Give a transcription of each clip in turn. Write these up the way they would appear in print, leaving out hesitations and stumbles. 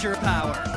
your power.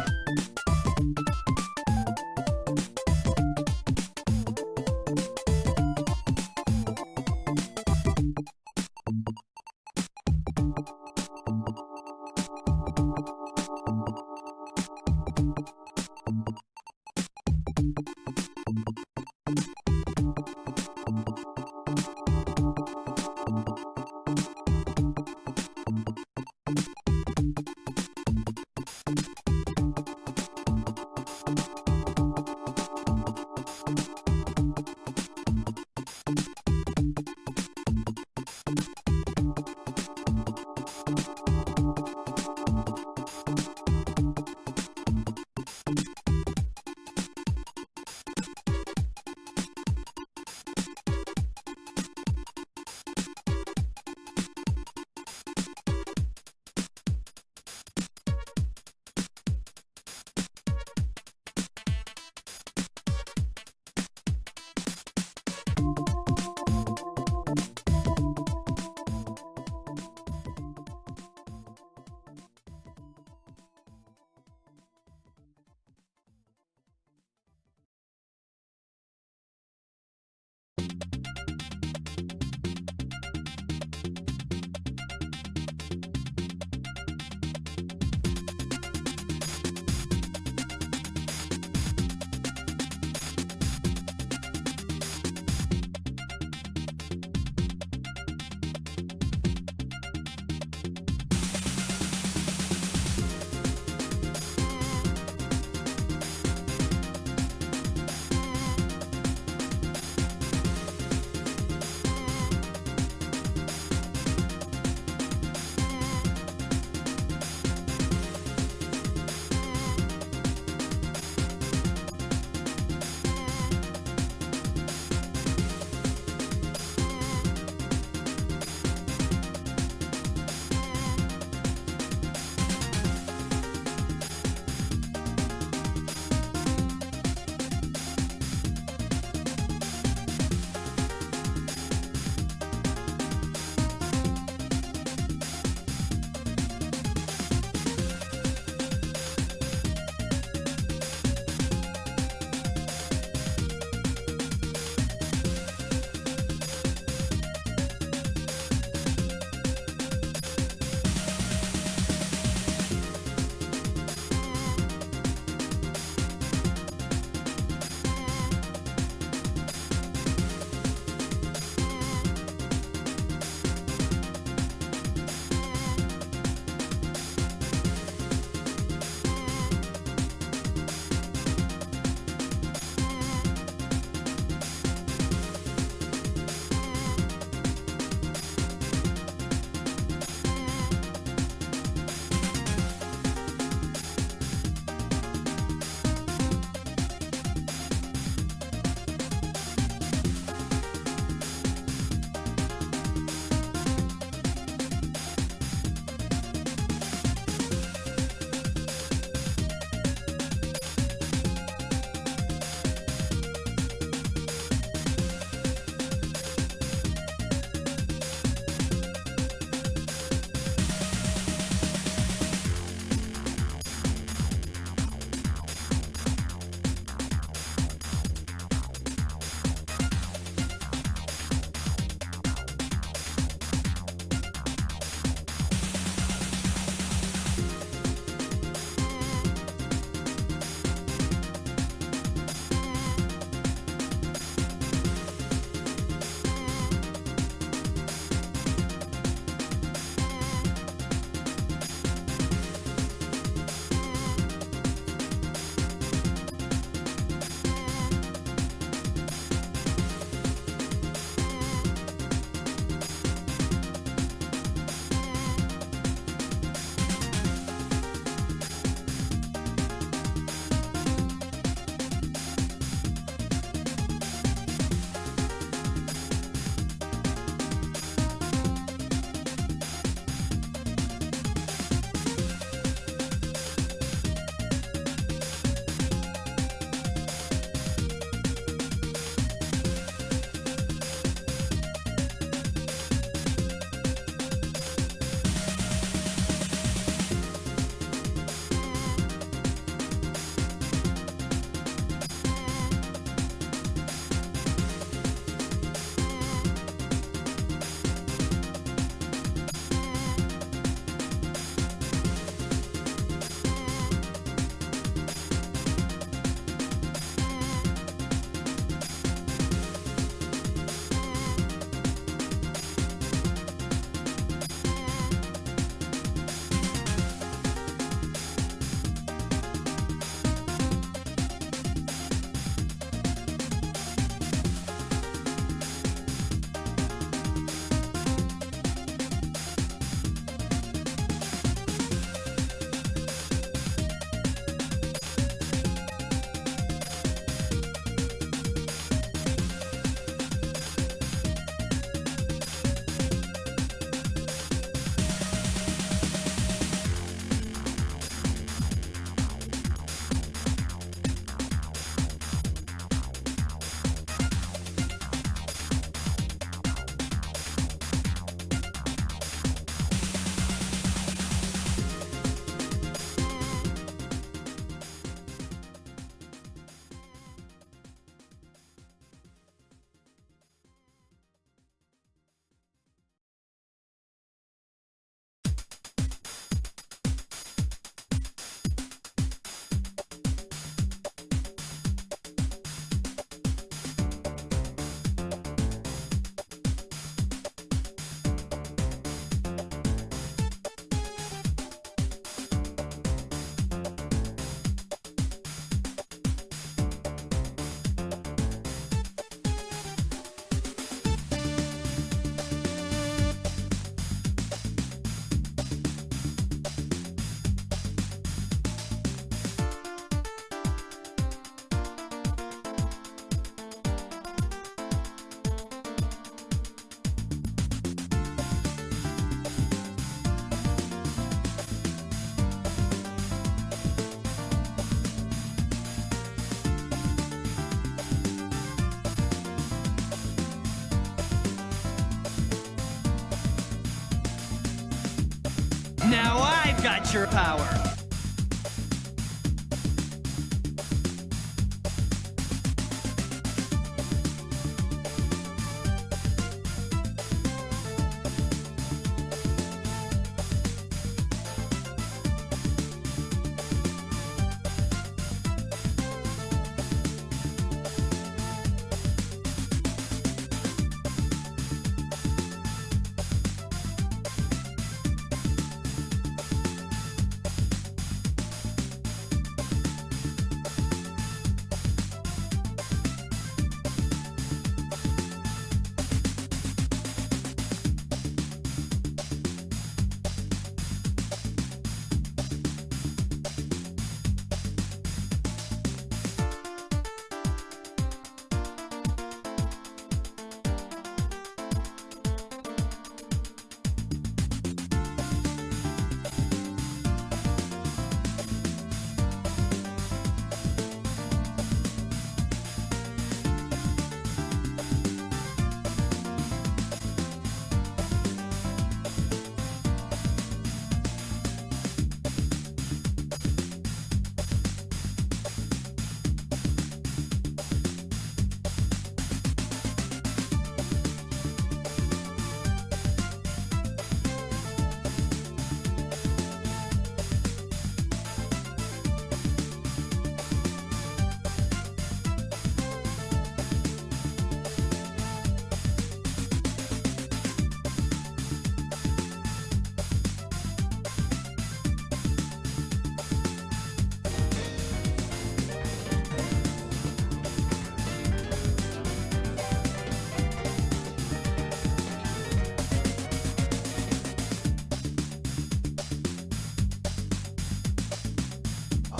Now I've got your power.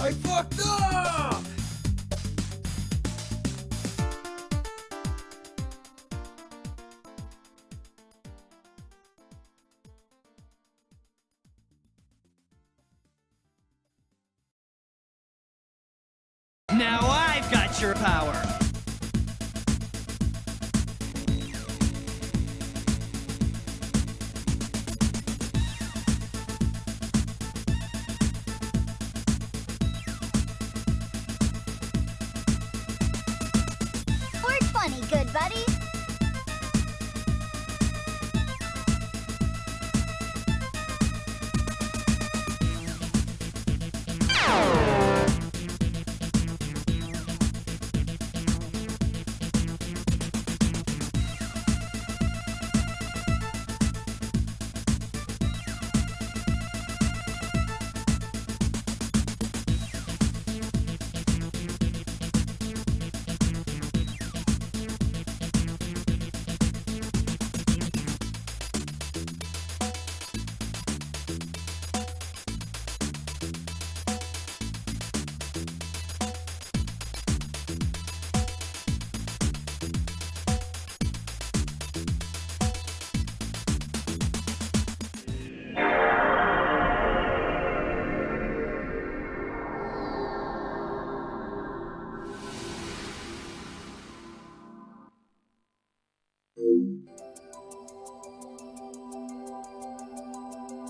I fucked up! Now I've got your power. Work funny, good buddy.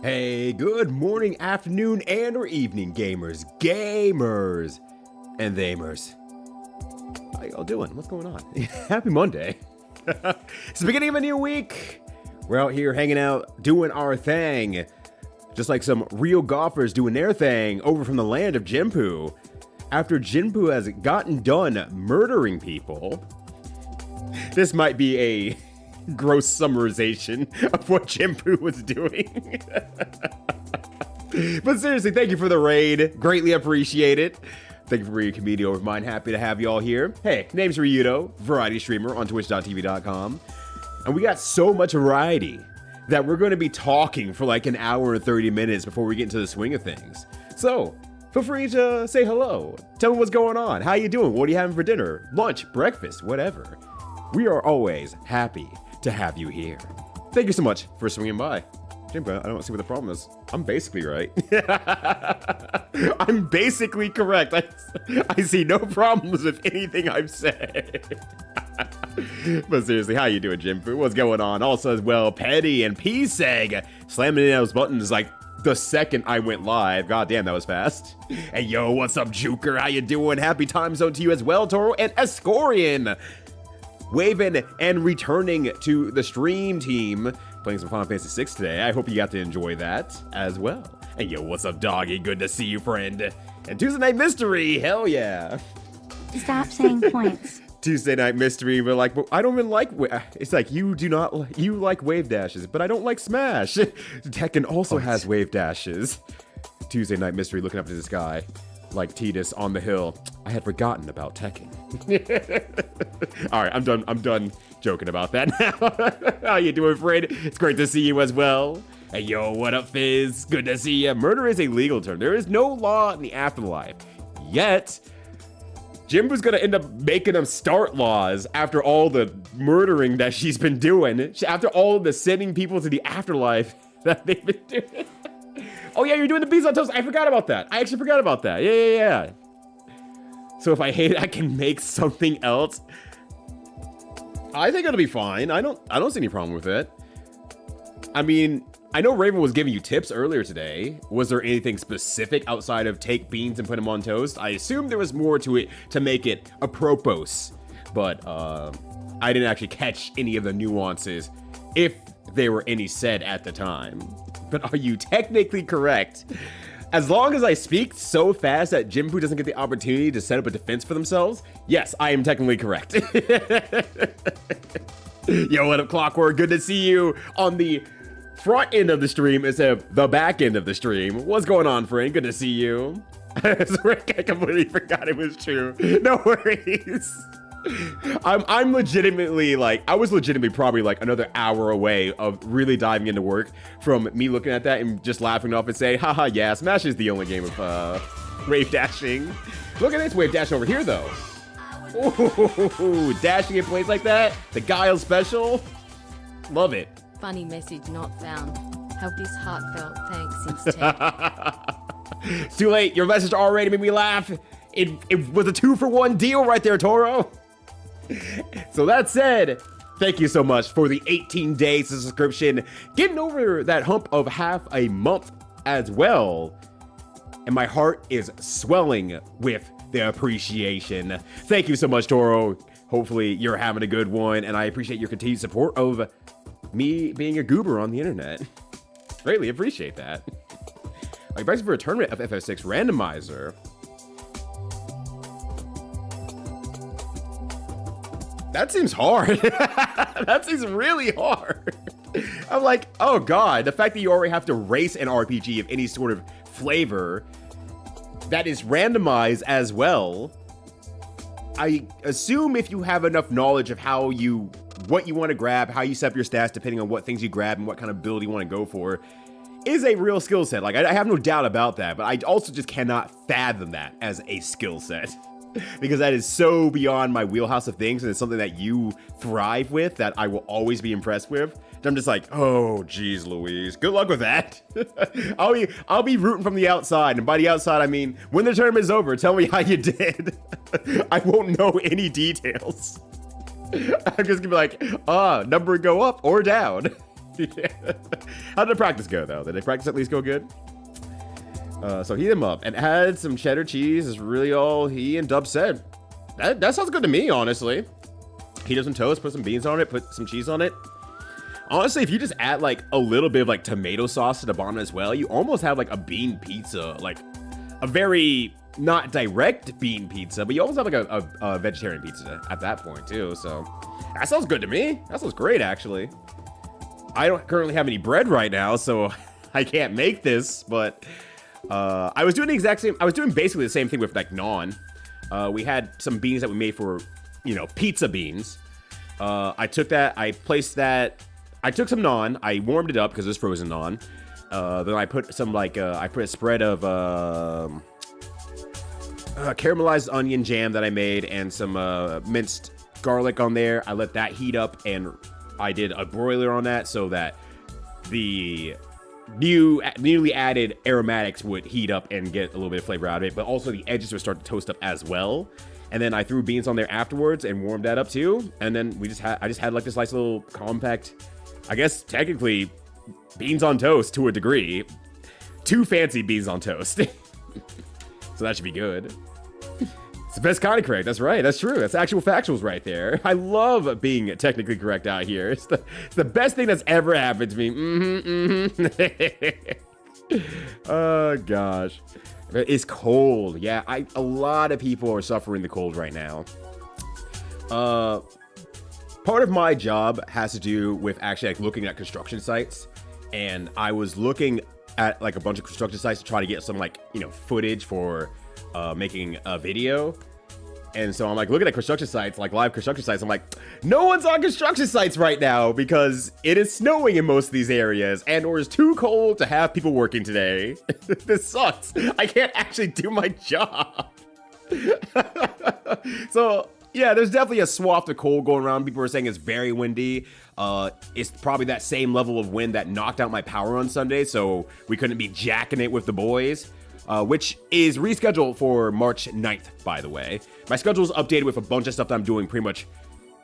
Hey, good morning, afternoon, and or evening, gamers, and thamers. How y'all doing? What's going on? Happy Monday. It's the beginning of a new week. We're out here hanging out, doing our thing. Just like some real golfers doing their thing over from the land of Jinpu. After Jinpu has gotten done murdering people, this might be a gross summarization of what Jinpu was doing. But seriously, thank you for the raid. Greatly appreciate it. Thank you for being a community over mine. Happy to have you all here. Hey, name's Ryudo, variety streamer on twitch.tv.com. And we got so much variety that we're going to be talking for like an hour and 30 minutes before we get into the swing of things. So, feel free to say hello. Tell me what's going on. How you doing? What are you having for dinner? Lunch, breakfast, whatever. We are always happy to have you here. Thank you so much for swinging by. Jinpu, I don't see what the problem is. I'm basically right. I'm basically correct. I see no problems with anything I've said. But seriously, how you doing, Jinpu? What's going on? Also as well, Petty and P-Seg slamming in those buttons like the second I went live. God damn, that was fast. Hey, yo, what's up, Juker? How you doing? Happy time zone to you as well, Toro and Escorian. Waving and returning to the stream team. Playing some Final Fantasy VI today. I hope you got to enjoy that as well. Hey, yo, what's up, doggy? Good to see you, friend. And Tuesday Night Mystery, hell yeah. Stop saying points. Tuesday Night Mystery, but like, I don't even like, it's like, you like wave dashes, but I don't like Smash. Tekken also has wave dashes. Tuesday Night Mystery looking up to the sky, like Tidus on the hill. I had forgotten about Tekken. All right, I'm done joking about that now. How you doing, friend? It's great to see you as well. Hey, yo, what up, Fizz? Good to see you. Murder is a legal term. There is no law in the afterlife. Yet, Jimbo's gonna end up making them start laws after all the murdering that she's been doing. After all the sending people to the afterlife that they've been doing. Oh yeah, you're doing the beans on toast. I forgot about that. I actually forgot about that. Yeah. So if I hate it, I can make something else. I think it'll be fine. I don't see any problem with it. I mean, I know Raven was giving you tips earlier today. Was there anything specific outside of take beans and put them on toast? I assume there was more to it to make it apropos, but I didn't actually catch any of the nuances, if there were any said at the time. But are you technically correct? As long as I speak so fast that Jimbo doesn't get the opportunity to set up a defense for themselves, yes, I am technically correct. Yo, what up, Clockwork? Good to see you on the front end of the stream instead of the back end of the stream. What's going on, friend? Good to see you. I completely forgot it was true. No worries. I'm legitimately like, I was legitimately probably like another hour away of really diving into work from me looking at that and just laughing off and saying, haha, yeah, Smash is the only game of wave dashing. Look at this wave dash over here, though. Ooh, dashing in place like that. The Guile special. Love it. Funny message not found. Have this heartfelt thanks instead. It's too late. Your message already made me laugh. It was a 2-for-1 deal right there, Toro. So that said, thank you so much for the 18 days of subscription. Getting over that hump of half a month as well. And my heart is swelling with the appreciation. Thank you so much, Toro. Hopefully you're having a good one, and I appreciate your continued support of me being a goober on the internet. Greatly appreciate that. Like, pricing for a tournament of FF6 randomizer. That seems hard. That seems really hard. I'm like, oh god, the fact that you already have to race an RPG of any sort of flavor that is randomized as well. I assume if you have enough knowledge of what you want to grab, how you set up your stats depending on what things you grab and what kind of build you want to go for, is a real skill set. Like, I have no doubt about that, but I also just cannot fathom that as a skill set. Because that is so beyond my wheelhouse of things, and it's something that you thrive with that I will always be impressed with. I'm just like, oh, geez, Louise. Good luck with that. I'll be rooting from the outside, and by the outside, I mean, when the tournament is over, tell me how you did. I won't know any details. I'm just gonna be like, number go up or down. How did the practice go, though? Did the practice at least go good? So heat him up and add some cheddar cheese is really all he and Dub said. That sounds good to me, honestly. Heat up some toast, put some beans on it, put some cheese on it. Honestly, if you just add like a little bit of like tomato sauce to the bottom as well, you almost have like a bean pizza, like a very not direct bean pizza, but you almost have like a vegetarian pizza at that point too. So that sounds good to me. That sounds great, actually. I don't currently have any bread right now, so I can't make this, but I was doing the exact same. I was doing basically the same thing with like naan. We had some beans that we made for, pizza beans. I took that, I placed that, I took some naan, I warmed it up because it's frozen naan. Then I put some I put a spread of caramelized onion jam that I made and some minced garlic on there. I let that heat up and I did a broiler on that so that the newly added aromatics would heat up and get a little bit of flavor out of it, but also the edges would start to toast up as well. And then I threw beans on there afterwards and warmed that up too. And then I just had like this nice little compact, I guess technically beans on toast to a degree. 2 fancy beans on toast. So that should be good. It's the best kind of correct. That's right. That's true. That's actual factuals right there. I love being technically correct out here. It's the best thing that's ever happened to me. Oh, gosh. It's cold. Yeah, a lot of people are suffering the cold right now. Part of my job has to do with actually like looking at construction sites, and I was looking at like a bunch of construction sites to try to get some like, you know, footage for making a video. And so I'm like looking at construction sites, like live construction sites. I'm like, no one's on construction sites right now because it is snowing in most of these areas and or it's too cold to have people working today. This sucks. I can't actually do my job. So yeah, there's definitely a swath of cold going around. People are saying it's very windy. It's probably that same level of wind that knocked out my power on Sunday, so we couldn't be jacking it with the boys. Which is rescheduled for March 9th, by the way. My schedule is updated with a bunch of stuff that I'm doing pretty much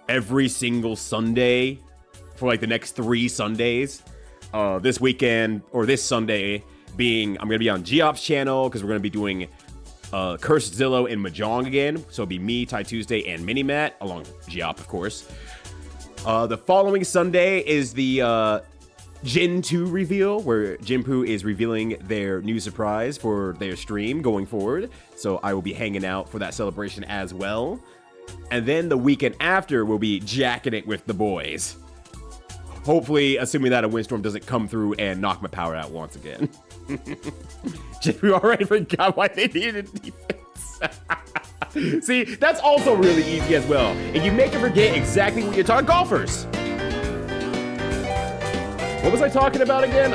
every single Sunday for like the next 3 Sundays. This weekend, or this Sunday, being, I'm going to be on Geop's channel because we're going to be doing Cursed Zillow and Mahjong again. So it'll be me, Ty Tuesday, and Minimat, along with Geop, of course. The following Sunday is the Gen 2 reveal, where Jinpoo is revealing their new surprise for their stream going forward. So I will be hanging out for that celebration as well. And then the weekend after, we'll be jacking it with the boys. Hopefully, assuming that a windstorm doesn't come through and knock my power out once again. Jinpoo already forgot why they needed defense. See, that's also really easy as well. And you make it forget exactly what you're talking. Golfers! What was I talking about again?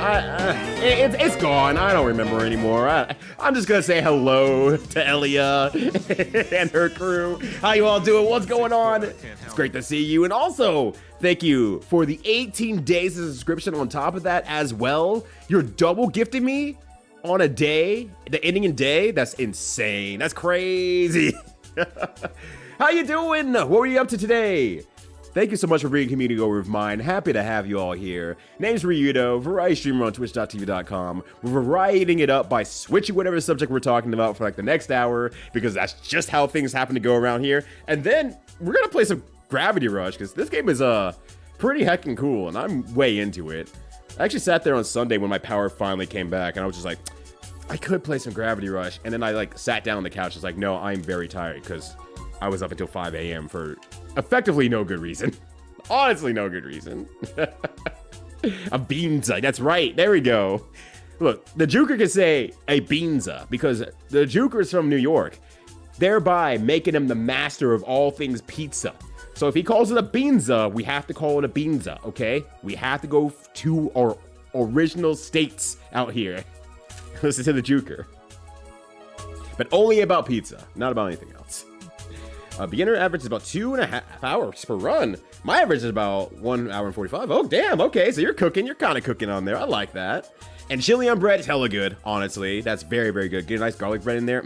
It's gone. I don't remember anymore. I'm just gonna say hello to Elia and her crew. How you all doing? What's going on? It's great to see you. And also, thank you for the 18 days of subscription on top of that as well. You're double gifting me on a day, the ending in day. That's insane. That's crazy. How you doing? What were you up to today? Thank you so much for being a community over of mine. Happy to have you all here. Name's Ryudo, variety streamer on twitch.tv.com. We're varietying it up by switching whatever subject we're talking about for like the next hour, because that's just how things happen to go around here. And then we're gonna play some Gravity Rush, because this game is pretty heckin' cool, and I'm way into it. I actually sat there on Sunday when my power finally came back, and I was just like, I could play some Gravity Rush. And then I like sat down on the couch, was like, no, I'm very tired, because I was up until 5 a.m. for effectively no good reason. Honestly, no good reason. A beanza. That's right. There we go. Look, the Juker could say a beanza because the Juker's from New York, thereby making him the master of all things pizza. So if he calls it a beanza, we have to call it a beanza, okay? We have to go to our original states out here. Listen to the Juker. But only about pizza, not about anything else. Beginner average is about 2.5 hours per run. My average is about 1 hour and 45. Oh, damn. Okay, so you're cooking. You're kind of cooking on there. I like that. And chili on bread is hella good, honestly. That's very, very good. Get a nice garlic bread in there.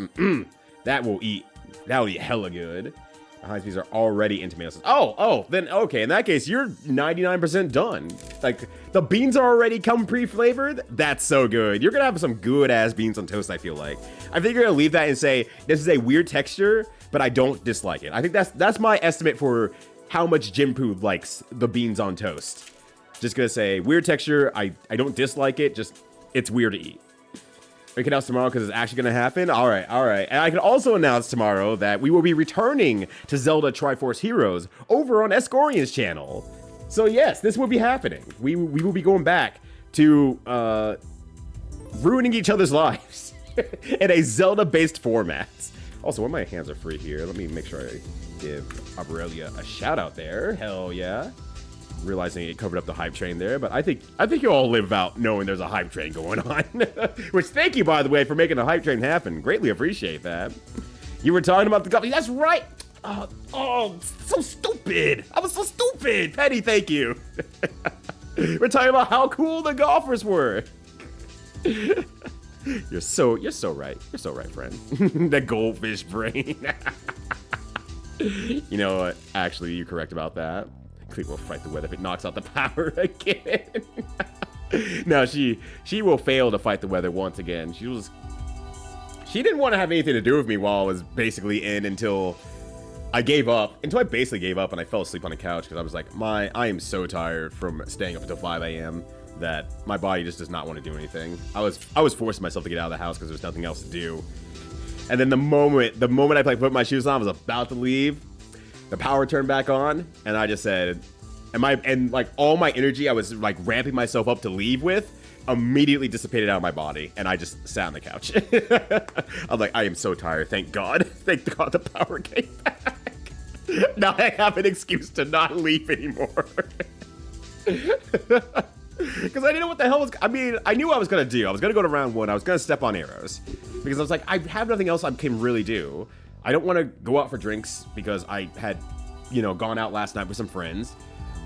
That will eat hella good. The high speeds are already in tomato sauce. Oh, then okay. In that case, you're 99% done. Like, the beans are already come pre-flavored. That's so good. You're gonna have some good-ass beans on toast, I feel like. I think you're gonna leave that and say, this is a weird texture, but I don't dislike it. I think that's my estimate for how much Jinpoo likes the beans on toast. Just gonna say, weird texture, I don't dislike it, just, it's weird to eat. We can announce tomorrow because it's actually gonna happen? All right. And I can also announce tomorrow that we will be returning to Zelda Triforce Heroes over on Escorian's channel. So yes, this will be happening. We will be going back to ruining each other's lives in a Zelda-based format. Also, when my hands are free here, let me make sure I give Aurelia a shout out there. Hell yeah. Realizing it covered up the hype train there, but I think you all live out knowing there's a hype train going on. Which, thank you, by the way, for making the hype train happen. Greatly appreciate that. You were talking about the golf. That's right. Oh, so stupid. I was so stupid. Petty, thank you. We're talking about how cool the golfers were. You're so right. You're so right, friend. The goldfish brain. You know what? Actually, you're correct about that. Cleveland will fight the weather if it knocks out the power again. No, she will fail to fight the weather once again. She didn't want to have anything to do with me while I was basically in until I gave up. Until I basically gave up and I fell asleep on the couch because I was like, I am so tired from staying up until 5 a.m. that my body just does not want to do anything. I was forcing myself to get out of the house because there was nothing else to do. And then the moment I like put my shoes on, I was about to leave. The power turned back on, and I just said, and like all my energy I was like ramping myself up to leave with immediately dissipated out of my body, and I just sat on the couch. I'm like, I am so tired. Thank God. Thank God the power came back. Now I have an excuse to not leave anymore. Because I didn't know what the hell was. I mean, I knew what I was gonna do. I was gonna go to round 1. I was gonna step on arrows because I was like, I have nothing else I can really do. I don't want to go out for drinks because I had, gone out last night with some friends.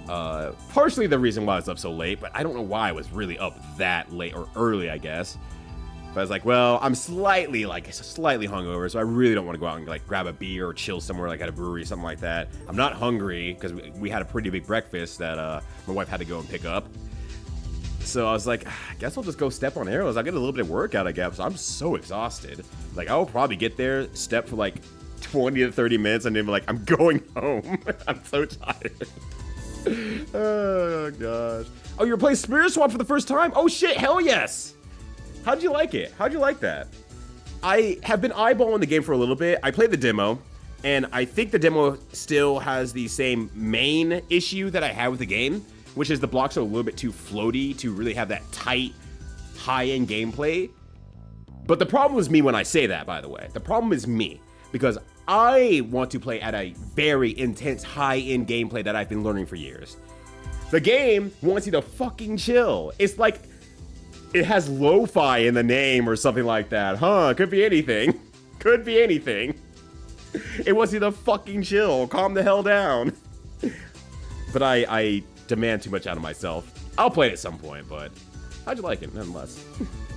Partially the reason why I was up so late, but I don't know why I was really up that late or early, I guess. But I was like, well, I'm slightly hungover, so I really don't want to go out and like grab a beer or chill somewhere like at a brewery, something like that. I'm not hungry because we had a pretty big breakfast that my wife had to go and pick up. So I was like, I guess I'll just go step on arrows. I'll get a little bit of workout, I guess. I'm so exhausted. Like, I'll probably get there, step for like 20 to 30 minutes, and then be like, I'm going home. I'm so tired. Oh, gosh. Oh, you're playing Spirit Swap for the first time? Oh, shit. Hell yes. How'd you like it? How'd you like that? I have been eyeballing the game for a little bit. I played the demo, and I think the demo still has the same main issue that I had with the game, which is the blocks are a little bit too floaty to really have that tight, high-end gameplay. But the problem is me when I say that, by the way. The problem is me, because I want to play at a very intense, high-end gameplay that I've been learning for years. The game wants you to fucking chill. It's like it has lo-fi in the name or something like that. Could be anything. Could be anything. It wants you to fucking chill. Calm the hell down. But I demand too much out of myself. I'll play it at some point, but how'd you like it, nonetheless?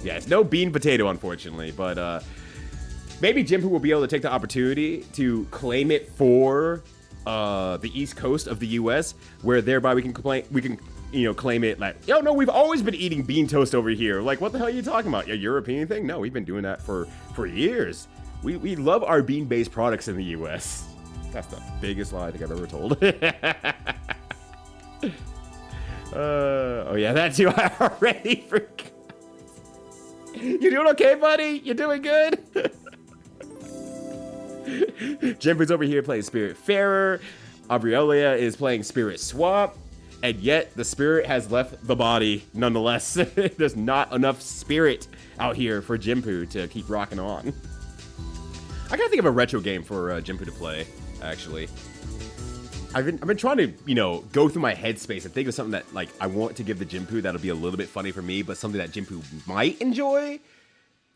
Yeah, it's no bean potato, unfortunately, but maybe Jinpu will be able to take the opportunity to claim it for the East Coast of the U.S., where thereby we can claim it like, yo, no, we've always been eating bean toast over here. Like, what the hell are you talking about? A European thing? No, we've been doing that for years. We love our bean-based products in the U.S. That's the biggest lie I think I've ever told. Oh yeah, that's you. I already forgot. You doing okay, buddy? You doing good? Jinpu's over here playing Spiritfarer. Aurelia is playing Spirit Swap. And yet, the spirit has left the body nonetheless. There's not enough spirit out here for Jinpu to keep rocking on. I gotta think of a retro game for Jinpu to play, actually. I've been trying to, go through my headspace and think of something that, like, I want to give the Jinpu that'll be a little bit funny for me, but something that Jinpu might enjoy.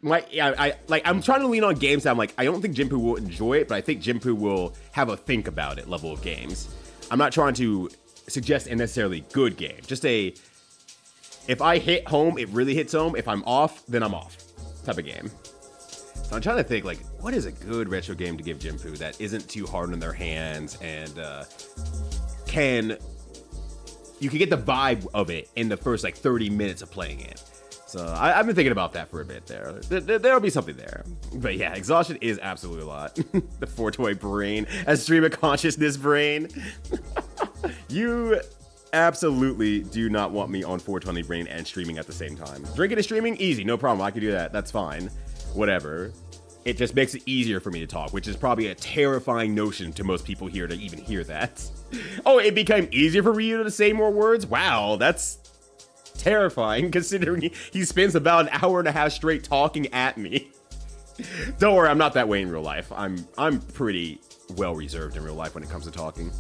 I'm trying to lean on games that I'm like, I don't think Jinpu will enjoy it, but I think Jinpu will have a think about it level of games. I'm not trying to suggest a necessarily good game. Just if I hit home, it really hits home. If I'm off, then I'm off type of game. So I'm trying to think, like, what is a good retro game to give Jinpu that isn't too hard on their hands and you can get the vibe of it in the first, like, 30 minutes of playing it. So I've been thinking about that for a bit there. There'll be something there. But yeah, exhaustion is absolutely a lot. The 4-toy brain, a stream of consciousness brain. You absolutely do not want me on 420 brain and streaming at the same time. Drinking and streaming, easy, no problem. I can do that. That's fine. Whatever. It just makes it easier for me to talk, which is probably a terrifying notion to most people here to even hear that. Oh, it became easier for Ryu to say more words? Wow, that's terrifying considering he spends about an hour and a half straight talking at me. Don't worry, I'm not that way in real life. I'm pretty well reserved in real life when it comes to talking.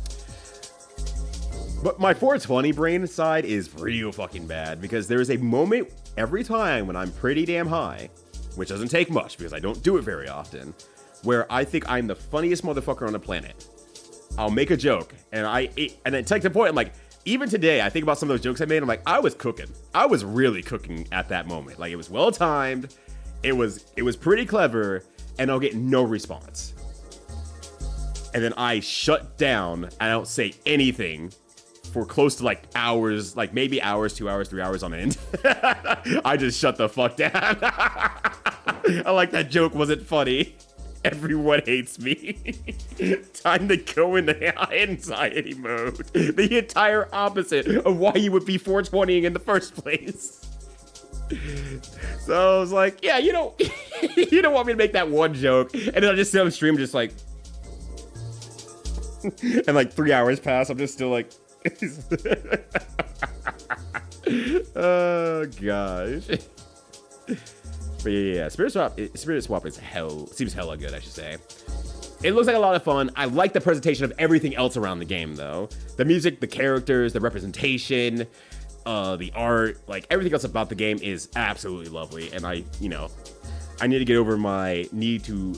But my 420 brain side is real fucking bad because there is a moment every time when I'm pretty damn high, which doesn't take much because I don't do it very often, where I think I'm the funniest motherfucker on the planet. I'll make a joke and it's like the point I'm like, even today, I think about some of those jokes I made. I'm like, I was cooking. I was really cooking at that moment. Like, it was well timed. It was pretty clever, and I'll get no response. And then I shut down. I don't say anything for close to like hours, like maybe hours, 2 hours, 3 hours on end. I just shut the fuck down. I like that joke wasn't funny. Everyone hates me. Time to go into high anxiety mode. The entire opposite of why you would be 420ing in the first place. So I was like, yeah, you don't want me to make that one joke. And then I just sit on stream just like, and like 3 hours pass, I'm just still like, oh gosh. But yeah, Spirit Swap is seems hella good, I should say. It looks like a lot of fun. I like the presentation of everything else around the game, though. The music, the characters, the representation, the art, like everything else about the game is absolutely lovely. And I need to get over my need to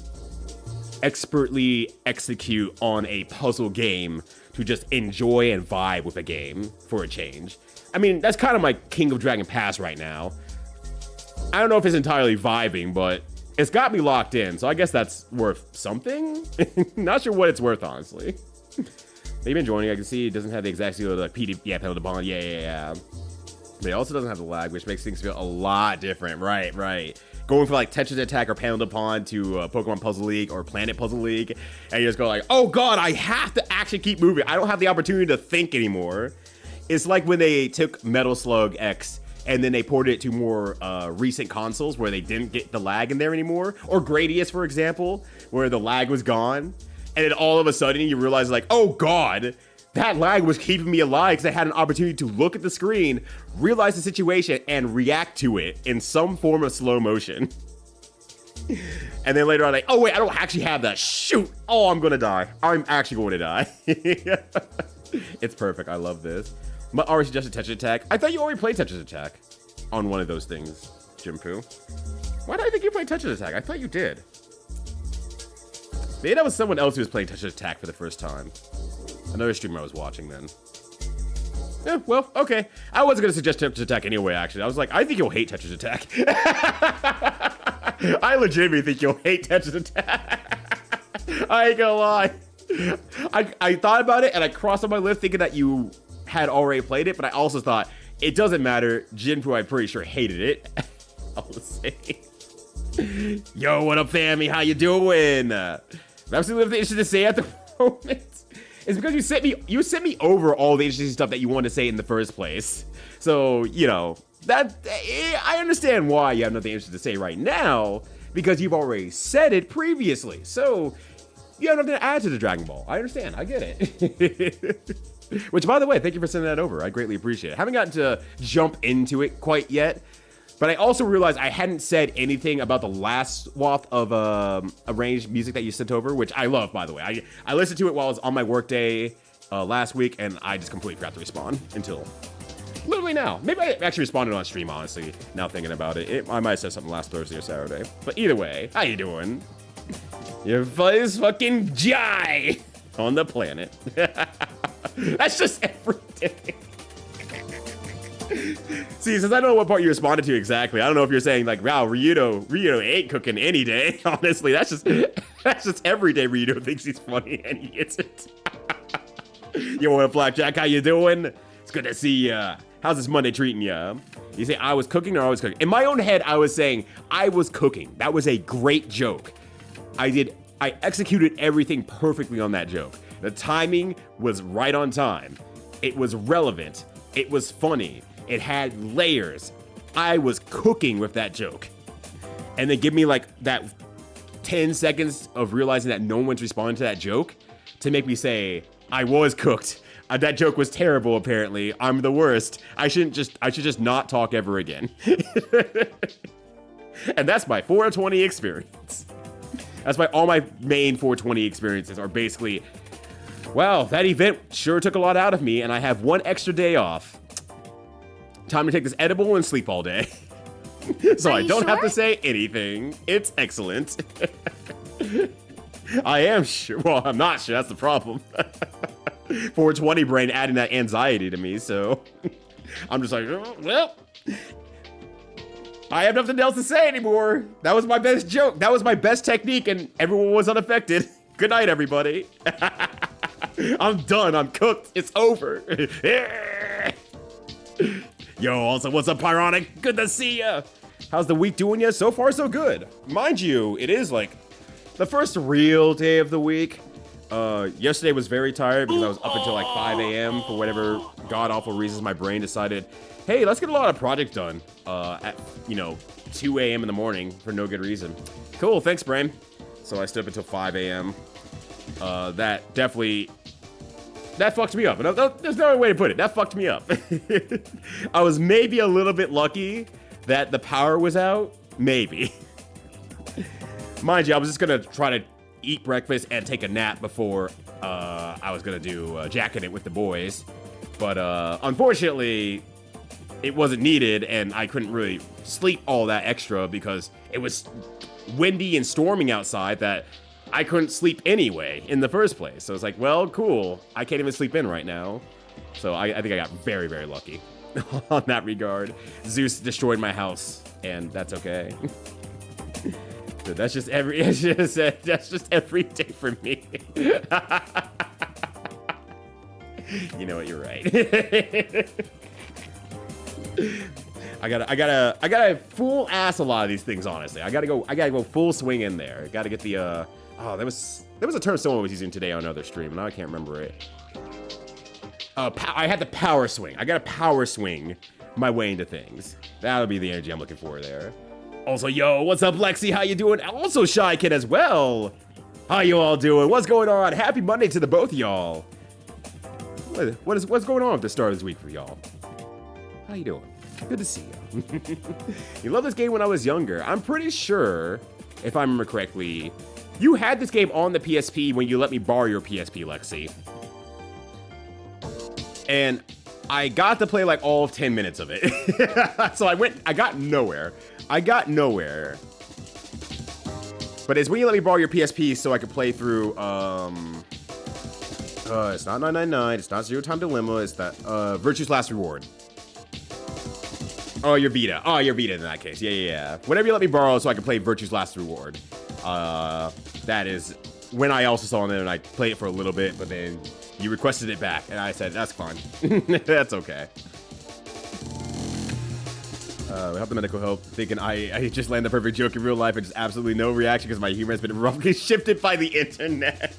expertly execute on a puzzle game to just enjoy and vibe with a game for a change. I mean, that's kind of my King of Dragon Pass right now. I don't know if it's entirely vibing, but it's got me locked in, so I guess that's worth something? Not sure what it's worth, honestly. They've been joining, I can see it doesn't have the exact seal of the PD, yeah, Panel to Bond, yeah. But it also doesn't have the lag, which makes things feel a lot different, right. Going for like Tetris Attack or Panel to Pond to Pokemon Puzzle League or Planet Puzzle League, and you just go like, oh god, I have to actually keep moving. I don't have the opportunity to think anymore. It's like when they took Metal Slug X and then they ported it to more recent consoles where they didn't get the lag in there anymore. Or Gradius, for example, where the lag was gone. And then all of a sudden you realize like, oh god, that lag was keeping me alive because I had an opportunity to look at the screen, realize the situation, and react to it in some form of slow motion. And then later on, like, oh wait, I don't actually have that. Shoot! Oh, I'm gonna die. I'm actually going to die. It's perfect. I love this. But already suggested Tetris Attack. I thought you already played Tetris Attack on one of those things, Jimpu. Why did I think you played Tetris Attack? I thought you did. Maybe that was someone else who was playing Tetris Attack for the first time. Another streamer I was watching then. Yeah, well, okay. I wasn't going to suggest Tetris Attack anyway, actually. I was like, I think you'll hate Tetris Attack. I legitimately think you'll hate Tetris Attack. I ain't gonna lie. I thought about it and I crossed on my list thinking that you had already played it, but I also thought it doesn't matter. Jinpu, I'm pretty sure, hated it. I'll say, yo, what up, family? How you doing? That's the interesting to say at the moment. It's because you sent me over all the interesting stuff that you wanted to say in the first place. So, that I understand why you have nothing interesting to say right now, because you've already said it previously. So you have nothing to add to the Dragon Ball. I understand. I get it. Which, by the way, thank you for sending that over. I greatly appreciate it. Haven't gotten to jump into it quite yet, but I also realized I hadn't said anything about the last waft of arranged music that you sent over, which I love, by the way. I listened to it while I was on my workday last week, and I just completely forgot to respond until literally now. Maybe I actually responded on stream, honestly, now thinking about it. I might have said something last Thursday or Saturday. But either way, how you doing? Your first fucking Jai on the planet. That's just everything. See, since I don't know what part you responded to exactly, I don't know if you're saying like, wow, Ryudo ain't cooking any day. Honestly, that's just everyday Ryudo thinks he's funny and he gets it. Yo, what up, Blackjack? How you doing? It's good to see ya. How's this Monday treating ya? You say I was cooking or I was cooking? In my own head, I was saying I was cooking. That was a great joke. I executed everything perfectly on that joke. The timing was right on time. It was relevant. It was funny. It had layers. I was cooking with that joke. And then give me like that 10 seconds of realizing that no one's responding to that joke to make me say, I was cooked. That joke was terrible, apparently. I'm the worst. I should just not talk ever again. And that's my 420 experience. That's why all my main 420 experiences are basically, wow, that event sure took a lot out of me, and I have one extra day off. Time to take this edible and sleep all day. So I don't have to say anything. It's excellent. I am sure. Well, I'm not sure. That's the problem. 420 brain adding that anxiety to me, so I'm just like, oh, well, I have nothing else to say anymore. That was my best joke. That was my best technique, and everyone was unaffected. Good night, everybody. I'm done. I'm cooked. It's over. Yo, also, what's up, Pyronic? Good to see ya. How's the week doing ya? So far, so good. Mind you, it is like the first real day of the week. Yesterday was very tired because I was up until like 5 a.m. for whatever god-awful reasons my brain decided, hey, let's get a lot of projects done at, 2 a.m. in the morning for no good reason. Cool, thanks, brain. So I stood up until 5 a.m. That fucked me up. There's no other way to put it. That fucked me up. I was maybe a little bit lucky that the power was out. Maybe. Mind you, I was just gonna try to eat breakfast and take a nap before I was gonna do Jacking It with the boys. But unfortunately, it wasn't needed, and I couldn't really sleep all that extra because it was windy and storming outside that I couldn't sleep anyway in the first place. So it's like, well, cool. I can't even sleep in right now. So I think I got very, very lucky on that regard. Zeus destroyed my house, and that's okay. Dude, that's just every day for me. You know what? You're right. I gotta full ass a lot of these things, honestly. I gotta go full swing in there. I gotta get the there was a term someone was using today on another stream, and now I can't remember it. I had the power swing. I gotta power swing my way into things. That'll be the energy I'm looking for there. Also, yo, what's up, Lexi? How you doing? Also, Shy Kid as well. How you all doing? What's going on? Happy Monday to the both of y'all. What's going on at the start of this week for y'all? How you doing? Good to see you. You loved this game when I was younger. I'm pretty sure, if I remember correctly, you had this game on the PSP when you let me borrow your PSP, Lexi. And I got to play like all of 10 minutes of it. So I got nowhere. But it's when you let me borrow your PSP so I could play through, it's not 999, it's not Zero Time Dilemma, it's that, Virtue's Last Reward. Oh, your Vita. Oh, your Vita in that case. Yeah. Whatever you let me borrow so I can play Virtue's Last Reward. That is when I also saw it and I played it for a little bit, but then you requested it back, and I said, that's fine. That's okay. Help the medical help, thinking I just landed the perfect joke in real life and just absolutely no reaction because my humor has been roughly shifted by the internet.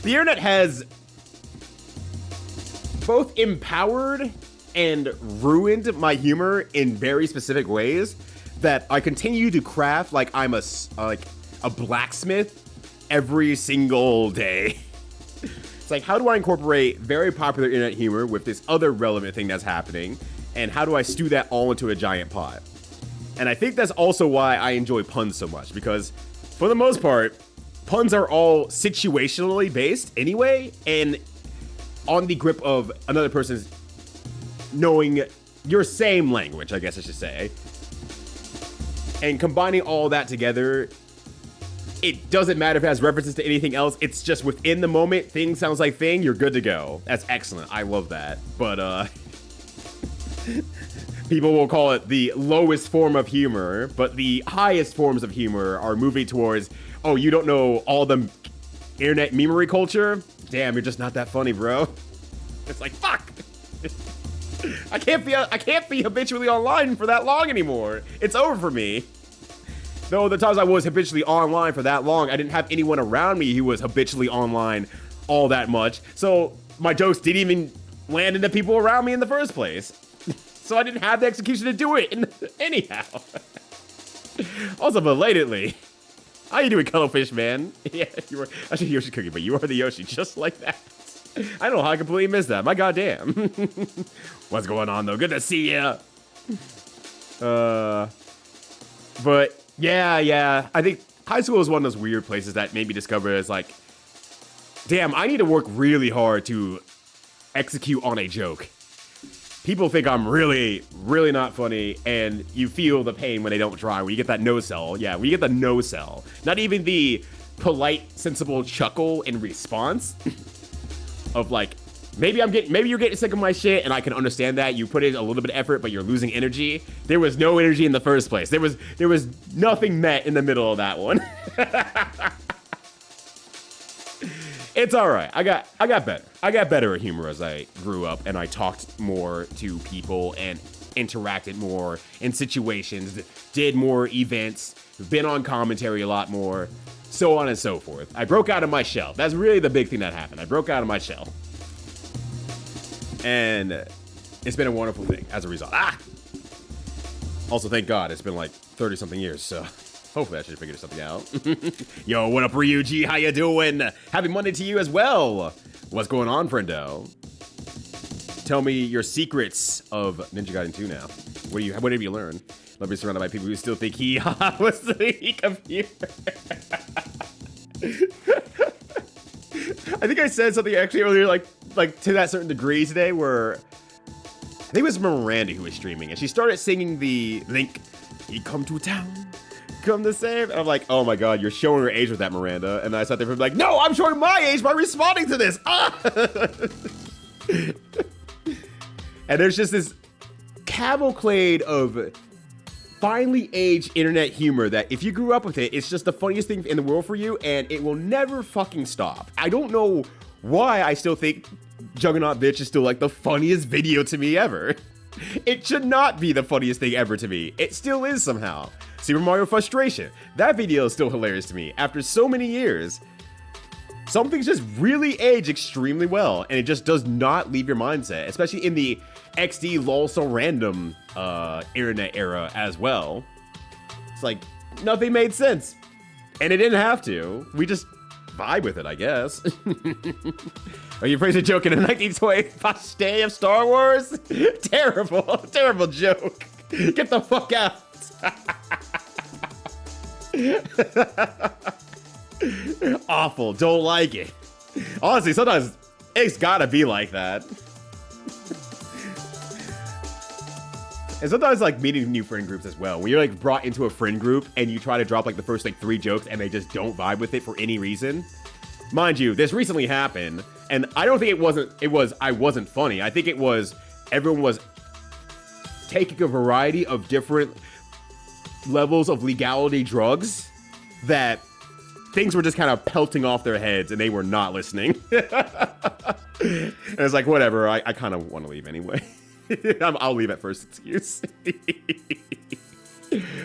The internet has both empowered and ruined my humor in very specific ways that I continue to craft like I'm a blacksmith every single day. It's like, how do I incorporate very popular internet humor with this other relevant thing that's happening, and how do I stew that all into a giant pot? And I think that's also why I enjoy puns so much, because for the most part, puns are all situationally based anyway, and on the grip of another person's knowing your same language, I guess I should say. And combining all that together, it doesn't matter if it has references to anything else. It's just within the moment, thing sounds like thing, you're good to go. That's excellent. I love that. But, people will call it the lowest form of humor, but the highest forms of humor are moving towards, oh, you don't know all the internet memery culture? Damn, you're just not that funny, bro. It's like, fuck. I can't be habitually online for that long anymore. It's over for me. Though the times I was habitually online for that long, I didn't have anyone around me who was habitually online all that much. So my jokes didn't even land into people around me in the first place. So I didn't have the execution to do it anyhow. Also, belatedly. How you doing, Cuttlefish, man? Yeah, you were actually Yoshi Cookie, but you are the Yoshi, just like that. I don't know how I completely missed that. My goddamn. What's going on, though? Good to see ya. But yeah. I think high school is one of those weird places that made me discover it's like, damn, I need to work really hard to execute on a joke. People think I'm really, really not funny, and you feel the pain when they don't try. When you get that no sell. Yeah, when you get the no sell. Not even the polite, sensible chuckle in response of like, maybe you're getting sick of my shit, and I can understand that. You put in a little bit of effort, but you're losing energy. There was no energy in the first place. There was nothing met in the middle of that one. It's all right. I got better. I got better at humor as I grew up and I talked more to people and interacted more in situations, did more events, been on commentary a lot more, so on and so forth. I broke out of my shell. That's really the big thing that happened. I broke out of my shell. And it's been a wonderful thing as a result. Also, thank God, it's been like 30-something years, so hopefully I should figure something out. Yo, what up, Ryuji? How you doing? Happy Monday to you as well. What's going on, friendo? Tell me your secrets of Ninja Gaiden 2 now. What have you learned? Love being surrounded by people who still think he was the computer. I think I said something actually earlier, like to that certain degree today, where I think it was Miranda who was streaming, and she started singing the Link, he come to town, come to save. And I'm like, oh my God, you're showing her age with that, Miranda. And I sat there and like, no, I'm showing my age by responding to this. And there's just this cavalcade of finely aged internet humor that if you grew up with it, it's just the funniest thing in the world for you, and it will never fucking stop. I don't know why I still think Juggernaut Bitch is still like the funniest video to me ever. It should not be the funniest thing ever to me. It still is somehow. Super Mario Frustration. That video is still hilarious to me after so many years. Some things just really age extremely well, and it just does not leave your mindset, especially in the XD lol so random internet era as well. It's like, nothing made sense. And it didn't have to. We just vibe with it, I guess. Are you afraid of joking in 1920 pastiche of Star Wars? Terrible, terrible joke. Get the fuck out. Awful, don't like it. Honestly, sometimes it's gotta be like that. And sometimes like meeting new friend groups as well. When you're like brought into a friend group and you try to drop like the first like 3 jokes and they just don't vibe with it for any reason. Mind you, this recently happened, and I don't think I wasn't funny. I think it was everyone was taking a variety of different levels of legality drugs that things were just kind of pelting off their heads and they were not listening. And it's like, whatever, I kind of want to leave anyway. I'll leave at first excuse.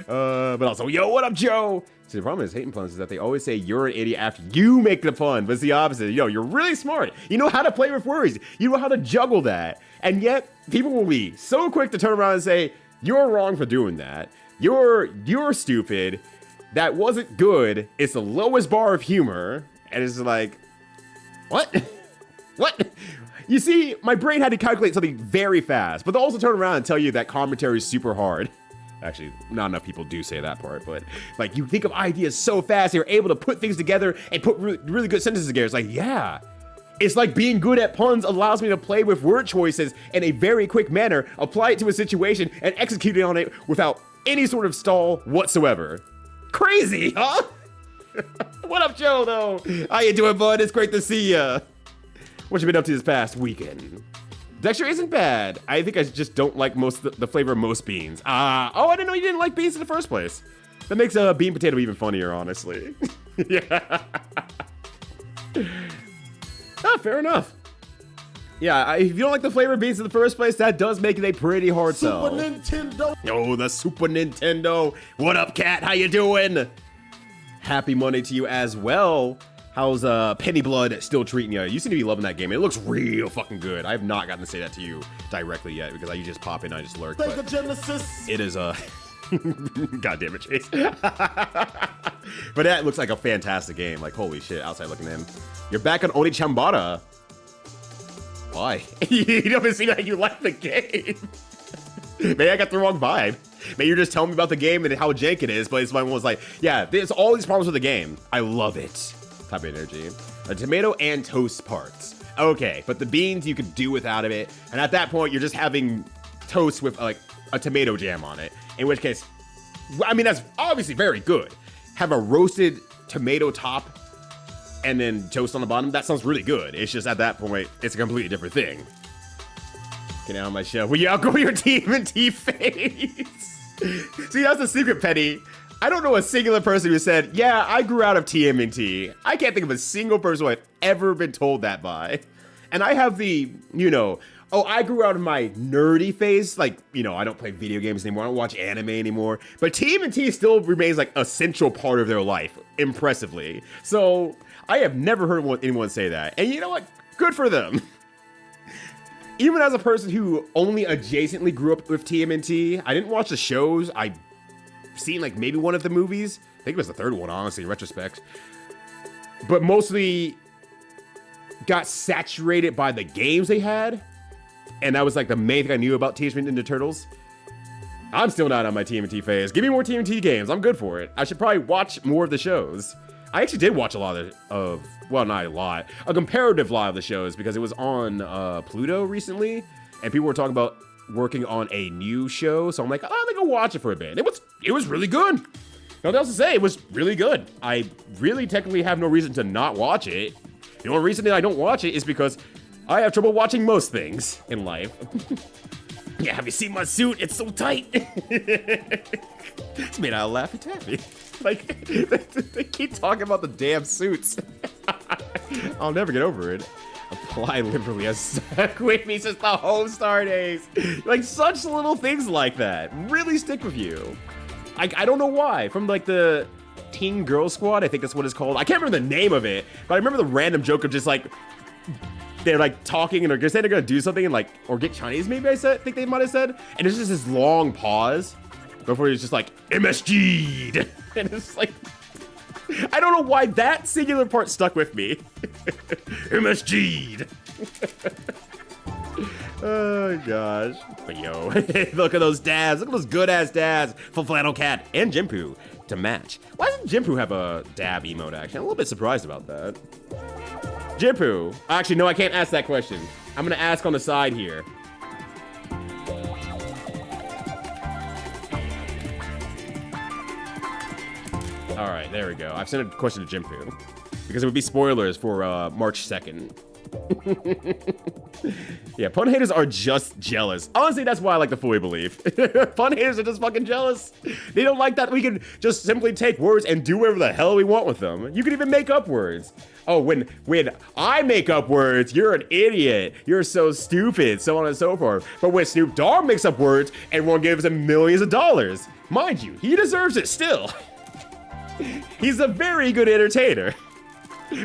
But also, yo, what up, Joe? See, the problem is hating puns is that they always say you're an idiot after you make the pun, but it's the opposite. Yo, you're really smart. You know how to play with words. You know how to juggle that. And yet, people will be so quick to turn around and say, you're wrong for doing that. You're stupid. That wasn't good. It's the lowest bar of humor. And it's like, what? What? You see, my brain had to calculate something very fast, but they'll also turn around and tell you that commentary is super hard. Actually, not enough people do say that part, but like you think of ideas so fast, you're able to put things together and put really good sentences together. It's like, yeah. It's like being good at puns allows me to play with word choices in a very quick manner, apply it to a situation, and execute on it without any sort of stall whatsoever. Crazy, huh? What up, Joe, though? How you doing, bud? It's great to see ya. What you been up to this past weekend? Texture isn't bad. I think I just don't like the flavor of most beans. Oh, I didn't know you didn't like beans in the first place. That makes a bean potato even funnier, honestly. Yeah. Fair enough. Yeah, if you don't like the flavor of beans in the first place, that does make it a pretty hard sell. Super Nintendo. Oh, the Super Nintendo. What up, cat? How you doing? Happy Monday to you as well. How's Penny Blood still treating you? You seem to be loving that game. It looks real fucking good. I have not gotten to say that to you directly yet because I usually just pop in and I just lurk. Sega Genesis. It is God damn it, Chase. But that looks like a fantastic game. Like, holy shit, outside looking in. You're back on Oni Chambara. Why? You don't seem like you like the game. Maybe I got the wrong vibe. Maybe you're just telling me about the game and how jank it is, but it's my one was like, yeah, there's all these problems with the game. I love it. Type of energy. A tomato and toast parts. Okay, but the beans you could do without of it. And at that point, you're just having toast with like a tomato jam on it. In which case, I mean, that's obviously very good. Have a roasted tomato top and then toast on the bottom. That sounds really good. It's just at that point, it's a completely different thing. Get out of my show. Will you outgrow your TMNT face? See, that's the secret, Penny. I don't know a singular person who said, yeah, I grew out of TMNT. I can't think of a single person who I've ever been told that by. And I have the, you know, oh, I grew out of my nerdy phase. Like, you know, I don't play video games anymore. I don't watch anime anymore. But TMNT still remains like a central part of their life, impressively. So I have never heard anyone say that. And you know what? Good for them. Even as a person who only adjacently grew up with TMNT, I didn't watch the shows. I've seen like maybe one of the movies. I think it was the third one, honestly, in retrospect. But mostly got saturated by the games they had. And that was like the main thing I knew about Teenage Mutant Ninja Turtles. I'm still not on my TMNT phase. Give me more TMNT games. I'm good for it. I should probably watch more of the shows. I actually did watch a lot of well, not a lot, a comparative lot of the shows because it was on Pluto recently, and people were talking about working on a new show. So I'm like, oh, I'm gonna go watch it for a bit. It was really good. Nothing else to say. It was really good. I really technically have no reason to not watch it. The only reason that I don't watch it is because I have trouble watching most things in life. Yeah, have you seen my suit? It's so tight. It's made out of Laffy Taffy. Like, they keep talking about the damn suits. I'll never get over it. Apply literally has stuck with me since the Homestar days. Like, such little things like that really stick with you. I don't know why. From, like, the Teen Girl Squad, I think that's what it's called. I can't remember the name of it, but I remember the random joke of just, like, they're like talking and they're saying they're gonna do something and like, or get Chinese maybe think they might have said. And it's just this long pause before he's just like, MSG'd. And it's like, I don't know why that singular part stuck with me. MSG'd. Oh gosh. But yo, look at those dads. Look at those good ass dads for Flannel Cat and Jinpoo to match. Why doesn't Jinpoo have a dab emote actually? I'm a little bit surprised about that. Jinpoo. Actually, no, I can't ask that question. I'm gonna ask on the side here. All right, there we go. I've sent a question to Jinpoo because it would be spoilers for March 2nd. Yeah, pun haters are just jealous. Honestly, that's why I like to fully believe. Pun haters are just fucking jealous. They don't like that we can just simply take words and do whatever the hell we want with them. You can even make up words. Oh, when I make up words, you're an idiot. You're so stupid, so on and so forth. But when Snoop Dogg makes up words, everyone gives him millions of dollars. Mind you, he deserves it still. He's a very good entertainer.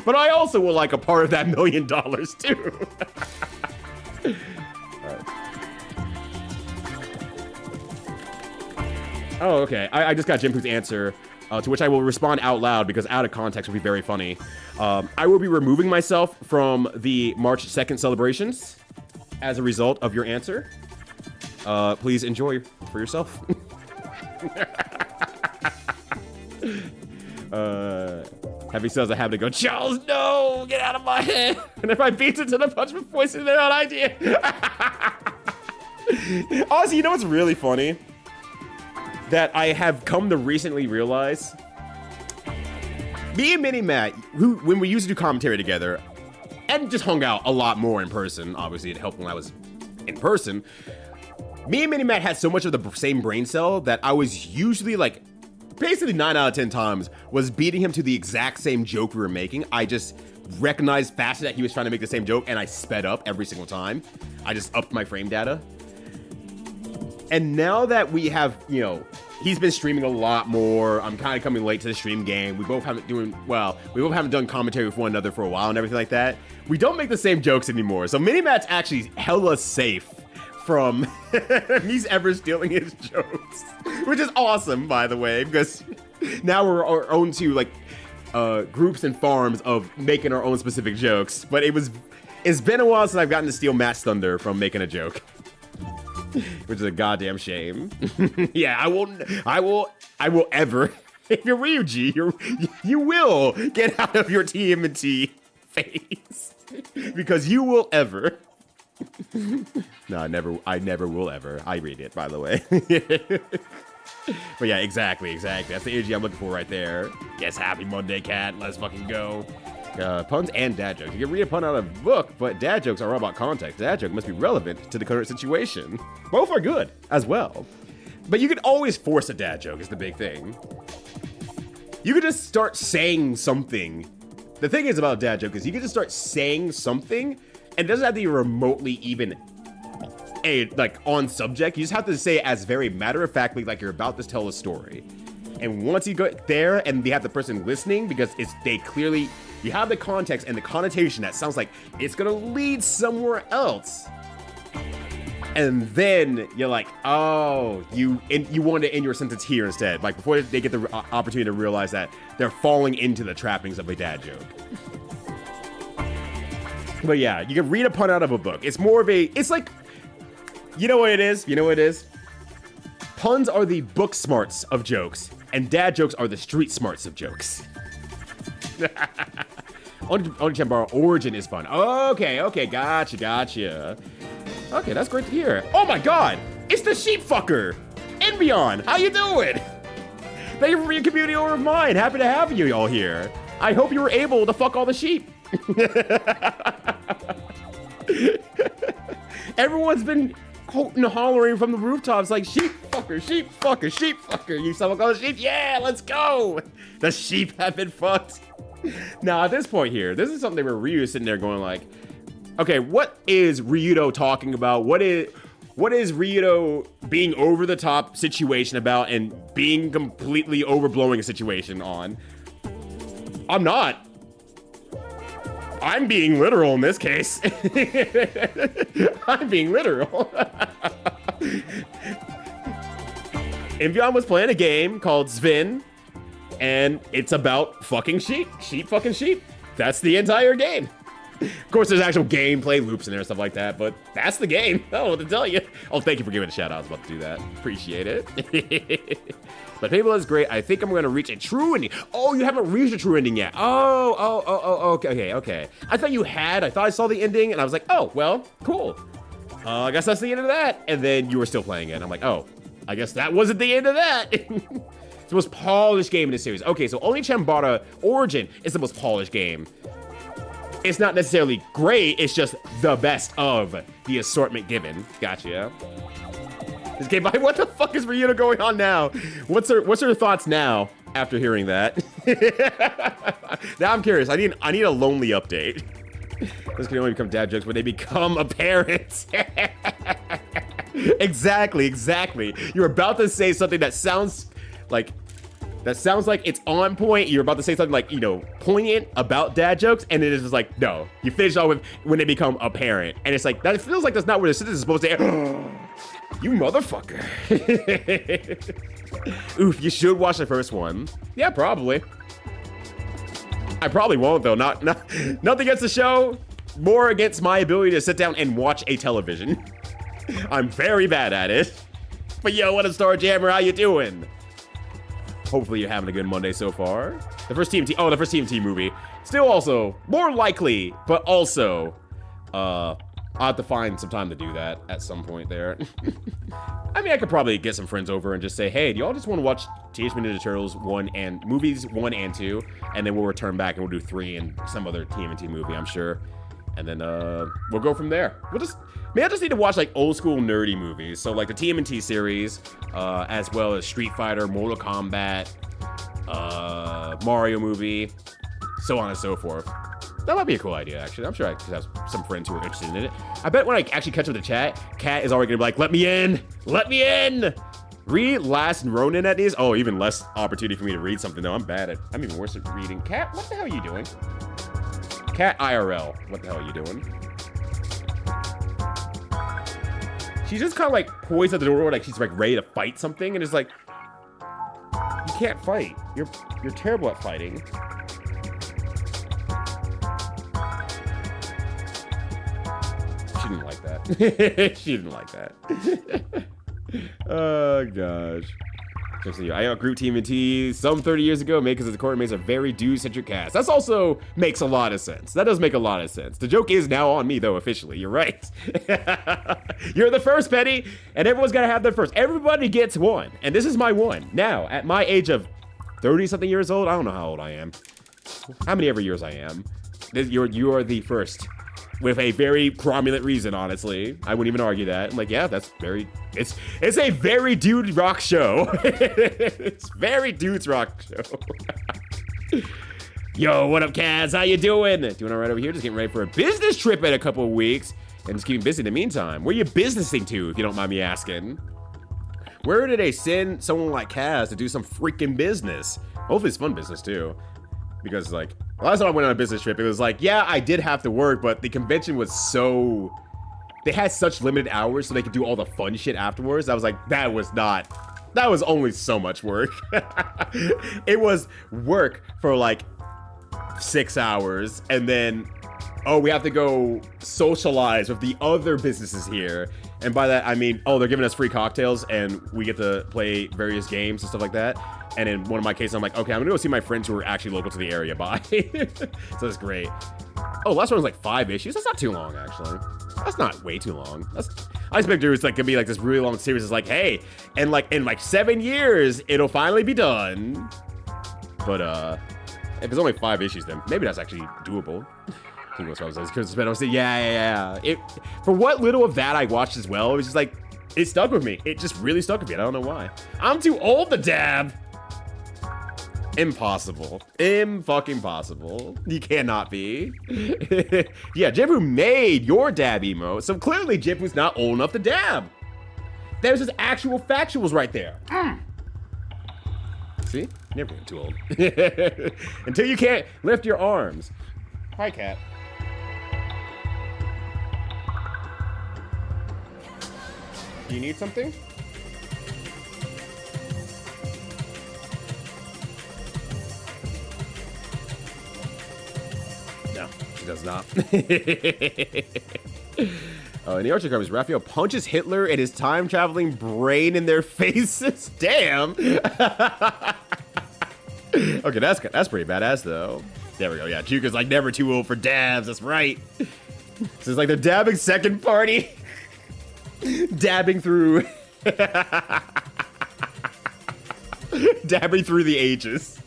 But I also would like a part of that $1 million too. Right. Oh, okay. I just got Jinpoo's answer, to which I will respond out loud because out of context would be very funny. I will be removing myself from the March 2nd celebrations as a result of your answer. Please enjoy for yourself. Heavy says I have to go, Charles, no, get out of my head. And if I beat it to the punch before it's their own idea. Honestly, you know what's really funny? That I have come to recently realize. Me and Mini Matt, who when we used to do commentary together, and just hung out a lot more in person, obviously it helped when I was in person. Me and Mini Matt had so much of the same brain cell that I was usually like, basically 9 out of 10 times was beating him to the exact same joke we were making. I just recognized faster that he was trying to make the same joke and I sped up every single time. I just upped my frame data. And now that we have, you know, he's been streaming a lot more. I'm kind of coming late to the stream game. We both haven't done commentary with one another for a while and everything like that. We don't make the same jokes anymore. So Mini Matt's actually hella safe from he's ever stealing his jokes, which is awesome, by the way, because now we're our own two like groups and farms of making our own specific jokes. But it's been a while since I've gotten to steal Matt's thunder from making a joke, which is a goddamn shame. Yeah, I will ever. If you're Ryuji, you will get out of your TMNT phase because you will ever. No, I never will ever. I read it, by the way. But yeah, exactly. That's the energy I'm looking for right there. Yes, happy Monday, cat. Let's fucking go. Puns and dad jokes. You can read a pun out of a book, but dad jokes are all about context. Dad joke must be relevant to the current situation. Both are good as well. But you can always force a dad joke is the big thing. You could just start saying something. The thing is about dad joke is you can just start saying something, and it doesn't have to be remotely even like on subject. You just have to say it as very matter-of-factly, like you're about to tell a story. And once you go there and you have the person listening, because they clearly, you have the context and the connotation that sounds like it's gonna lead somewhere else. And then you're like, oh, you want to end your sentence here instead. Like before they get the opportunity to realize that they're falling into the trappings of a dad joke. But yeah, you can read a pun out of a book. It's more of it's like, you know what it is? You know what it is? Puns are the book smarts of jokes, and dad jokes are the street smarts of jokes. Onechanbara origin is fun. Okay, gotcha. Okay, that's great to hear. Oh my god, it's the sheep fucker! Enbyon, how you doing? Thank you for your community over of mine. Happy to have you all here. I hope you were able to fuck all the sheep. Everyone's been hooting and hollering from the rooftops like, sheep fucker, sheep fucker, sheep fucker. You suck all the sheep? Yeah, let's go. The sheep have been fucked. Now, at this point here, this is something where Ryu is sitting there going like, okay, what is Ryudo talking about? What is Ryudo being over the top situation about and being completely overblowing a situation on? I'm not. I'm being literal in this case. I'm being literal. Enbyon was playing a game called Svin, and it's about fucking sheep. Sheep fucking sheep. That's the entire game. Of course, there's actual gameplay loops in there and stuff like that, but that's the game. I don't know what to tell you. Oh, thank you for giving a shout out. I was about to do that. Appreciate it. But Fable is great. I think I'm going to reach a true ending. Oh, you haven't reached a true ending yet. Oh, okay. I thought you had. I thought I saw the ending, and I was like, oh, well, cool. I guess that's the end of that. And then you were still playing it. And I'm like, oh, I guess that wasn't the end of that. It's the most polished game in the series. Okay, so Onechanbara Origin is the most polished game. It's not necessarily great, it's just the best of the assortment given. Gotcha. This game, what the fuck is Ryudo going on now? What's her thoughts now after hearing that? Now I'm curious. I need a lonely update. This can only become dad jokes when they become apparent. Exactly. You're about to say something that sounds like it's on point. You're about to say something like, you know, poignant about dad jokes, and it is just like, no. You finish off with when they become apparent. And it's like, that feels like that's not where the sentence is supposed to end. You motherfucker. Oof, you should watch the first one. Yeah, probably. I probably won't, though. Nothing against the show. More against my ability to sit down and watch a television. I'm very bad at it. But yo, what up, Star Jammer? How you doing? Hopefully you're having a good Monday so far. The first TMT movie. Still also, more likely, but also, I'll have to find some time to do that at some point there. I mean, I could probably get some friends over and just say, hey, do y'all just want to watch Teenage Mutant Ninja Turtles movies 1 and 2, and then we'll return back and we'll do 3 and some other TMNT movie, I'm sure. And then we'll go from there. I just need to watch like old school nerdy movies. So like the TMNT series, as well as Street Fighter, Mortal Kombat, Mario movie, so on and so forth. That might be a cool idea, actually. I'm sure I could have some friends who are interested in it. I bet when I actually catch up with the chat, Kat is already gonna be like, let me in! Let me in! Read Last Ronin at these? Oh, even less opportunity for me to read something, though. I'm even worse at reading. Kat, what the hell are you doing? Kat IRL, what the hell are you doing? She's just kind of like poised at the door, like she's like ready to fight something, and it's like, you can't fight. You're terrible at fighting. She didn't like that. She didn't like that. Oh gosh. I outgrew TMNT some 30 years ago. Makers of the Court makes a very dude-centric cast. That's also makes a lot of sense. That does make a lot of sense. The joke is now on me, though, officially. You're right. You're the first, Petty, and everyone's got to have their first. Everybody gets one, and this is my one. Now, at my age of 30-something years old, I don't know how old I am. How many ever years I am. You are the first. With a very prominent reason, honestly. I wouldn't even argue that. I'm like, yeah, that's very... It's a very dude rock show. It's very dudes rock show. Yo, what up, Kaz? How you doing? Doing all right over here. Just getting ready for a business trip in a couple of weeks. And just keeping busy in the meantime. Where you businessing to, if you don't mind me asking? Where did they send someone like Kaz to do some freaking business? Hopefully it's fun business, too. Because, like, last time I went on a business trip, it was like, yeah, I did have to work, but the convention was so... They had such limited hours so they could do all the fun shit afterwards. I was like, that was only so much work. It was work for, like, 6 hours, and then... Oh, we have to go socialize with the other businesses here. And by that, I mean, oh, they're giving us free cocktails and we get to play various games and stuff like that. And in one of my cases, I'm like, okay, I'm gonna go see my friends who are actually local to the area. Bye. So that's great. Oh, last one was like 5 issues. That's not too long, actually. That's not way too long. I expect it was like gonna be like this really long series. It's like, hey, and like in like 7 years, it'll finally be done. But if it's only 5 issues, then maybe that's actually doable. Yeah. For what little of that I watched as well, it was just like, it stuck with me. It just really stuck with me. I don't know why. I'm too old to dab. Impossible. Fucking possible. You cannot be. Yeah, Jimpu made your dab emote, so clearly Jimpu's not old enough to dab. There's just actual factuals right there. See? Never been too old. Until you can't lift your arms. Hi, cat. Do you need something? No, she does not. In the Archer comics, Raphael punches Hitler and his time-traveling brain in their faces. Damn. Okay, that's pretty badass, though. There we go. Yeah, Juka's like never too old for dabs. That's right. So it's like they're dabbing second party. Dabbing through. Dabbing through the ages.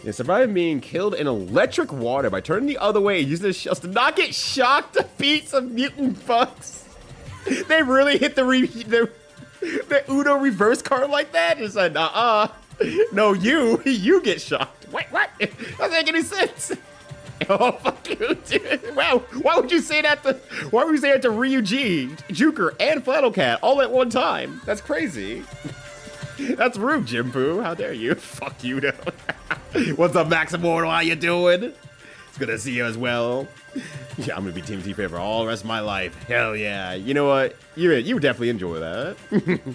Yeah, surviving being killed in electric water by turning the other way and using the shells to not get shocked to beat some mutant bugs. They really hit the Uno reverse card like that? It's like, no, you get shocked. Wait, what? That doesn't make any sense. Oh, fuck you, dude. Wow, why would you say that to Ryuji, Juker, and Flannel Cat all at one time? That's crazy. That's rude, Jimpu. How dare you? Fuck you, though. What's up, Max Immortal? How you doing? It's good to see you as well. Yeah, I'm gonna be Team T-Fair for all the rest of my life. Hell yeah. You know what? You would definitely enjoy that.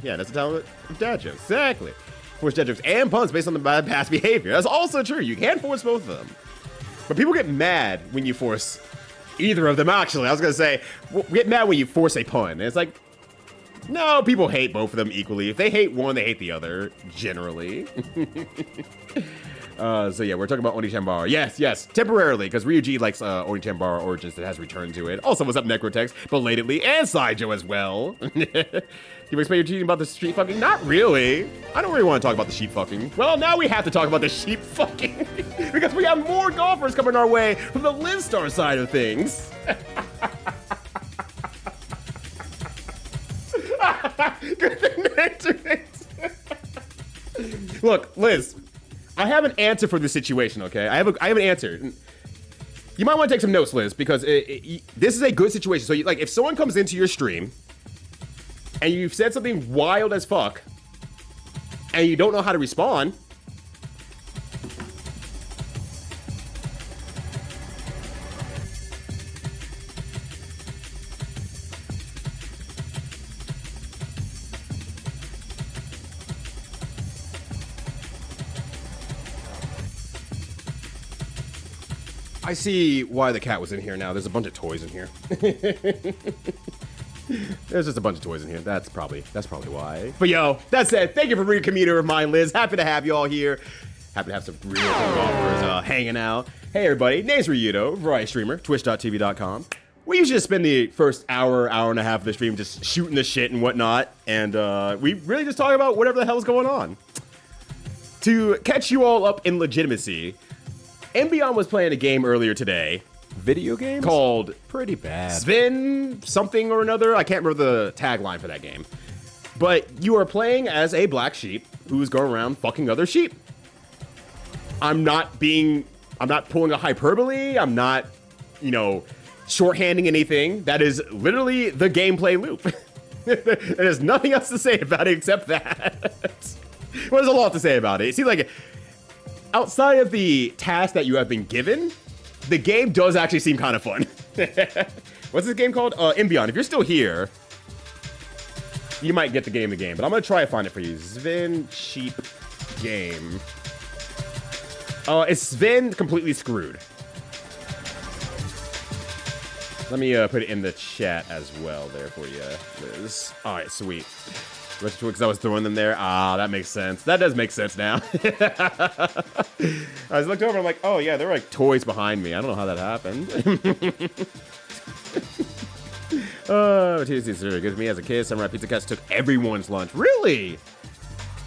Yeah, that's the talent of dad jokes. Exactly. Force dad jokes and puns based on the bad past behavior. That's also true. You can force both of them. But people get mad when you force either of them, actually. I was gonna say, get mad when you force a pun. And it's like, no, people hate both of them equally. If they hate one, they hate the other, generally. So yeah, we're talking about Oni-Chanbara. Yes, temporarily, because Ryuji likes Oni-Chanbara Origins that has returned to it. Also, what's up, Necrotex, belatedly, and Saijo as well. You expect you're cheating about the street fucking? Not really. I don't really want to talk about the sheep fucking. Well, now we have to talk about the sheep fucking. Because we have more golfers coming our way from the Linstar side of things. Good thing to answer it. Look, Liz, I have an answer for this situation, okay? I have an answer. You might want to take some notes, Liz, because this is a good situation. So, like, if someone comes into your stream and you've said something wild as fuck and you don't know how to respond, I see why the cat was in here now. There's a bunch of toys in here. There's just a bunch of toys in here. That's probably why. But yo, that's it. Thank you for being a commuter of mine, Liz. Happy to have you all here. Happy to have some real golfers hanging out. Hey everybody, name's Ryudo, variety streamer, twitch.tv.com. We usually just spend the first hour and a half of the stream just shooting the shit and whatnot. And we really just talk about whatever the hell's going on. To catch you all up in legitimacy, Embion was playing a game earlier today. Video games? Called Pretty bad. Sven something or another. I can't remember the tagline for that game. But you are playing as a black sheep who's going around fucking other sheep. I'm not pulling a hyperbole. I'm not, you know, shorthanding anything. That is literally the gameplay loop. There's nothing else to say about it except that. Well, there's a lot to say about it. It seems like outside of the task that you have been given, the game does actually seem kind of fun. What's this game called? Imbion. If you're still here, you might get the game, but I'm gonna try to find it for you. Sven Cheap Game. It's Sven Completely Screwed. Let me put it in the chat as well there for you, Liz. All right, sweet. Because I was throwing them there. Ah, that makes sense. That does make sense now. I looked over, I'm like, oh yeah, there were like toys behind me. I don't know how that happened. TDC's really good to me as a kid. Samurai Pizza Cats took everyone's lunch. Really?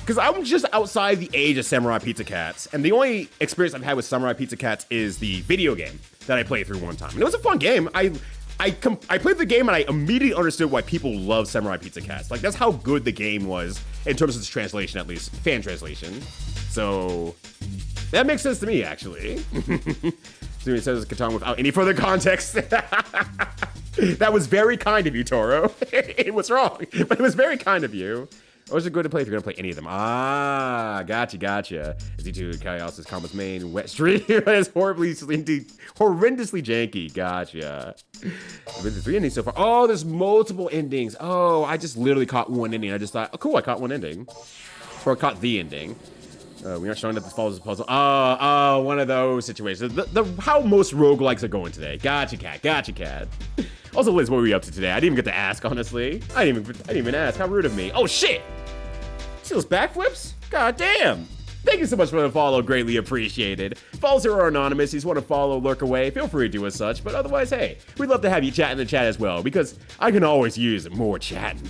Because I'm just outside the age of Samurai Pizza Cats, and the only experience I've had with Samurai Pizza Cats is the video game that I played through one time. And it was a fun game. I played the game and I immediately understood why people love Samurai Pizza Cats. Like, that's how good the game was in terms of its translation, at least. Fan translation. So, that makes sense to me, actually. So he says Catan without any further context. That was very kind of you, Toro. It was wrong, but it was very kind of you. Or is it good to play if you're gonna play any of them? Ah, gotcha. Z2 Chaos's Combo's main wet stream is horrendously janky. Gotcha. There's 3 endings so far. Oh, there's multiple endings. Oh, I just literally caught one ending. I just thought, oh, cool, I caught one ending. Or I caught the ending. We aren't showing that this follows the puzzle. One of those situations. How most roguelikes are going today. Gotcha, cat. Also, Liz, what were you up to today? I didn't even get to ask, honestly. I didn't even ask. How rude of me. Oh, shit! See those backflips? God damn! Thank you so much for the follow. Greatly appreciated. Follows here are anonymous. If you just want to follow, lurk away, feel free to do as such. But otherwise, hey, we'd love to have you chat in the chat as well, because I can always use more chatting.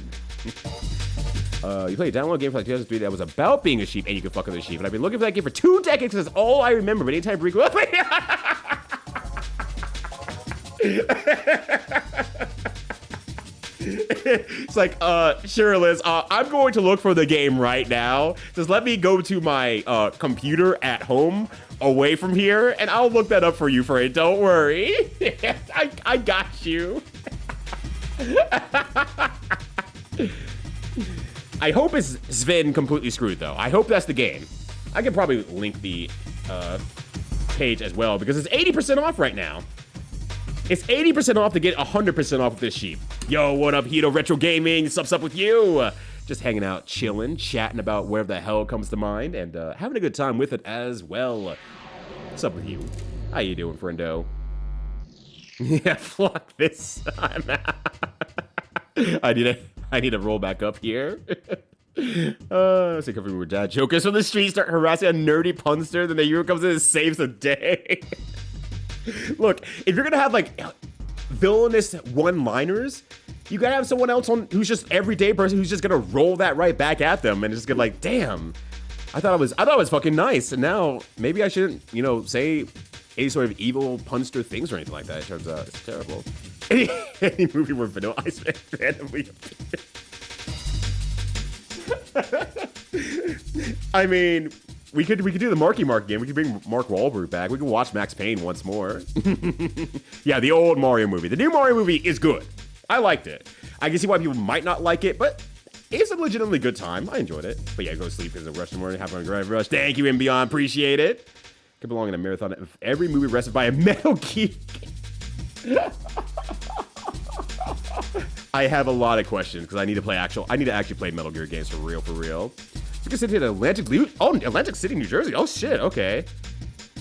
You played a download game for like 2003 that was about being a sheep and you could fuck with a sheep. And I've been looking for that game for 2 decades because that's all I remember. But anytime Rico... It's like, sure, Liz, I'm going to look for the game right now. Just let me go to my computer at home away from here, and I'll look that up for you, Fred. Don't worry. I got you. I hope it's Sven Completely Screwed, though. I hope that's the game. I could probably link the page as well, because it's 80% off right now. It's 80% off to get 100% off of this sheep. Yo, what up, Hito Retro Gaming? What's up with you? Just hanging out, chilling, chatting about wherever the hell comes to mind, and having a good time with it as well. What's up with you? How you doing, friendo? Yeah, fuck this. I need to roll back up here. Let's see, covering with dad jokers from the street start harassing a nerdy punster, then the hero comes in and saves the day. Look, if you're gonna have like villainous one-liners, you gotta have someone else on who's just everyday person who's just gonna roll that right back at them and just get like, damn, I thought it was fucking nice, and now maybe I shouldn't, you know, say any sort of evil punster things or anything like that. It turns out it's terrible. Any movie where Vanilla Ice randomly appears. I mean, we could do the Marky Mark game. We could bring Mark Wahlberg back. We can watch Max Payne once more. Yeah, the old Mario movie. The new Mario movie is good. I liked it. I can see why people might not like it, but it's a legitimately good time. I enjoyed it. But yeah, go to sleep because of rush in the morning. Have a great rush. Thank you and beyond. Appreciate it. Could belong in a marathon of every movie rested by a Metal Gear. I have a lot of questions because I need to actually play Metal Gear games for real. We can sit here at Atlantic City, New Jersey. Oh shit, okay.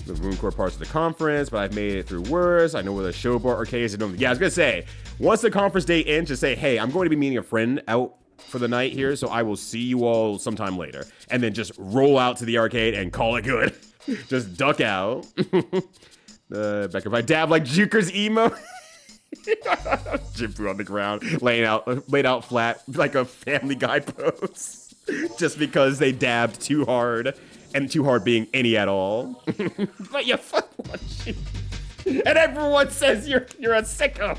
The room core parts of the conference, but I've made it through worse. I know where the show bar arcade is. Yeah, I was gonna say, once the conference day ends, just say, hey, I'm going to be meeting a friend out for the night here, so I will see you all sometime later. And then just roll out to the arcade and call it good. Just duck out. Back if I dab like Juker's emo. Jim threw on the ground, laid out flat like a Family Guy pose. Just because they dabbed too hard, and too hard being any at all. But you fuck one sheep. And everyone says you're a sicko.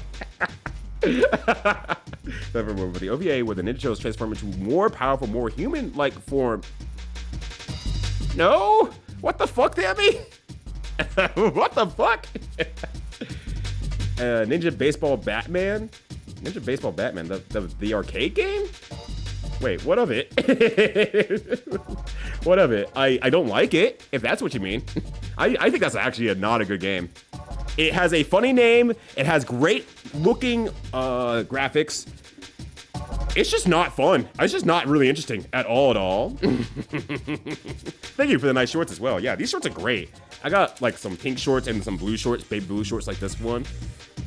Nevermore, with the OVA where the ninja shows transform into more powerful, more human-like form. No? What the fuck, Tammy? What the fuck? Ninja Baseball Batman? Ninja Baseball Batman, the arcade game? Wait, what of it? What of it? I don't like it, if that's what you mean. I think that's actually not a good game. It has a funny name. It has great looking graphics. It's just not fun. It's just not really interesting at all. Thank you for the nice shorts as well. Yeah, these shorts are great. I got like some pink shorts and some blue shorts, baby blue shorts like this one.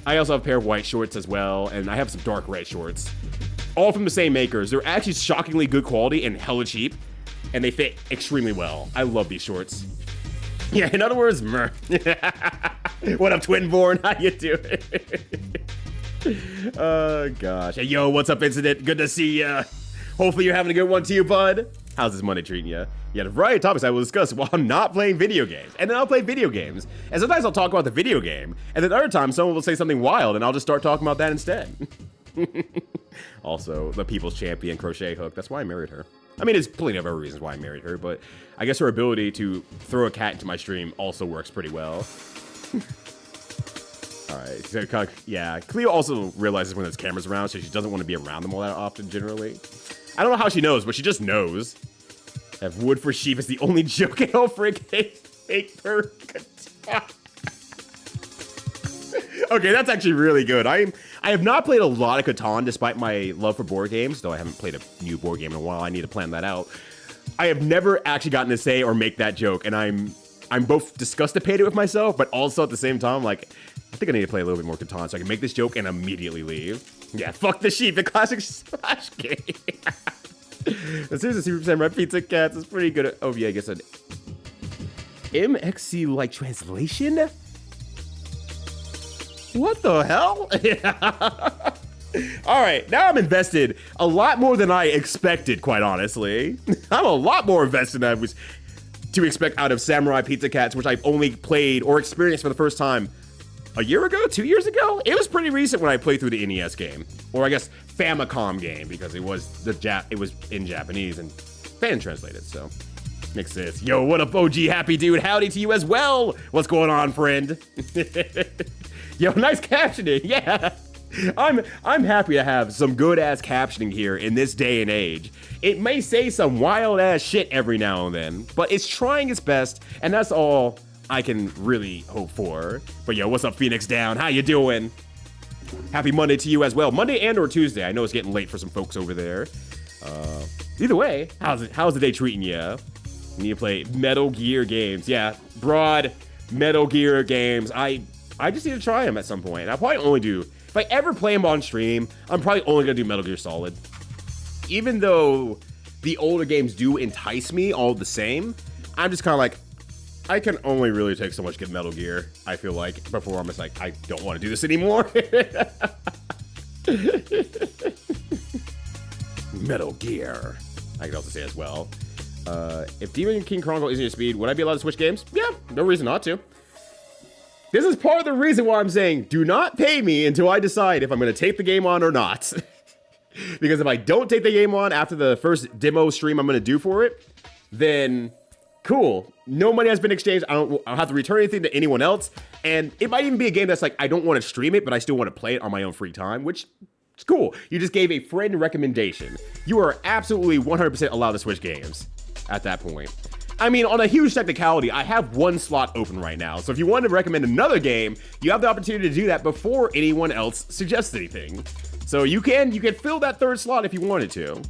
I also have a pair of white shorts as well, and I have some dark red shorts. All from the same makers. They're actually shockingly good quality and hella cheap, and they fit extremely well. I love these shorts. Yeah, in other words, meh. What up, Twinborn? How you doing? Oh, gosh. Hey, yo, what's up, Incident? Good to see ya. Hopefully you're having a good one too, bud. How's this Monday treating you? Yeah, the variety of topics I will discuss while I'm not playing video games. And then I'll play video games. And sometimes I'll talk about the video game. And then other times someone will say something wild and I'll just start talking about that instead. Also, the people's champion crochet hook. That's why I married her. I mean, there's plenty of other reasons why I married her, but I guess her ability to throw a cat into my stream also works pretty well. All right, so yeah, Cleo also realizes when there's cameras around, so she doesn't want to be around them all that often, generally. I don't know how she knows, but she just knows. Have wood for sheep is the only joke in all fake per. Okay, that's actually really good. I have not played a lot of Catan despite my love for board games, though I haven't played a new board game in a while. I need to plan that out. I have never actually gotten to say or make that joke, and I'm both disgusted with myself, but also at the same time, like, I think I need to play a little bit more Catan so I can make this joke and immediately leave. Yeah, fuck the sheep, the classic Slash game. Seriously, Super Samurai Pizza Cats is pretty good at, oh yeah, I guess an MXC like translation? What the hell? All right, now I'm invested a lot more than I expected, quite honestly. I'm a lot more invested than I was to expect out of Samurai Pizza Cats, which I've only played or experienced for the first time a year ago, 2 years ago? It was pretty recent when I played through the NES game, or I guess Famicom game, because it was in Japanese and fan translated, so makes sense. Yo, what up, OG Happy Dude? Howdy to you as well. What's going on, friend? Yo, nice captioning. Yeah. I'm happy to have some good ass captioning here in this day and age. It may say some wild ass shit every now and then, but it's trying its best, and that's all I can really hope for. But yo, what's up, Phoenix Down? How you doing? Happy Monday to you as well. Monday and or Tuesday. I know it's getting late for some folks over there. Either way, how's the day treating you? You need to play Metal Gear games. Yeah, broad Metal Gear games. I just need to try them at some point. I'll probably only do, if I ever play them on stream, I'm probably only gonna do Metal Gear Solid. Even though the older games do entice me all the same, I'm just kind of like, I can only really take so much good Metal Gear, I feel like, before I'm just like, I don't want to do this anymore. Metal Gear. I can also say as well. If Demon King Chronicle isn't your speed, would I be allowed to switch games? Yeah, no reason not to. This is part of the reason why I'm saying, do not pay me until I decide if I'm going to take the game on or not. Because if I don't take the game on after the first demo stream I'm going to do for it, then cool. No money has been exchanged. I'll have to return anything to anyone else. And it might even be a game that's like, I don't want to stream it, but I still want to play it on my own free time, which is cool. You just gave a friend recommendation. You are absolutely 100% allowed to switch games at that point. I mean, on a huge technicality, I have one slot open right now. So if you want to recommend another game, you have the opportunity to do that before anyone else suggests anything. So you can fill that third slot if you wanted to.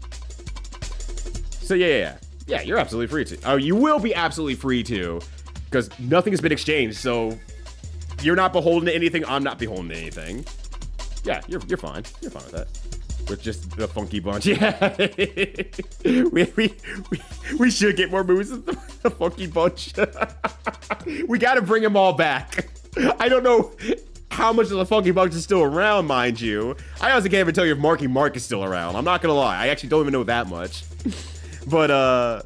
So yeah, you're absolutely free to. Oh, you will be absolutely free to, because nothing has been exchanged. So you're not beholden to anything. I'm not beholden to anything. Yeah, you're fine. You're fine with that. With just the Funky Bunch. Yeah. we should get more moves with the Funky Bunch. We got to bring them all back. I don't know how much of the Funky Bunch is still around, mind you. I honestly can't even tell you if Marky Mark is still around. I'm not going to lie. I actually don't even know that much. But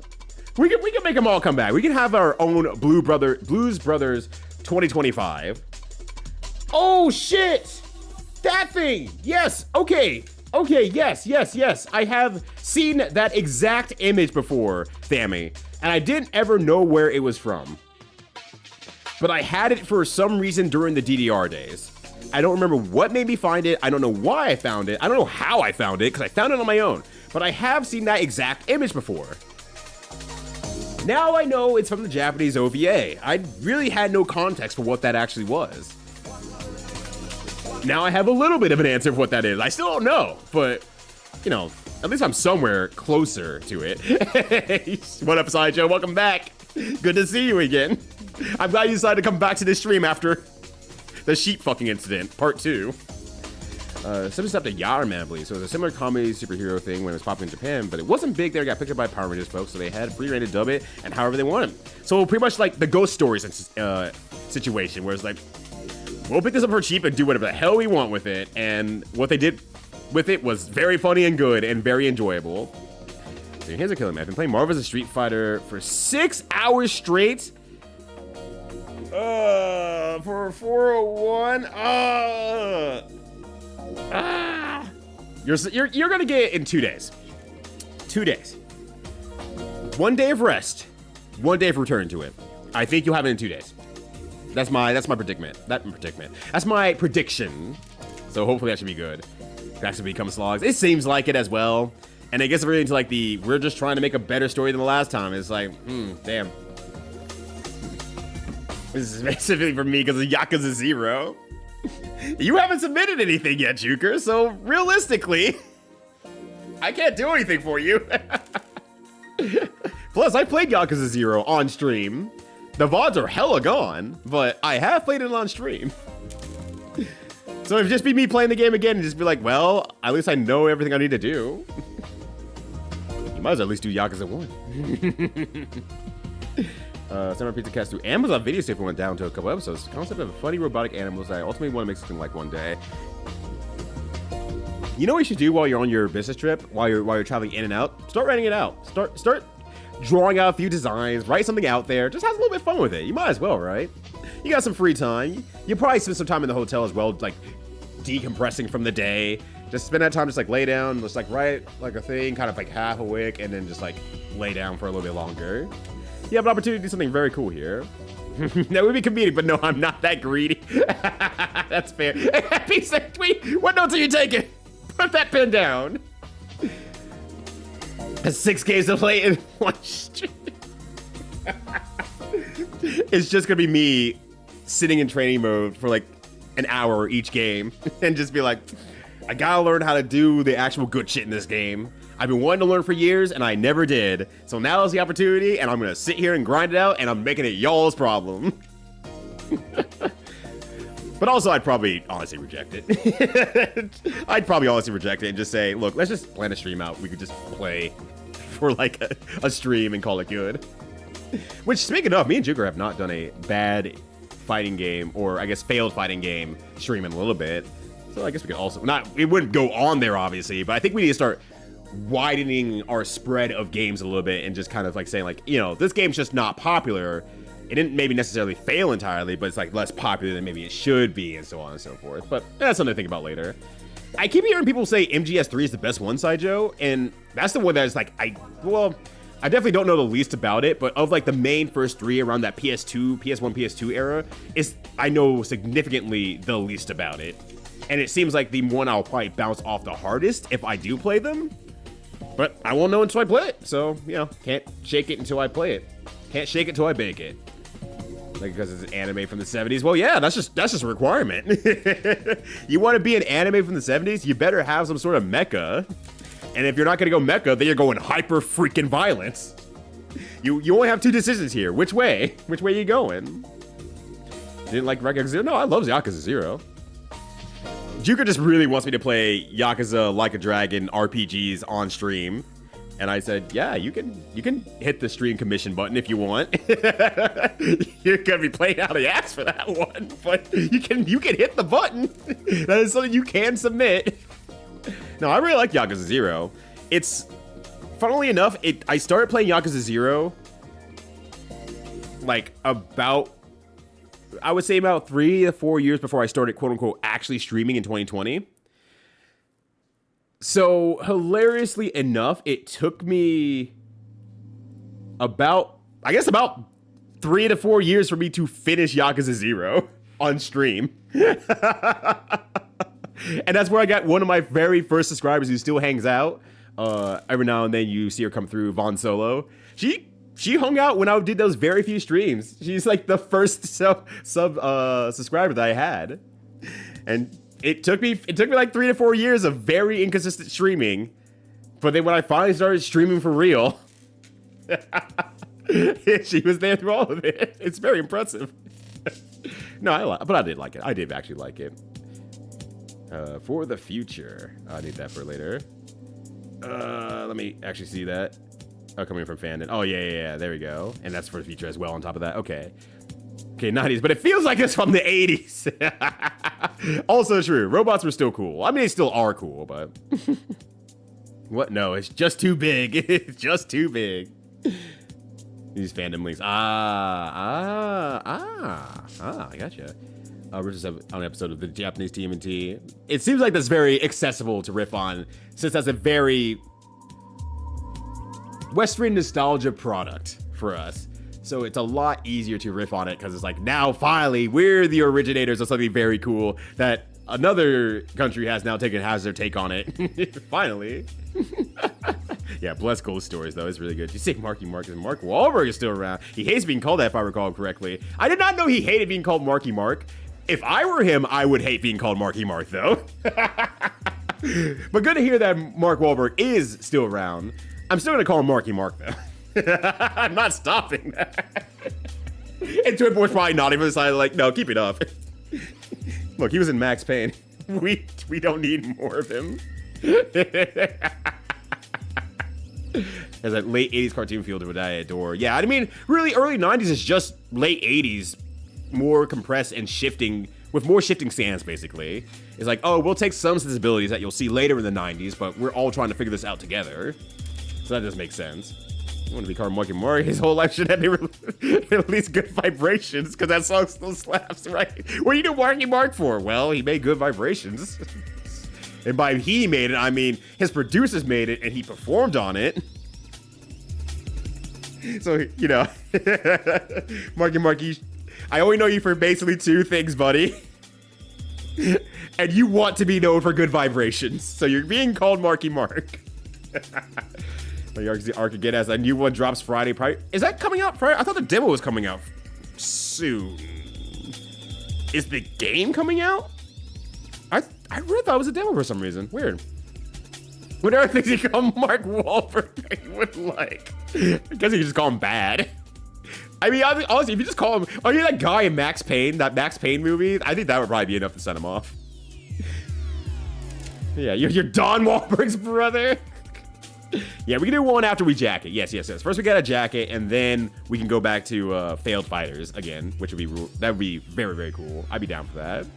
we can make them all come back. We can have our own Blues Brothers 2025. Oh, shit. That thing. Yes. Okay. Okay, yes. I have seen that exact image before, Thammy, and I didn't ever know where it was from. But I had it for some reason during the DDR days. I don't remember what made me find it. I don't know why I found it. I don't know how I found it, because I found it on my own. But I have seen that exact image before. Now I know it's from the Japanese OVA. I really had no context for what that actually was. Now I have a little bit of an answer for what that is. I still don't know, but, you know, at least I'm somewhere closer to it. What up, Sideshow? Welcome back. Good to see you again. I'm glad you decided to come back to this stream after the sheep fucking incident, part 2. Similar stuff to Yarman, I believe. So it was a similar comedy superhero thing when it was popular in Japan, but it wasn't big there. It got picked up by Power Rangers folks, so they had free reign to dub it and however they wanted. So pretty much like the Ghost Stories situation, where it's like, we'll pick this up for cheap and do whatever the hell we want with it. And what they did with it was very funny and good and very enjoyable. So here's a killer, man. I've been playing Marvel vs. Street Fighter for 6 hours straight. For 401. You're gonna get it in 2 days. 2 days. 1 day of rest. 1 day of return to it. I think you'll have it in 2 days. That's my predicament. That's my prediction. So hopefully that should be good. That should become slogs. It seems like it as well. And it gets really into like we're just trying to make a better story than the last time. It's like, damn. This is specifically for me because of Yakuza 0. You haven't submitted anything yet, Juker, so realistically, I can't do anything for you. Plus, I played Yakuza 0 on stream. The VODs are hella gone, but I have played it on stream. So it'd just be me playing the game again and just be like, well, at least I know everything I need to do. You might as well at least do Yakuza 1. Summer Pizza Cast through Amazon Video Saver went down to a couple episodes. The concept of funny robotic animals that I ultimately want to make something like one day. You know what you should do while you're on your business trip, while you're traveling in and out? Start writing it out. Start drawing out a few designs, write something out there. Just have a little bit of fun with it. You might as well, right? You got some free time. You probably spend some time in the hotel as well, like decompressing from the day. Just spend that time, just like lay down, just like write like a thing, kind of like half awake, and then just like lay down for a little bit longer. You have an opportunity to do something very cool here. That would be comedic, but no, I'm not that greedy. That's fair. Piece of tweet. What notes are you taking? Put that pen down. 6Ks to play in one stream. It's just gonna be me sitting in training mode for like an hour each game and just be like, I gotta learn how to do the actual good shit in this game. I've been wanting to learn for years and I never did. So now is the opportunity and I'm gonna sit here and grind it out and I'm making it y'all's problem. But also I'd probably honestly reject it. I'd probably honestly reject it and just say, look, let's just plan a stream out. We could just play for like a stream and call it good. Which, speaking of, me and Juker have not done a bad fighting game, or I guess failed fighting game stream in a little bit. So I guess we could also, it wouldn't go on there obviously, but I think we need to start widening our spread of games a little bit and just kind of like saying like, you know, this game's just not popular. It didn't maybe necessarily fail entirely, but it's like less popular than maybe it should be and so on and so forth. But that's something to think about later. I keep hearing people say MGS3 is the best one, Side Joe, and that's the one that's like, I definitely don't know the least about it, but of like the main first 3 around that PS1, PS2 era, I know significantly the least about it. And it seems like the one I'll probably bounce off the hardest if I do play them. But I won't know until I play it, so, you know, can't shake it until I play it. Can't shake it till I bake it. Like, because it's an anime from the 70s. Well, yeah, that's just a requirement. You want to be an anime from the 70s, you better have some sort of mecha. And if you're not going to go mecha, then you're going hyper freaking violence. You only have 2 decisions here. Which way? Which way are you going? Didn't like Yakuza 0? No, I love Yakuza 0. Juker just really wants me to play Yakuza Like a Dragon RPGs on stream. And I said, yeah, you can hit the stream commission button if you want. You're gonna be playing out of the ass for that one, but you can hit the button. That is something you can submit. No, I really like Yakuza 0. It's, funnily enough, I started playing Yakuza 0 like about, I would say about 3 to 4 years before I started quote unquote actually streaming in 2020. So hilariously enough, it took me about 3 to 4 years for me to finish Yakuza 0 on stream. And that's where I got one of my very first subscribers who still hangs out. Every now and then you see her come through, Von Solo. She hung out when I did those very few streams. She's like the first subscriber that I had. And it took me like 3 to 4 years of very inconsistent streaming. But then when I finally started streaming for real, she was there through all of it. It's very impressive. No, but I did like it. I did actually like it. For the future. I need that for later. Let me actually see that. Oh, coming from Fandom. Oh, yeah, there we go. And that's for the future as well on top of that. Okay, 90s, but it feels like it's from the 80s. Also true. Robots were still cool. I mean, they still are cool, but... What? No, it's just too big. It's just too big. These fandom links. I gotcha. Riff on an episode of the Japanese TMNT. It seems like that's very accessible to riff on, since that's a very Western nostalgia product for us. So it's a lot easier to riff on it because it's like, now finally we're the originators of something very cool that another country has their take on it. Finally. Yeah, Bless Ghost Stories though is really good. You say Marky Mark, and Mark Wahlberg is still around. He hates being called that, if I recall correctly. I did not know he hated being called Marky Mark. If I were him, I would hate being called Marky Mark though. But good to hear that Mark Wahlberg is still around. I'm still gonna call him Marky Mark though. I'm not stopping that. And Twin Boy's probably not even decided, like, no, keep it up. Look, he was in Max Payne. We don't need more of him. As that late 80s cartoon feel that I adore. Yeah, I mean, really early 90s is just late 80s, more compressed and shifting, with more shifting sands, basically. It's like, oh, we'll take some sensibilities that you'll see later in the 90s, but we're all trying to figure this out together. So that does make sense. I want to be called Marky Mark. His whole life should have been at least Good Vibrations, because that song still slaps, right? What do you do Marky Mark for? Well, he made Good Vibrations. And by he made it, I mean his producers made it and he performed on it. So, you know, Marky, I only know you for basically two things, buddy. And you want to be known for Good Vibrations. So you're being called Marky Mark. The Arc again as a new one drops Friday. Is that coming out Friday? I thought the demo was coming out soon. Is the game coming out? I really thought it was a demo for some reason. Weird. What other things you call Mark Wahlberg would like? I guess you could just call him bad. I mean, honestly, if you just call him, are you that guy in Max Payne, that Max Payne movie? I think that would probably be enough to send him off. Yeah, you're Don Wahlberg's brother. Yeah, we can do one after we jacket. Yes. First we got a jacket, and then we can go back to Failed Fighters again, which would be very, very cool. I'd be down for that.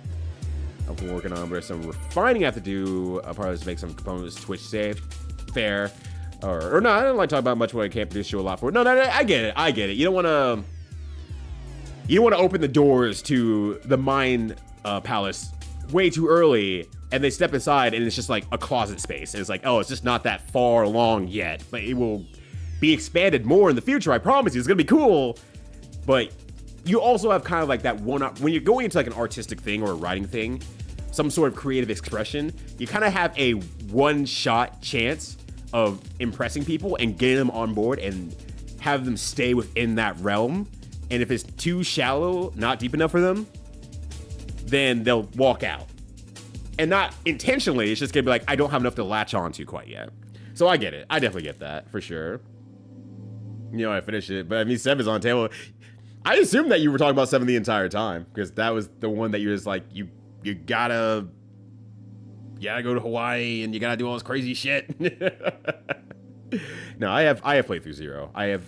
I'm working on there's some refining I have to do. I'll probably just make some components Twitch safe. Fair. Or no, I don't like talking about much when I can't produce show a lot for it. No, I get it. You don't want to open the doors to the Mind Palace way too early, and they step inside and it's just like a closet space. And it's like, oh, it's just not that far along yet, but it will be expanded more in the future. I promise you, it's gonna be cool. But you also have kind of like that when you're going into like an artistic thing or a writing thing, some sort of creative expression, you kind of have a one-shot chance of impressing people and getting them on board and have them stay within that realm. And if it's too shallow, not deep enough for them, then they'll walk out. And not intentionally, it's just gonna be like, I don't have enough to latch onto quite yet. So I get it. I definitely get that, for sure. You know, I finished it, but I mean, 7's on the table. I assumed that you were talking about 7 the entire time, because that was the one that you're just like, you gotta go to Hawaii and you gotta do all this crazy shit. No, I have played through 0. I have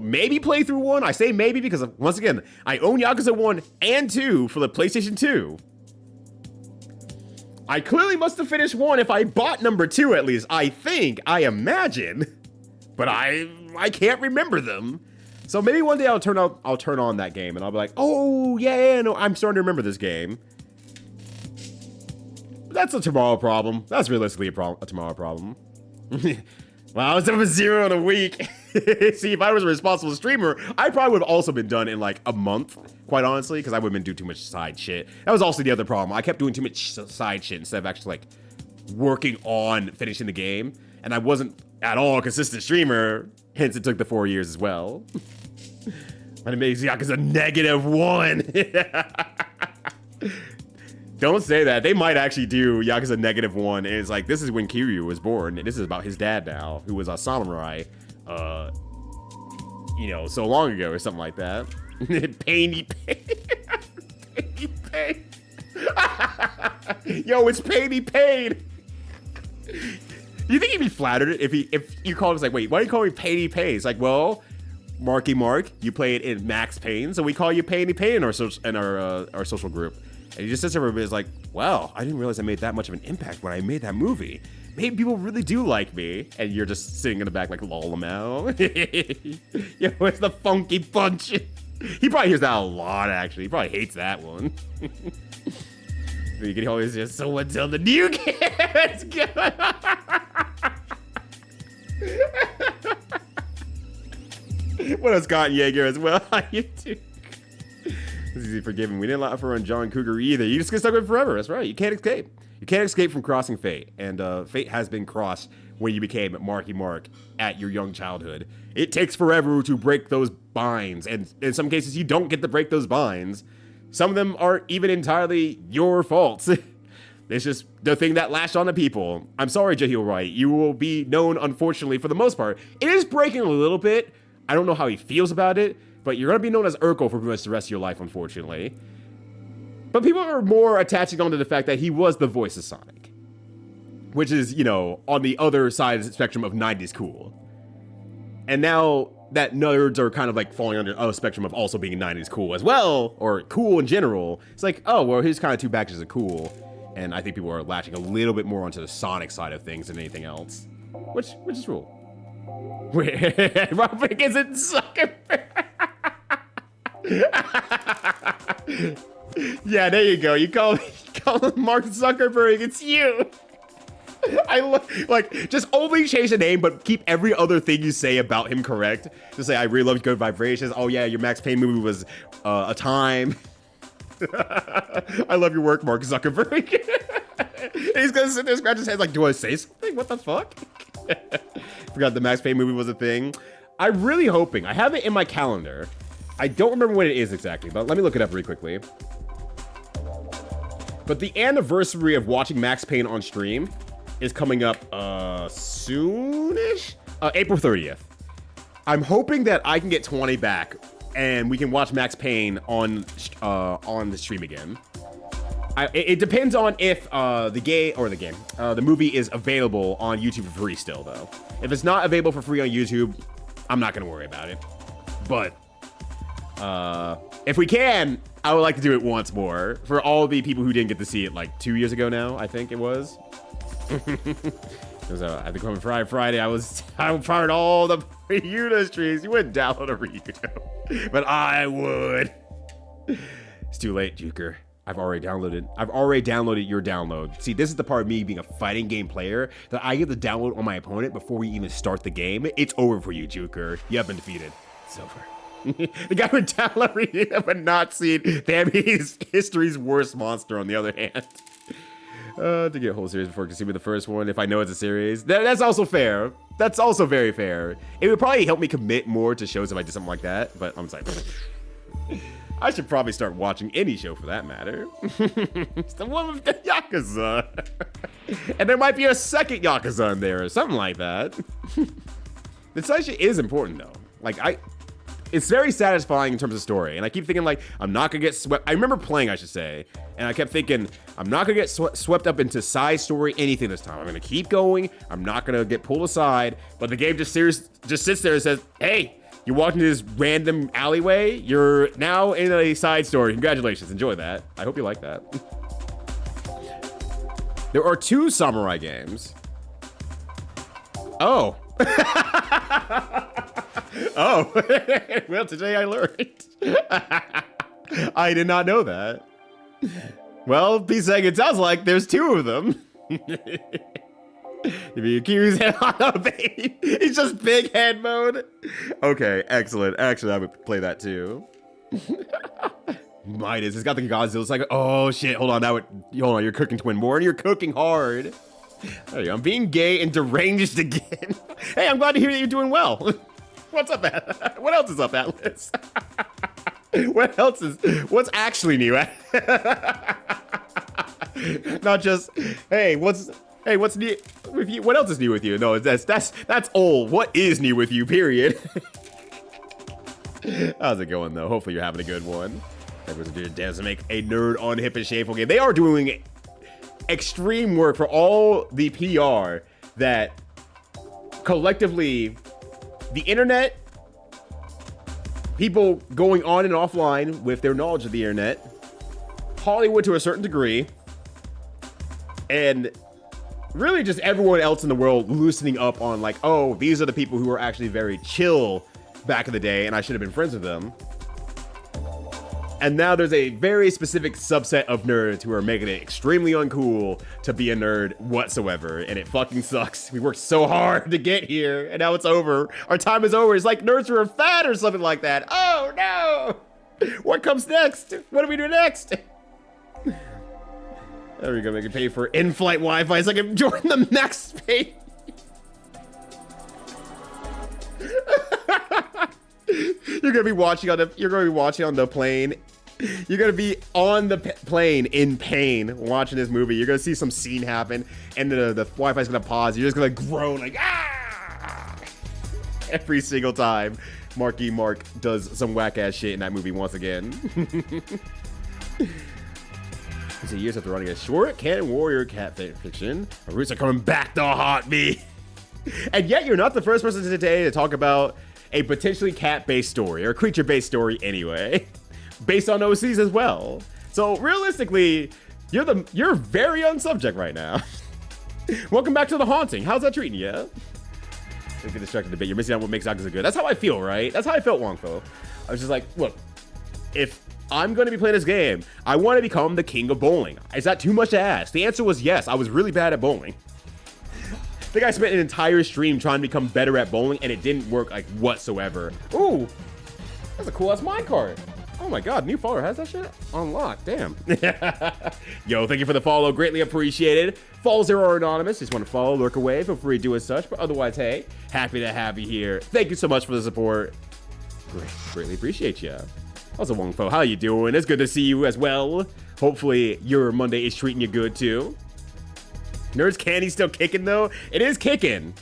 maybe played through 1. I say maybe because once again, I own Yakuza 1 and 2 for the PlayStation 2. I clearly must have finished 1 if I bought number 2 at least. I imagine, but I can't remember them. So maybe one day I'll turn on that game and I'll be like, oh yeah, no, I'm starting to remember this game. that's a tomorrow problem. That's realistically a tomorrow problem. Well, I was up at 0 in a week. See, if I was a responsible streamer, I probably would have also been done in like a month, quite honestly, because I would have been doing too much side shit. That was also the other problem. I kept doing too much side shit instead of actually like working on finishing the game. And I wasn't at all a consistent streamer, hence it took the 4 years as well. But it makes Yakuza -1. Don't say that. They might actually do Yakuza -1. And it's like, this is when Kiryu was born. And this is about his dad now, who was a samurai, you know, so long ago or something like that. Painy pain. Painy pain. Yo, it's Painy pain. You think he'd be flattered if you called us like, wait, why do you call me Painy pain? It's like, well, Marky Mark, you play it in Max Payne, so we call you Painy pain in our social group. And he just sits there and is like, wow, I didn't realize I made that much of an impact when I made that movie. Maybe people really do like me. And you're just sitting in the back like, lol, out. Yo, where's the funky punch? He probably hears that a lot, actually. He probably hates that one. You can always just, so until the new gets good. What else, Scott Yeager as well? How you doing? It's easy forgiving. We didn't allow for on John Cougar either. You just get stuck with it forever. That's right. You can't escape. You can't escape from crossing fate. And fate has been crossed when you became Marky Mark at your young childhood. It takes forever to break those binds. And in some cases, you don't get to break those binds. Some of them aren't even entirely your faults. It's just the thing that lashed on to people. I'm sorry, Jahil Wright. You will be known, unfortunately, for the most part. It is breaking a little bit. I don't know how he feels about it. But you're going to be known as Urkel for pretty much the rest of your life, unfortunately. But people are more attaching on to the fact that he was the voice of Sonic. Which is, you know, on the other side of the spectrum of 90s cool. And now that nerds are kind of like falling under a spectrum of also being 90s cool as well, or cool in general, it's like, oh, well, here's kind of two packages of cool. And I think people are latching a little bit more onto the Sonic side of things than anything else. Which is cool. Robin isn't Zuckerberg. Yeah, there you go. You call him Mark Zuckerberg. It's you. I like just only change the name, but keep every other thing you say about him correct. Just say I really love Good Vibrations. Oh yeah, your Max Payne movie was a time. I love your work, Mark Zuckerberg. He's gonna sit there scratch his head like, do I say something? What the fuck? Forgot the Max Payne movie was a thing. I'm really hoping. I have it in my calendar. I don't remember what it is exactly, but let me look it up really quickly. But the anniversary of watching Max Payne on stream is coming up soonish? April 30th. I'm hoping that I can get 20 back and we can watch Max Payne on the stream again. It depends on if the movie is available on YouTube for free still, though. If it's not available for free on YouTube, I'm not gonna worry about it. But if we can, I would like to do it once more for all the people who didn't get to see it like 2 years ago now, I think it was. Because I think on Friday, I fired all the Ryudo streams. You wouldn't download a Ryudo, but I would. It's too late, Juker. I've already downloaded your download. See, this is the part of me being a fighting game player that I get the download on my opponent before we even start the game. It's over for you, Juker. You have been defeated. It's over. The guy would download Ryudo but not seen. Damn, he's history's worst monster on the other hand. To get a whole series before consuming the first one, if I know it's a series. That's also fair. That's also very fair. It would probably help me commit more to shows if I did something like that, but I'm just like, I should probably start watching any show for that matter. It's the one with the Yakuza. And there might be a second Yakuza in there or something like that. This actually is important though. Like it's very satisfying in terms of story. And I keep thinking like, I'm not gonna get swept. I remember playing, I should say. And I kept thinking, I'm not gonna get swept up into side story anything this time. I'm gonna keep going. I'm not gonna get pulled aside. But the game just sits there and says, hey, you walked into this random alleyway. You're now in a side story. Congratulations, enjoy that. I hope you like that. There are 2 samurai games. Oh. Oh, well, today I learned. I did not know that. Well, P saying it sounds like there's two of them. If you accuse him on a bait, he's just big head mode. Okay, excellent. Actually, I would play that too. Midas, it's got the Godzilla. It's like, oh shit, hold on, hold on, you're cooking twin more and you're cooking hard. There you go. I'm being gay and deranged again. Hey, I'm glad to hear that you're doing well. What's up, Atlas? What else is up, Atlas? What's actually new? Not just, hey, what's new with you? What else is new with you? No, that's old. What is new with you, period. How's it going, though? Hopefully you're having a good one. Everyone's doing dance to make a nerd on hip and shameful game. They are doing extreme work for all the PR that collectively the internet, people going on and offline with their knowledge of the internet, Hollywood to a certain degree, and really just everyone else in the world loosening up on like, oh, these are the people who were actually very chill back in the day and I should have been friends with them. And now there's a very specific subset of nerds who are making it extremely uncool to be a nerd whatsoever. And it fucking sucks. We worked so hard to get here and now it's over. Our time is over. It's like nerds were fat or something like that. Oh no. What comes next? What do we do next? There we go. Make it pay for in-flight Wi-Fi so I can join the next page. You're gonna be watching on the plane. You're gonna be on the plane in pain watching this movie. You're gonna see some scene happen, and the Wi-Fi's gonna pause. You're just gonna groan like ah every single time. Marky Mark does some whack ass shit in that movie once again. So years after running a short Canon Warrior cat fiction, our roots are coming back to haunt me. And yet you're not the first person today to talk about a potentially cat-based story, or creature-based story anyway, based on OCs as well. So realistically, you're very on subject right now. Welcome back to The Haunting. How's that treating you? Don't get distracted a bit. You're missing out what makes Yakuza good. That's how I feel, right? That's how I felt, Wongfo. I was just like, look, if I'm going to be playing this game, I want to become the king of bowling. Is that too much to ask? The answer was yes. I was really bad at bowling. I think I spent an entire stream trying to become better at bowling, and it didn't work like whatsoever. Ooh, that's a cool ass minecart. Oh my god, new follower has that shit unlocked. Damn. Yo, thank you for the follow. Greatly appreciated. Follow Zero or Anonymous. Just want to follow, lurk away. Feel free to do as such. But otherwise, hey, happy to have you here. Thank you so much for the support. Greatly appreciate you. Also, Wongfo, how you doing? It's good to see you as well. Hopefully, your Monday is treating you good too. Nerds Candy still kicking though? It is kicking.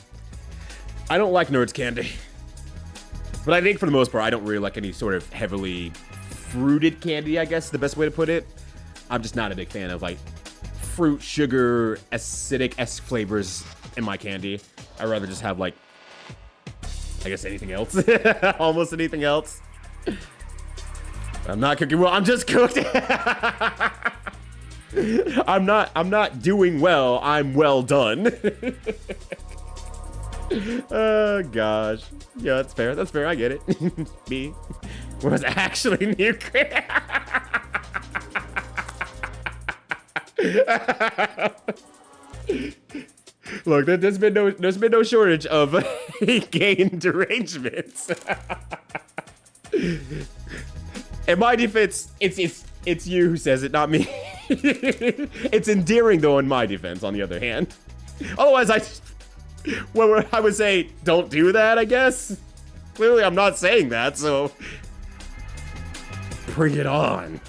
I don't like Nerds Candy. But I think for the most part, I don't really like any sort of heavily fruited candy, I guess is the best way to put it. I'm just not a big fan of like fruit, sugar, acidic-esque flavors in my candy. I'd rather just have like, I guess anything else. Almost anything else. I'm not cooking well, I'm just cooked. I'm not doing well. I'm well done. Oh gosh. Yeah, that's fair. That's fair. I get it. Me was actually nuclear. Look, there's been no shortage of gay derangements. In my defense, it's you who says it, not me. It's endearing though in my defense, on the other hand. Otherwise, I would say, don't do that, I guess. Clearly, I'm not saying that, so bring it on.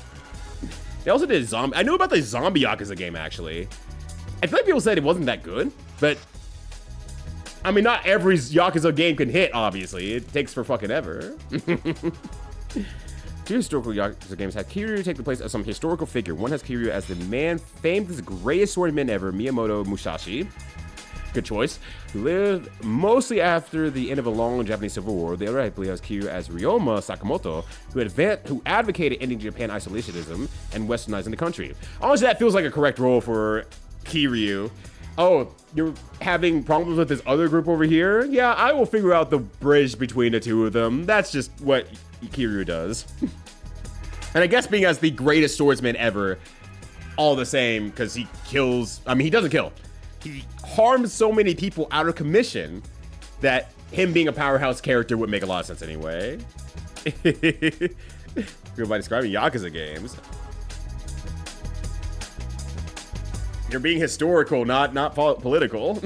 They also did zombie. I knew about the zombie Yakuza game, actually. I feel like people said it wasn't that good, but I mean, not every Yakuza game can hit, obviously. It takes for fucking ever. Two historical Yakuza games have Kiryu take the place of some historical figure. One has Kiryu as the man famed as the greatest swordman ever, Miyamoto Musashi. Good choice. Who lived mostly after the end of a long Japanese Civil War. The other, I believe, has Kiryu as Ryoma Sakamoto, who advocated ending Japan isolationism and westernizing the country. Honestly, that feels like a correct role for Kiryu. Oh, you're having problems with this other group over here? Yeah, I will figure out the bridge between the two of them. That's just what Kiryu does. And I guess being as the greatest swordsman ever, all the same because he kills. I mean, he doesn't kill. He harms so many people out of commission that him being a powerhouse character would make a lot of sense anyway. Good by describing Yakuza games. You're being historical, not political.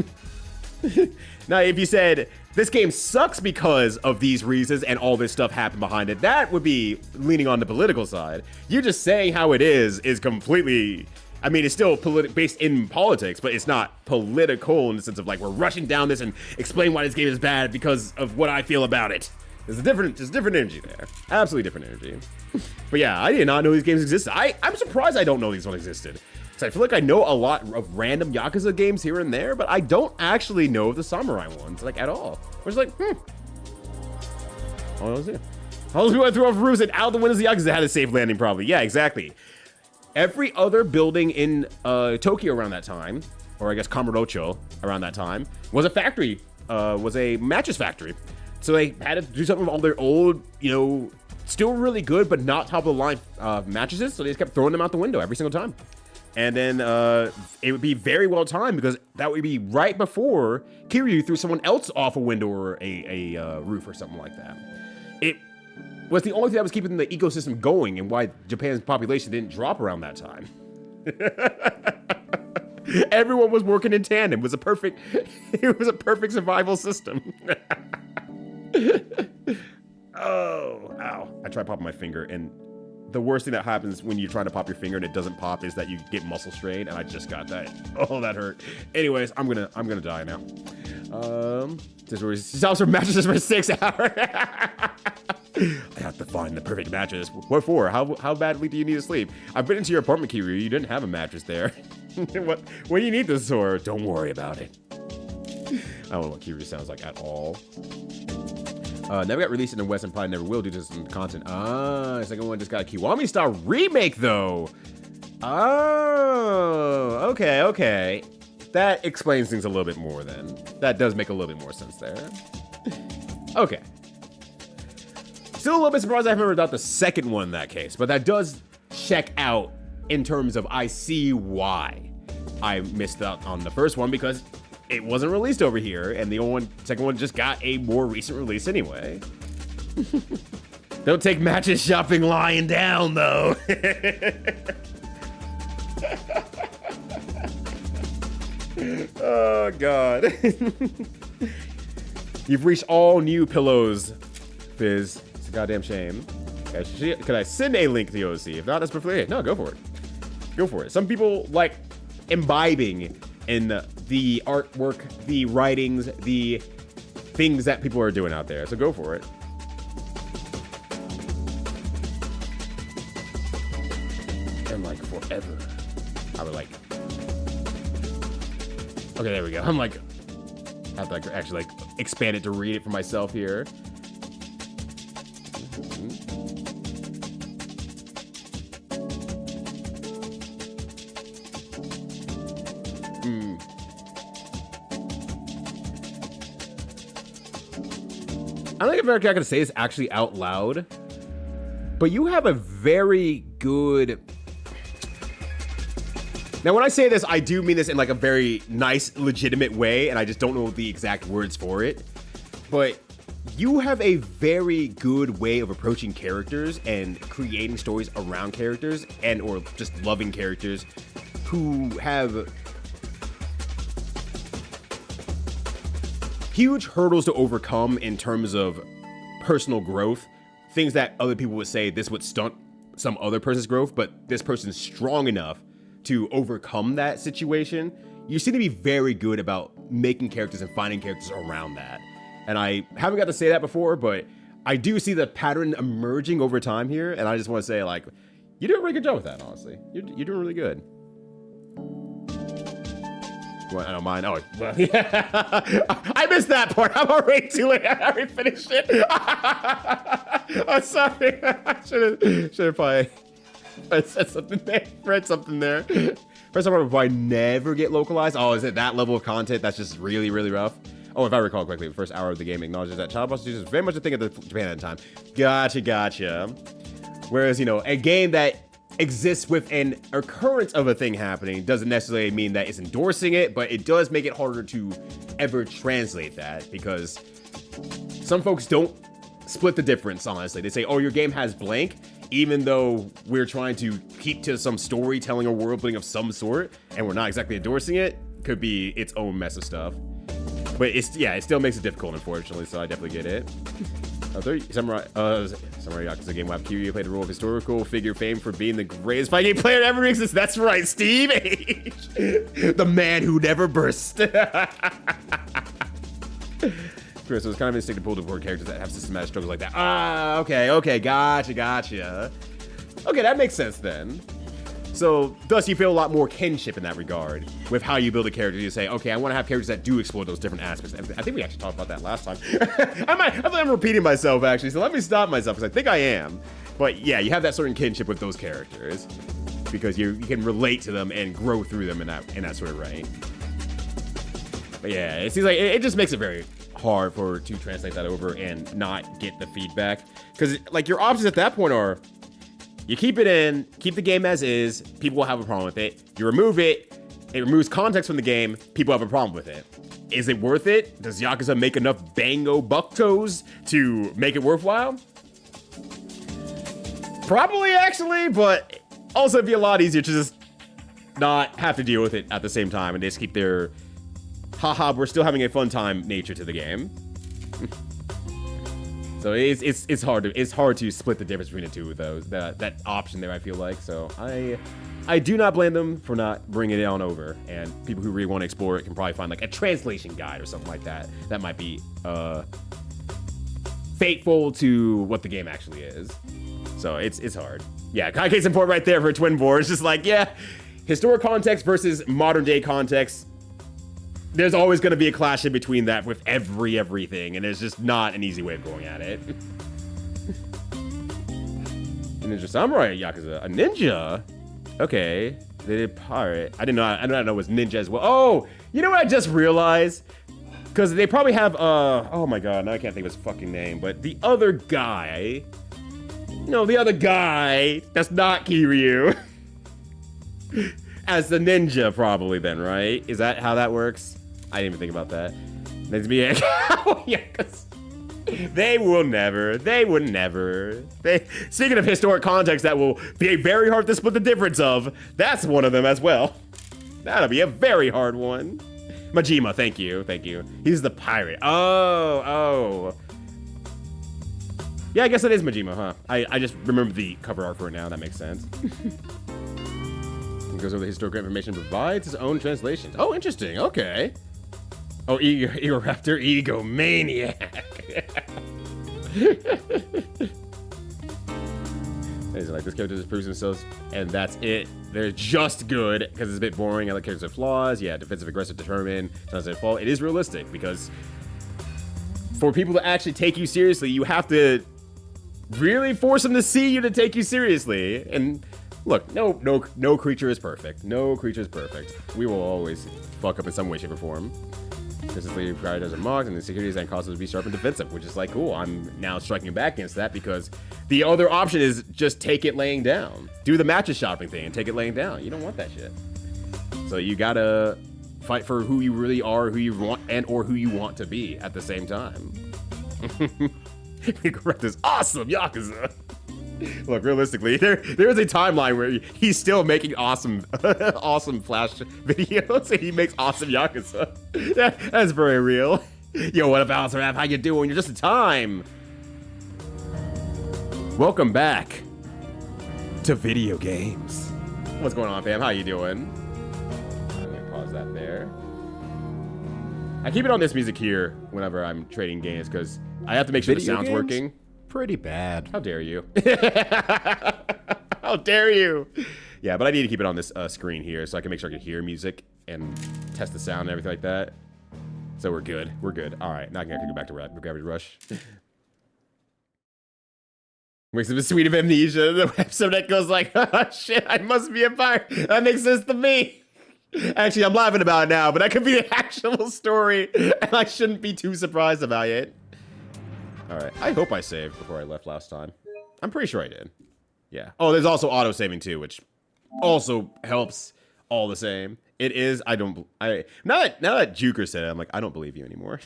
Now, if you said this game sucks because of these reasons and all this stuff happened behind it, that would be leaning on the political side. You just saying how it is completely. I mean, it's still based in politics, but it's not political in the sense of like we're rushing down this and explain why this game is bad because of what I feel about it. There's different energy there. Absolutely different energy. But yeah, I did not know these games existed. I'm surprised I don't know these ones existed. Because I feel like I know a lot of random Yakuza games here and there, but I don't actually know the samurai ones, like, at all. I was like, Oh, yeah. All those people that threw off roofs and out the windows of Yakuza had a safe landing, probably. Yeah, exactly. Every other building in Tokyo around that time, or I guess Kamurocho around that time, was a factory, was a mattress factory. So they had to do something with all their old, still really good, but not top of the line mattresses. So they just kept throwing them out the window every single time. And then it would be very well timed because that would be right before Kiryu threw someone else off a window or a roof or something like that. It was the only thing that was keeping the ecosystem going and why Japan's population didn't drop around that time. Everyone was working in tandem. It was a perfect survival system. Oh, ow. I tried popping my finger, and the worst thing that happens when you're trying to pop your finger and it doesn't pop is that you get muscle strain, and I just got that. Oh, that hurt. Anyways, I'm gonna die now. This is where he stops for mattresses for 6 hours. I have to find the perfect mattress. What for? How badly do you need to sleep? I've been into your apartment, Kiryu. You didn't have a mattress there. What do you need this for? Don't worry about it. I don't know what Kiryu sounds like at all. Never got released in the West and probably never will due to some content. The second one just got a Kiwami style remake though. Oh, okay. That explains things a little bit more then. That does make a little bit more sense there. Okay. Still a little bit surprised I haven't heard about the second one in that case, but that does check out in terms of I see why I missed out on the first one because it wasn't released over here, and the second one just got a more recent release anyway. Don't take matches shopping lying down, though. Oh, God. You've reached all new pillows, Fizz. It's a goddamn shame. Could I send a link to the OC? If not, that's perfectly. No, go for it. Go for it. Some people like imbibing in the artwork, the writings, the things that people are doing out there. So go for it. And like forever. I would like. Okay, there we go. I'm like, I have to like actually like expand it to read it for myself here. I don't think I'm not gonna say this actually out loud, but you have a very good. Now, when I say this, I do mean this in like a very nice, legitimate way, and I just don't know the exact words for it. But you have a very good way of approaching characters and creating stories around characters or just loving characters who have huge hurdles to overcome in terms of personal growth. Things that other people would say this would stunt some other person's growth, but this person's strong enough to overcome that situation. You seem to be very good about making characters and finding characters around that. And I haven't got to say that before, but I do see the pattern emerging over time here. And I just want to say, like, you do a really good job with that, honestly. You're doing really good. Well, I don't mind. Oh, well, yeah. I missed that part. I'm already too late. I already finished it. I'm sorry. I should have probably said something there. Read something there. First time I would probably never get localized. Oh, is it that level of content that's just really, really rough? Oh, if I recall correctly, the first hour of the game acknowledges that child prostitution is very much a thing at Japan at the time. Gotcha. Whereas, a game that exists with an occurrence of a thing happening doesn't necessarily mean that it's endorsing it, but it does make it harder to ever translate that because some folks don't split the difference, honestly. They say, oh, your game has blank, even though we're trying to keep to some storytelling or world building of some sort, and we're not exactly endorsing it, could be its own mess of stuff. But it still makes it difficult, unfortunately, so I definitely get it. Samurai Yakuza game where Kiryu played the role of historical figure famed for being the greatest fighting game player to ever exist. That's right, Steve H. The man who never burst. So it's kind of instinct to pull toward characters that have systematic struggles like that. Ah, okay, gotcha. Okay, that makes sense then. So, thus you feel a lot more kinship in that regard with how you build a character. You say, okay, I want to have characters that do explore those different aspects. I think we actually talked about that last time. I think I'm repeating myself, actually, so let me stop myself, because I think I am. But yeah, you have that certain kinship with those characters because you can relate to them and grow through them in that sort of way. But yeah, it seems like it just makes it very hard to translate that over and not get the feedback. Because, like, your options at that point are, you keep it in, keep the game as is, people will have a problem with it. You remove it, it removes context from the game, people have a problem with it. Is it worth it? Does Yakuza make enough bango bucktos to make it worthwhile? Probably, actually, but also it'd be a lot easier to just not have to deal with it at the same time and just keep their haha, we're still having a fun time nature to the game. So it's hard to split the difference between the two of those, that option there, I feel like. So I do not blame them for not bringing it on over, and people who really want to explore it can probably find like a translation guide or something like that that might be faithful to what the game actually is. So it's hard. Yeah, case in point right there for Twin Boar. It's just like, yeah, historic context versus modern day context. There's always going to be a clash in between that with everything, and there's just not an easy way of going at it. Ninja Samurai Yakuza. A ninja? Okay. They did pirate. I did not know it was ninja as well. Oh, you know what I just realized? Because they probably have, oh my god, now I can't think of his fucking name, but the other guy, the other guy that's not Kiryu, as the ninja probably then, right? Is that how that works? I didn't even think about that. Needs to be a They would never. Speaking of historic context that will be very hard to split the difference of, that's one of them as well. That'll be a very hard one. Majima, thank you. He's the pirate. Oh. Yeah, I guess it is Majima, huh? I just remember the cover art for it now. That makes sense. It goes over the historical information, provides its own translations. Oh, interesting. Okay. Oh, Egoraptor, egomaniac. It's like, this character just proves themselves, and that's it. They're just good, because it's a bit boring. Other characters have flaws. Yeah, defensive, aggressive, determined. Sounds like fault. It is realistic, because for people to actually take you seriously, you have to really force them to see you to take you seriously. And look, no creature is perfect. No creature is perfect. We will always fuck up in some way, shape, or form. This is the priorities are mocked, and the securities and causes to be sharp and defensive, which is like, cool. I'm now striking back against that because the other option is just take it laying down. Do the matches shopping thing and take it laying down. You don't want that shit. So you gotta fight for who you really are, who you want, and or who you want to be at the same time. Correct this awesome Yakuza. Look, realistically, there is a timeline where he's still making awesome Flash videos, and he makes awesome Yakuza. That's very real. Yo, what up, Alice Rap? How you doing? You're just in time. Welcome back to video games. What's going on, fam? How you doing? I'm gonna pause that there. I keep it on this music here whenever I'm trading games because I have to make sure the sound's working. Pretty bad. How dare you? How dare you? Yeah, but I need to keep it on this screen here so I can make sure I can hear music and test the sound and everything like that. So we're good. We're good. All right, now I can go back to Gravity Rush. Makes it a suite of amnesia. The episode that goes like, oh, shit, I must be a pirate. That makes sense to me. Actually, I'm laughing about it now, but that could be the actual story, and I shouldn't be too surprised about it. All right, I hope I saved before I left last time. I'm pretty sure I did. Yeah. Oh, there's also auto saving too, which also helps all the same. It is. Now that Juker said it, I'm like, I don't believe you anymore.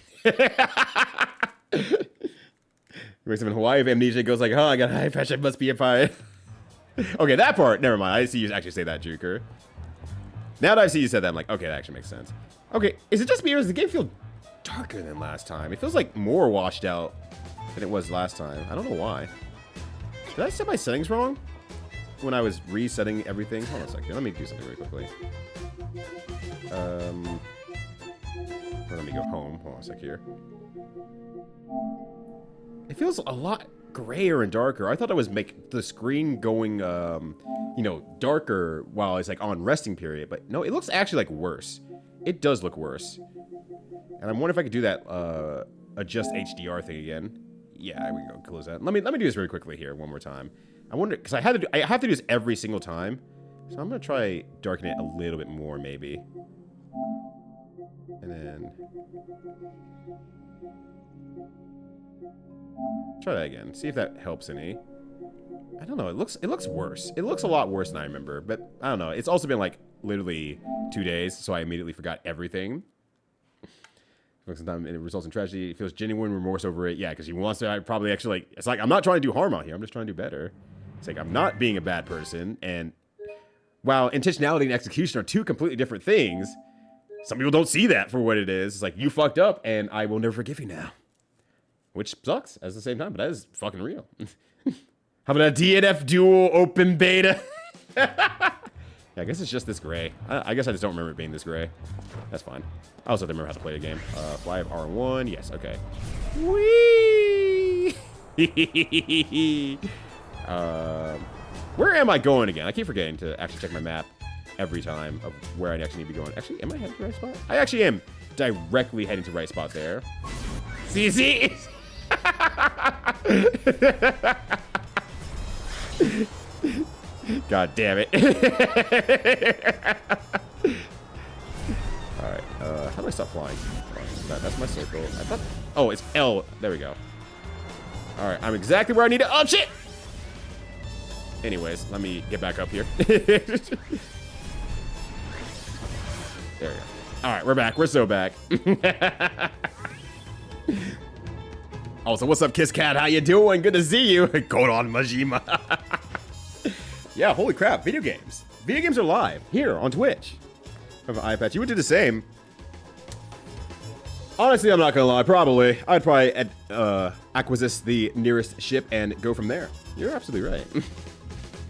Wakes up in Hawaii. If Amnesia goes like, oh, I got high pressure, must be a pirate. Okay, that part, never mind. I see you actually say that, Juker. Now that I see you said that, I'm like, okay, that actually makes sense. Okay, is it just me or does the game feel darker than last time? It feels like more washed out than it was last time. I don't know why. Did I set my settings wrong when I was resetting everything? Hold on a second. Let me do something really quickly. Or let me go home. Hold on a sec here. It feels a lot grayer and darker. I thought it was make the screen going, you know, darker while it's like on resting period, but no, it looks actually like worse. It does look worse. And I'm wondering if I could do that adjust HDR thing again. Yeah, we can go close that. Let me do this really quickly here one more time. I wonder because I have to do this every single time, so I'm gonna try darken it a little bit more maybe, and then try that again. See if that helps any. I don't know. It looks worse. It looks a lot worse than I remember, but I don't know. It's also been like literally 2 days, so I immediately forgot everything. Sometimes it results in tragedy. He feels genuine remorse over it. Yeah, because he wants to probably actually like. It's like I'm not trying to do harm out here. I'm just trying to do better. It's like I'm not being a bad person. And while intentionality and execution are two completely different things, some people don't see that for what it is. It's like you fucked up, and I will never forgive you now. Which sucks at the same time, but that is fucking real. How about a DNF Duel open beta? Yeah, I guess it's just this gray. I guess I just don't remember it being this gray. That's fine. I also don't remember how to play the game. Fly of R1. Yes, okay. Whee! Where am I going again? I keep forgetting to actually check my map every time of where I actually need to be going. Actually, am I heading to the right spot? I actually am directly heading to the right spot there. See? God damn it. Alright, how do I stop flying? That's my circle. I thought. Oh, it's L. There we go. Alright, I'm exactly where I need to. Oh, shit! Anyways, let me get back up here. There we go. Alright, we're back. We're so back. Also, what's up, Kiss Cat? How you doing? Good to see you. Kodan Majima. Yeah, holy crap. Video games. Video games are live here on Twitch. I have an eye patch. You would do the same. Honestly, I'm not gonna lie. Probably. I'd probably acquisice the nearest ship and go from there. You're absolutely right.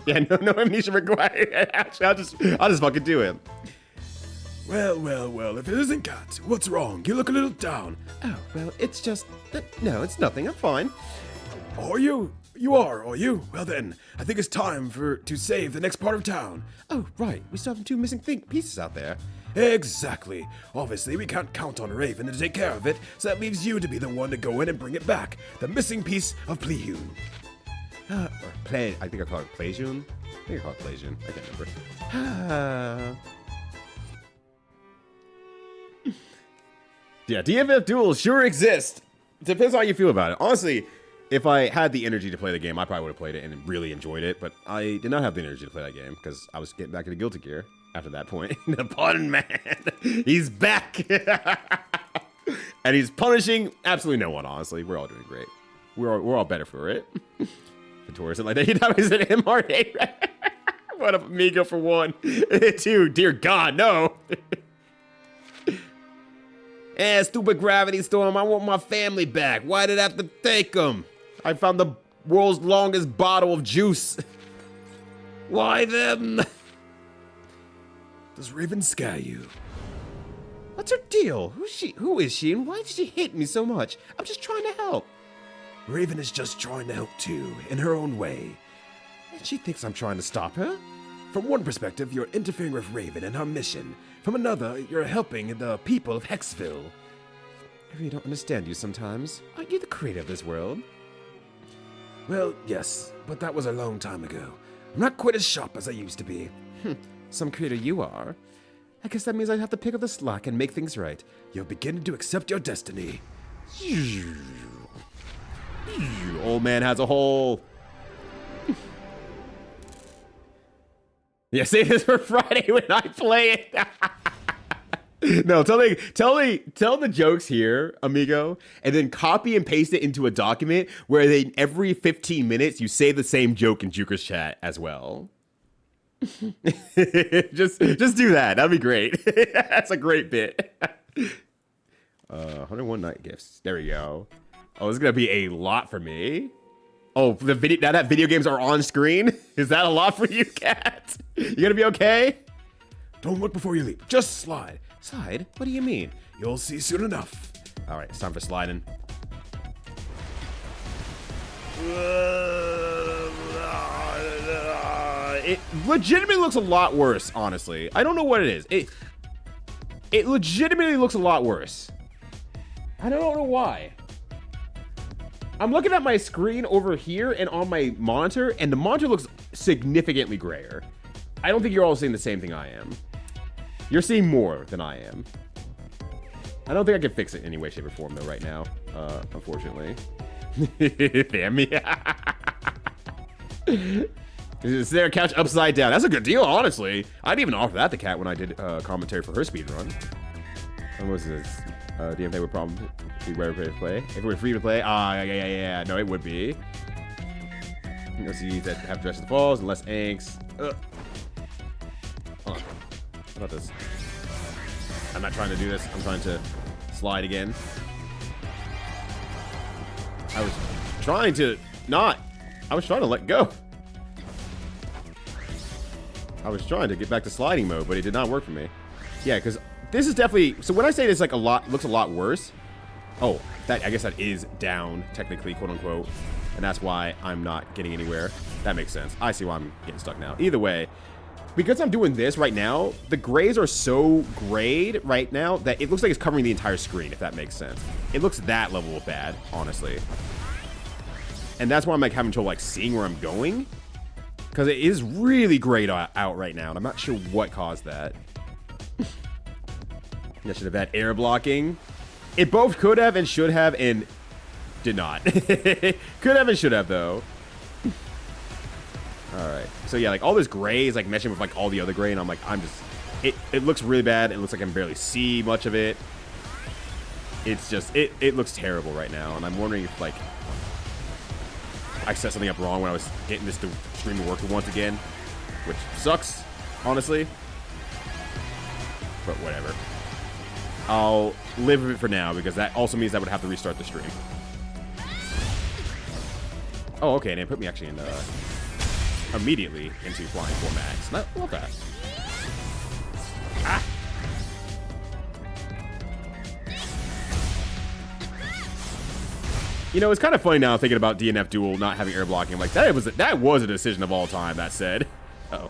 Yeah, no amnesia required. Actually, I'll just fucking do it. Well, if it isn't Cat, what's wrong? You look a little down. Oh, well, it's just... no, it's nothing. I'm fine. Are you? You are you? Well then, I think it's time to save the next part of town. Oh, right. We still have 2 missing pieces out there. Exactly. Obviously, we can't count on Raven to take care of it, so that leaves you to be the one to go in and bring it back. The missing piece of Plehune. Or I think I call it Plehune. I think I call it Plehune. I can't remember. Yeah, DNF duels sure exist. Depends on how you feel about it. Honestly, if I had the energy to play the game, I probably would have played it and really enjoyed it. But I did not have the energy to play that game because I was getting back into Guilty Gear after that point. The pun man, he's back, and he's punishing absolutely no one. Honestly, we're all doing great. We're all better for it. The tourist like that. He thought he was an MRA. What up, amigo? For 1, 2. Dear God, no. Eh, stupid gravity storm. I want my family back. Why did I have to take them? I found the world's longest bottle of juice. Why them? Does Raven scare you? What's her deal? Who is she and why did she hate me so much? I'm just trying to help. Raven is just trying to help too, in her own way. And she thinks I'm trying to stop her? From one perspective, you're interfering with Raven and her mission. From another, you're helping the people of Hexville. I really don't understand you sometimes. Aren't you the creator of this world? Well, yes, but that was a long time ago. I'm not quite as sharp as I used to be. Some creator you are. I guess that means I have to pick up the slack and make things right. You're beginning to accept your destiny. Old man has a hole. Yeah, save this for Friday when I play it. No, tell the jokes here, amigo, and then copy and paste it into a document where they every 15 minutes you say the same joke in Juker's chat as well. just do that. That'd be great. That's a great bit. 101 night gifts. There we go. Oh, this is gonna be a lot for me. Oh, the video now that video games are on screen, is that a lot for you, Cat? You gonna be okay? Don't look before you leap. Just slide. Slide? What do you mean? You'll see soon enough. All right, it's time for sliding. It legitimately looks a lot worse, honestly. I don't know what it is. It legitimately looks a lot worse. I don't know why. I'm looking at my screen over here and on my monitor, and the monitor looks significantly grayer. I don't think you're all seeing the same thing I am. You're seeing more than I am. I don't think I can fix it in any way, shape, or form, though, right now. Unfortunately. Damn me. Is there a couch upside down? That's a good deal, honestly. I'd even offer that to Kat when I did commentary for her speedrun. What was this? Do you have a problem? If we were free to play? If we were free to play? Yeah. No, it would be. You'll see that have dress the falls and less angst. Hold on. What about this? I'm not trying to do this. I'm trying to slide again. I was trying to let go. I was trying to get back to sliding mode, but it did not work for me. Yeah, because this is definitely... So when I say this like looks a lot worse... Oh, I guess that is down, technically, quote-unquote. And that's why I'm not getting anywhere. That makes sense. I see why I'm getting stuck now. Either way, because I'm doing this right now, the grays are so grayed right now that it looks like it's covering the entire screen, if that makes sense. It looks that level of bad, honestly. And that's why I'm like having trouble like seeing where I'm going. Because it is really grayed out right now, and I'm not sure what caused that. I should have had air blocking. It both could have and should have and did not. Could have and should have, though. All right. So, yeah, like all this gray is like meshing with like all the other gray, and I'm like, it looks really bad. It looks like I can barely see much of it. It's just, it looks terrible right now, and I'm wondering if like I set something up wrong when I was getting this to stream to work once again, which sucks, honestly. But whatever. I'll live with it for now, because that also means I would have to restart the stream. Oh, okay, and it put me actually in immediately into flying 4 max. I love that. Ah! You know, it's kind of funny now thinking about DNF Duel not having air blocking. I'm like, that was a decision of all time, that said. Uh-oh.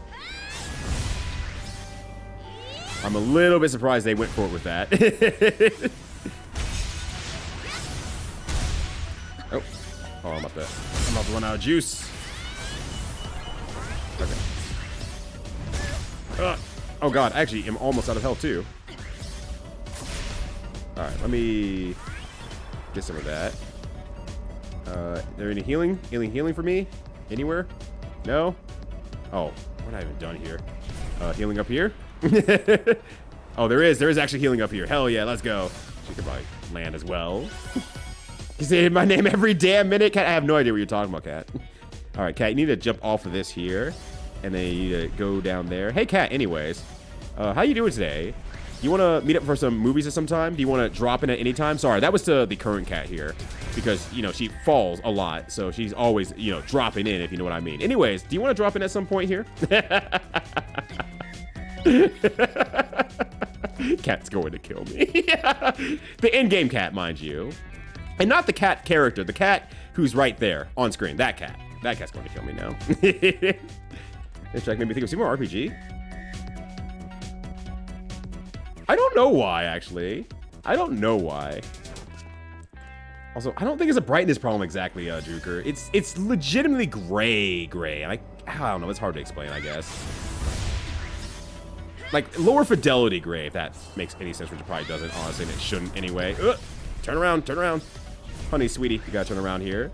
I'm a little bit surprised they went for it with that. Oh, I'm about to run out of juice. Okay. Oh god, actually, I'm almost out of health too. All right, let me get some of that. There any healing? Any healing for me? Anywhere? No? Oh, what have I even done here? Healing up here? Oh, there is actually healing up here. Hell yeah, let's go. She could probably land as well. You say my name every damn minute, Cat. I have no idea what you're talking about, Cat. All right, Cat, you need to jump off of this here, and then you need to go down there. Hey, Cat. Anyways, how you doing today? You want to meet up for some movies at some time? Do you want to drop in at any time? Sorry, that was to the current Cat here, because you know she falls a lot, so she's always dropping in, if you know what I mean. Anyways, do you want to drop in at some point here? Cat's going to kill me. The in-game Cat, mind you. And not the Cat character, the Cat who's right there on screen. That Cat. That Cat's going to kill me now. This track made me think of Super Mario RPG. I don't know why, actually. I don't know why. Also, I don't think it's a brightness problem exactly, Juker. It's legitimately gray. I don't know. It's hard to explain, I guess. Like, lower fidelity gray, if that makes any sense, which it probably doesn't, honestly, and it shouldn't anyway. Turn around. Honey, sweetie, you gotta turn around here.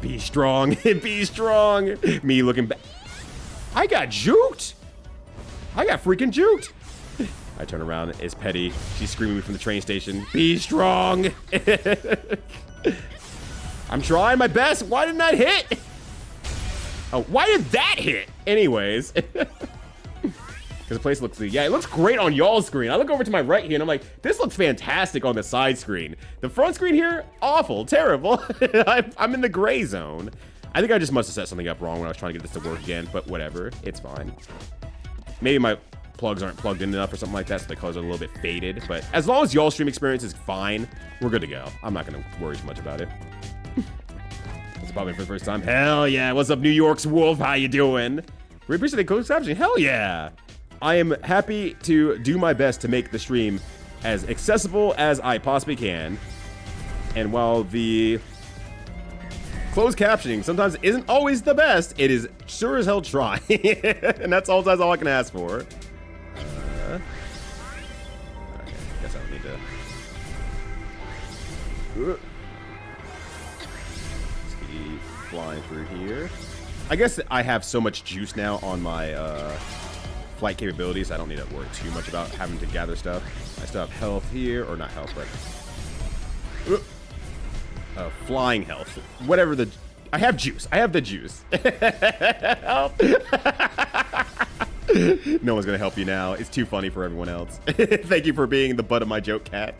Be strong. Be strong. Me looking back. I got juked. I got freaking juked. I turn around. It's Petty. She's screaming me from the train station. Be strong. I'm trying my best. Why didn't that hit? Oh, why did that hit? Anyways. Because the place looks, yeah, it looks great on y'all's screen. I look over to my right here and I'm like, this looks fantastic on the side screen. The front screen here, awful, terrible. I'm in the gray zone. I think I just must have set something up wrong when I was trying to get this to work again, but whatever, it's fine. Maybe my plugs aren't plugged in enough or something like that, so the colors are a little bit faded. But as long as y'all's stream experience is fine, we're good to go. I'm not gonna worry too much about it. It's probably for the first time. Hell yeah! What's up, New York's Wolf? How you doing? We appreciate the closed captioning. Hell yeah! I am happy to do my best to make the stream as accessible as I possibly can. And while the closed captioning sometimes isn't always the best, it is sure as hell trying. And that's all I can ask for. Okay, guess I don't need to. Let's keep flying through here. I guess I have so much juice now on my flight capabilities. I don't need to worry too much about having to gather stuff. I still have health here, or not health, but flying health. Whatever the... I have juice. I have the juice. Help. No one's gonna help you now. It's too funny for everyone else. Thank you for being the butt of my joke, Cat.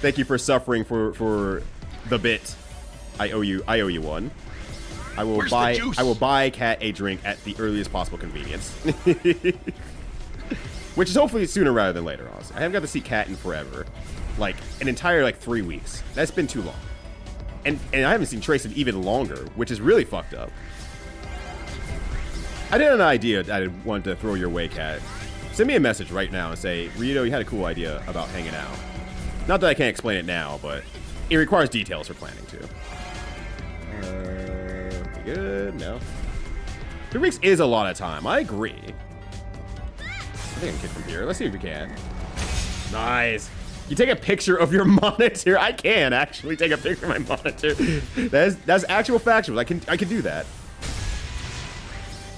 Thank you for suffering for the bit. I owe you one. I will buy Cat a drink at the earliest possible convenience. Which is hopefully sooner rather than later, honestly. I haven't got to see Cat in forever. Like, an entire, 3 weeks. That's been too long. And I haven't seen Trace in even longer, which is really fucked up. I did an idea that I wanted to throw your way, Cat. Send me a message right now and say, Rito, you had a cool idea about hanging out. Not that I can't explain it now, but it requires details for planning, too. Good? No. 3 weeks is a lot of time. I agree. I think I can get from here. Let's see if we can. Nice. You take a picture of your monitor. I can actually take a picture of my monitor. That's actual factual. I can do that.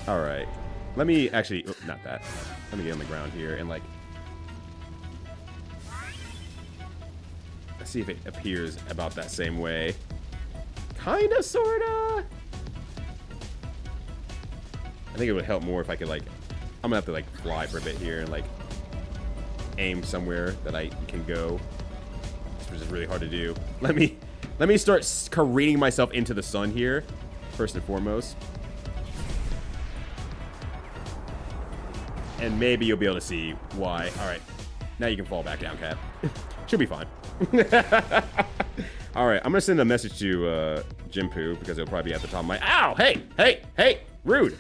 All right. Let me actually, oh, not that. Let me get on the ground here and let's see if it appears about that same way. Kinda, sorta. I think it would help more if I could I'm gonna have to fly for a bit here and aim somewhere that I can go, which is really hard to do. Let me start careening myself into the sun here, first and foremost. And maybe you'll be able to see why. All right, now you can fall back down, Cat. Should be fine. All right, I'm gonna send a message to Jinpoo because it'll probably be at the top of my. Ow! Hey! Rude.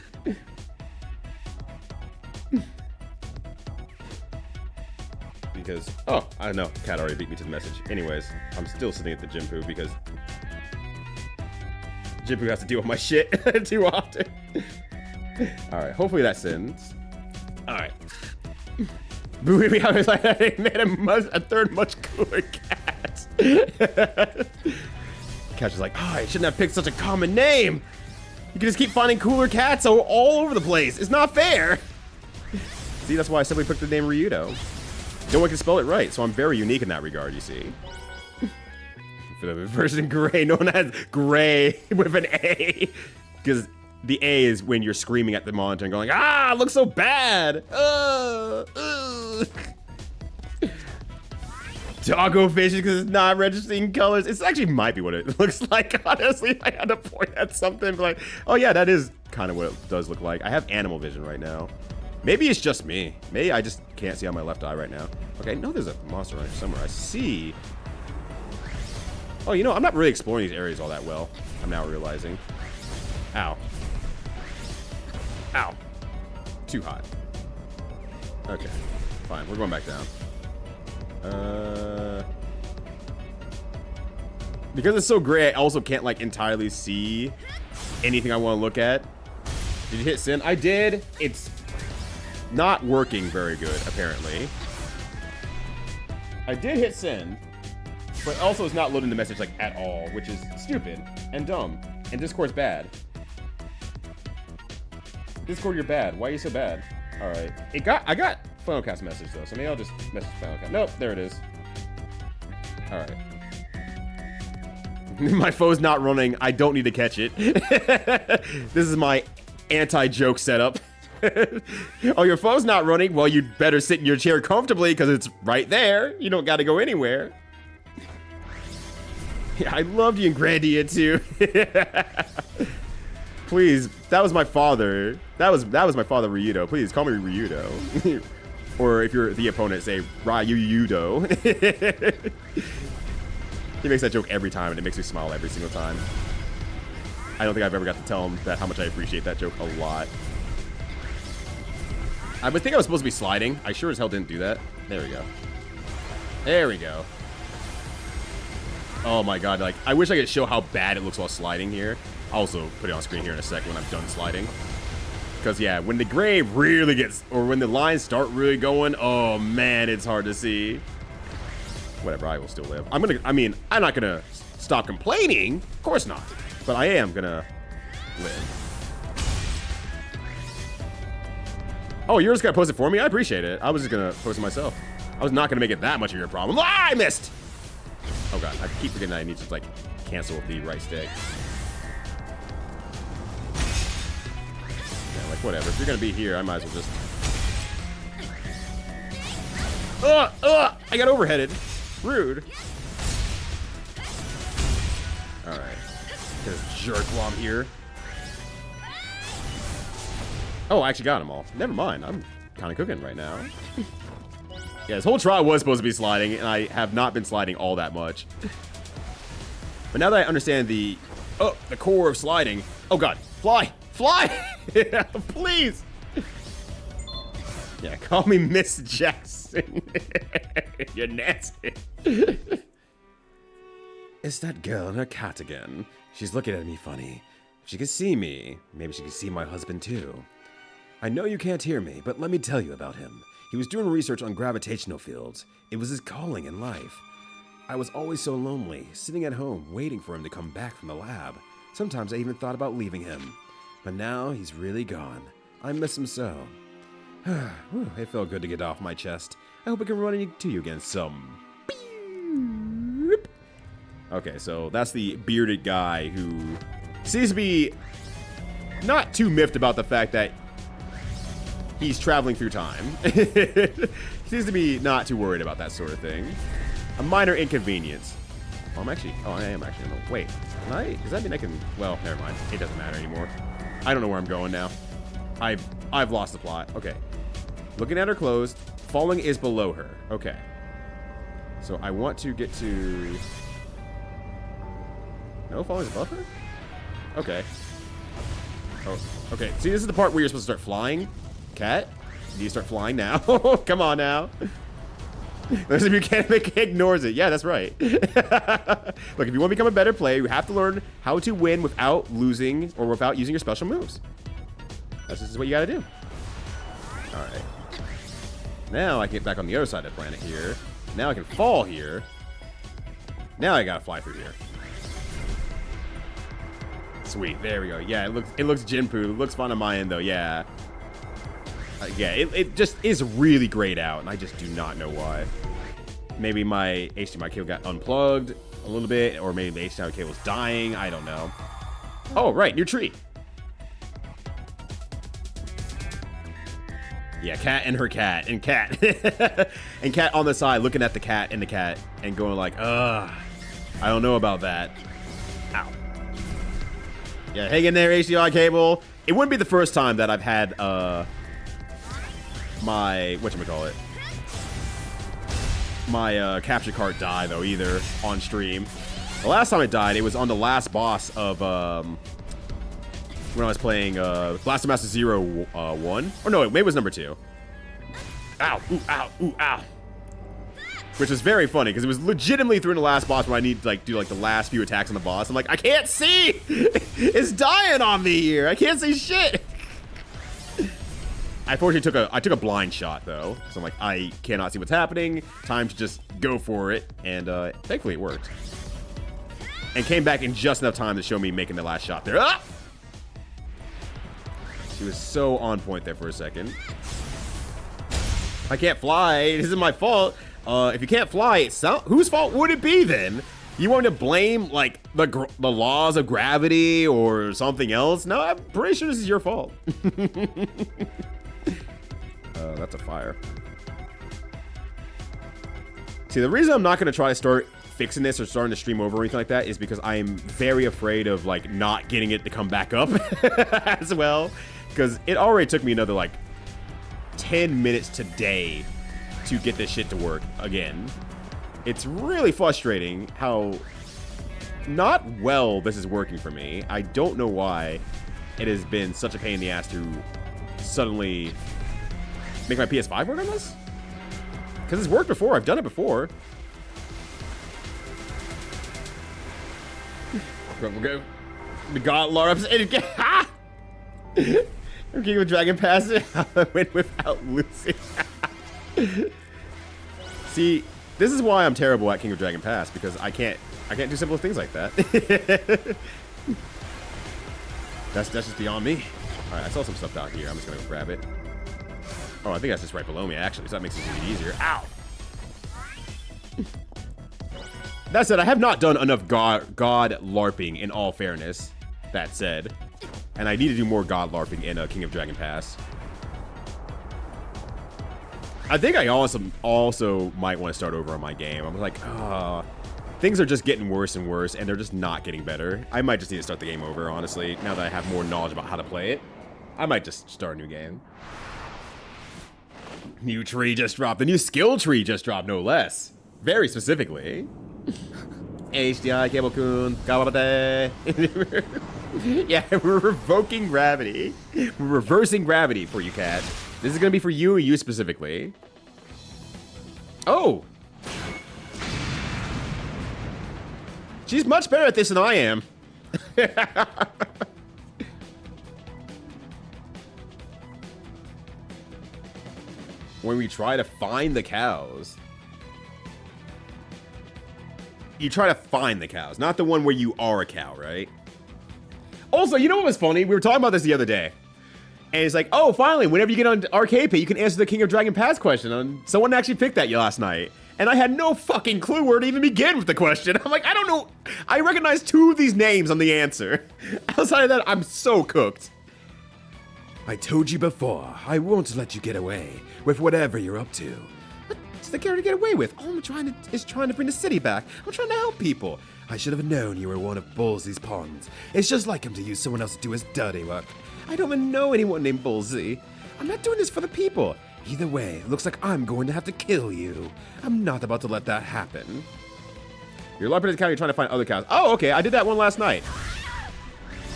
Because I don't know. Cat already beat me to the message. Anyways, I'm still sitting at the Jinpoo because Jinpoo has to deal with my shit too often. All right, hopefully that sends. All right. Believe me, I was like, I made a third much cooler cat. Cat's just like, I shouldn't have picked such a common name. You can just keep finding cooler cats all over the place. It's not fair. See, that's why I simply picked the name Ryudo. No one can spell it right, so I'm very unique in that regard, you see. For the person Gray, known as Gray with an A. Because the A is when you're screaming at the monitor and going, it looks so bad. Doggo fish because it's not registering colors. It actually might be what it looks like, honestly. I had to point at something like, oh yeah, that is kind of what it does look like. I have animal vision right now. Maybe it's just me. Maybe I just can't see on my left eye right now. Okay, no, there's a monster running somewhere. I see. Oh, I'm not really exploring these areas all that well. I'm now realizing. Ow. Ow. Too hot. Okay, fine. We're going back down. Because it's so gray, I also can't entirely see anything I want to look at. Did you hit send? I did. It's not working very good, apparently. I did hit send, but also it's not loading the message at all, which is stupid and dumb, and Discord's bad. Discord, you're bad. Why are you so bad? All right. I got Finalcast message though, so maybe I'll just message Finalcast. Nope, there it is. All right. My foe's not running. I don't need to catch it. This is my anti-joke setup. Oh, your foe's not running? Well, you'd better sit in your chair comfortably because it's right there. You don't got to go anywhere. Yeah, I loved you in Grandia too. Please, that was my father. That was my father, Ryudo. Please call me Ryudo. Or if you're the opponent, say Ryudo. He makes that joke every time, and it makes me smile every single time. I don't think I've ever got to tell him that how much I appreciate that joke a lot. I would think I was supposed to be sliding. I sure as hell didn't do that. There we go. There we go. Oh my god, like, I wish I could show how bad it looks while sliding here. I'll also put it on screen here in a second when I'm done sliding. Because, yeah, when the grave really gets, or when the lines start really going, oh man, it's hard to see. Whatever, I will still live. I'm not gonna stop complaining. Of course not. But I am gonna live. Oh, you're just gonna post it for me? I appreciate it. I was just gonna post it myself. I was not gonna make it that much of your problem. Ah, I missed! Oh god, I keep forgetting that I need to, like, cancel with the right stick. Yeah, like, whatever. If you're gonna be here, I might as well just... I got overheaded. Rude. Alright. Get this jerk while I'm here. Oh, I actually got them all. Never mind. I'm kind of cooking right now. Yeah, this whole trial was supposed to be sliding, and I have not been sliding all that much. But now that I understand the core of sliding... Oh, God. Fly! Fly! Please! Yeah, call me Miss Jackson. You're nasty. Is that girl and her cat again? She's looking at me funny. If she could see me, maybe she could see my husband too. I know you can't hear me, but let me tell you about him. He was doing research on gravitational fields. It was his calling in life. I was always so lonely, sitting at home, waiting for him to come back from the lab. Sometimes I even thought about leaving him. But now he's really gone. I miss him so. Whew, it felt good to get off my chest. I hope I can run into you again some. Beep. Okay, so that's the bearded guy who seems to be not too miffed about the fact that he's traveling through time. He seems to be not too worried about that sort of thing. A minor inconvenience. Oh, I am actually. Wait, can I? Does that mean I can? Well, never mind. It doesn't matter anymore. I don't know where I'm going now. I've lost the plot. Okay. Looking at her clothes. Falling is below her. Okay. So I want to get to... No, falling is above her? Okay. Oh, okay. See, this is the part where you're supposed to start flying. Cat, do you start flying now? Come on now. There's a mechanic ignores it. Yeah, that's right. Look, if you want to become a better player, you have to learn how to win without losing or without using your special moves. This is what you gotta do. Alright. Now I can get back on the other side of the planet here. Now I can fall here. Now I gotta fly through here. Sweet, there we go. Yeah, it looks Jinpoo. It looks fun on my end though, yeah. Yeah, it just is really grayed out, and I just do not know why. Maybe my HDMI cable got unplugged a little bit, or maybe the HDMI cable's dying. I don't know. Oh, right, new tree. Yeah, cat and her cat, and cat. And cat on the side looking at the cat and the cat and going like, ugh, I don't know about that. Ow. Yeah, hang in there, HDMI cable. It wouldn't be the first time that I've had, my whatchamacallit, my capture card die though either on stream. The last time it died, it was on the last boss of when I was playing Blaster Master Zero 1. Or no, maybe it was number 2. Ow, ooh, ow, ooh, ow. Which is very funny because it was legitimately through the last boss when I need to like do like the last few attacks on the boss. I'm like, I can't see. It's dying on me here. I can't see shit. I fortunately took a blind shot though, so I'm like, I cannot see what's happening. Time to just go for it, and thankfully it worked. And came back in just enough time to show me making the last shot there. Ah! She was so on point there for a second. I can't fly. This is my fault. If you can't fly, whose fault would it be then? You want to blame like the laws of gravity or something else? No, I'm pretty sure this is your fault. That's a fire. See, the reason I'm not going to try to start fixing this or starting to stream over or anything like that is because I am very afraid of like not getting it to come back up as well. Because it already took me another like 10 minutes today to get this shit to work again. It's really frustrating how not well this is working for me. I don't know why it has been such a pain in the ass to suddenly make my PS5 work on this. Because it's worked before. I've done it before. We'll go. The God Larps. I'm King of Dragon Pass. I went without losing. See, this is why I'm terrible at King of Dragon Pass, because I can't do simple things like that. That's just beyond me. All right, I saw some stuff down here. I'm just gonna grab it. Oh, I think that's just right below me, actually, so that makes it a bit easier. Ow! That said, I have not done enough God LARPing, in all fairness. That said. And I need to do more God LARPing in King of Dragon Pass. I think I also might want to start over on my game. I'm like, things are just getting worse and worse, and they're just not getting better. I might just need to start the game over, honestly, now that I have more knowledge about how to play it. I might just start a new game. New tree just dropped. The new skill tree just dropped, no less. Very specifically. HDI Cable-kun. Kawabate. Yeah, we're revoking gravity. We're reversing gravity for you, Cat. This is gonna be for you and you specifically. Oh! She's much better at this than I am. When we try to find the cows. You try to find the cows, not the one where you are a cow, right? Also, you know what was funny? We were talking about this the other day. And it's like, oh, finally, whenever you get on Arcade Pay, you can answer the King of Dragon Pass question. And someone actually picked that last night. And I had no fucking clue where to even begin with the question. I'm like, I don't know. I recognize 2 of these names on the answer. Outside of that, I'm so cooked. I told you before, I won't let you get away with whatever you're up to. What's the character to get away with? All I'm trying to bring the city back. I'm trying to help people. I should have known you were one of Bullsy's pawns. It's just like him to use someone else to do his dirty work. I don't even know anyone named Bullsy. I'm not doing this for the people. Either way, it looks like I'm going to have to kill you. I'm not about to let that happen. You're LARPing at the cow, you're trying to find other cows. Oh, okay, I did that one last night.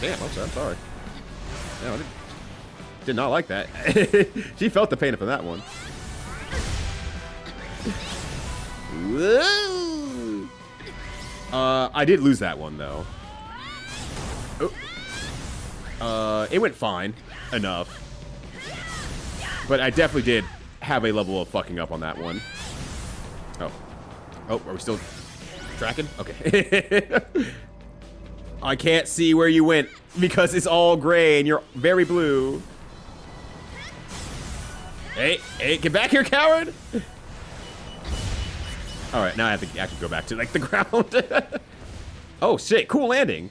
Damn, I'm sorry. No, I did not like that. She felt the pain from that one. Whoa. I did lose that one, though. Oh. It went fine enough. But I definitely did have a level of fucking up on that one. Oh. Oh, are we still tracking? Okay. I can't see where you went because it's all gray and you're very blue. Hey, get back here, coward! Alright, now I have to actually go back to, like, the ground. Oh, shit, cool landing.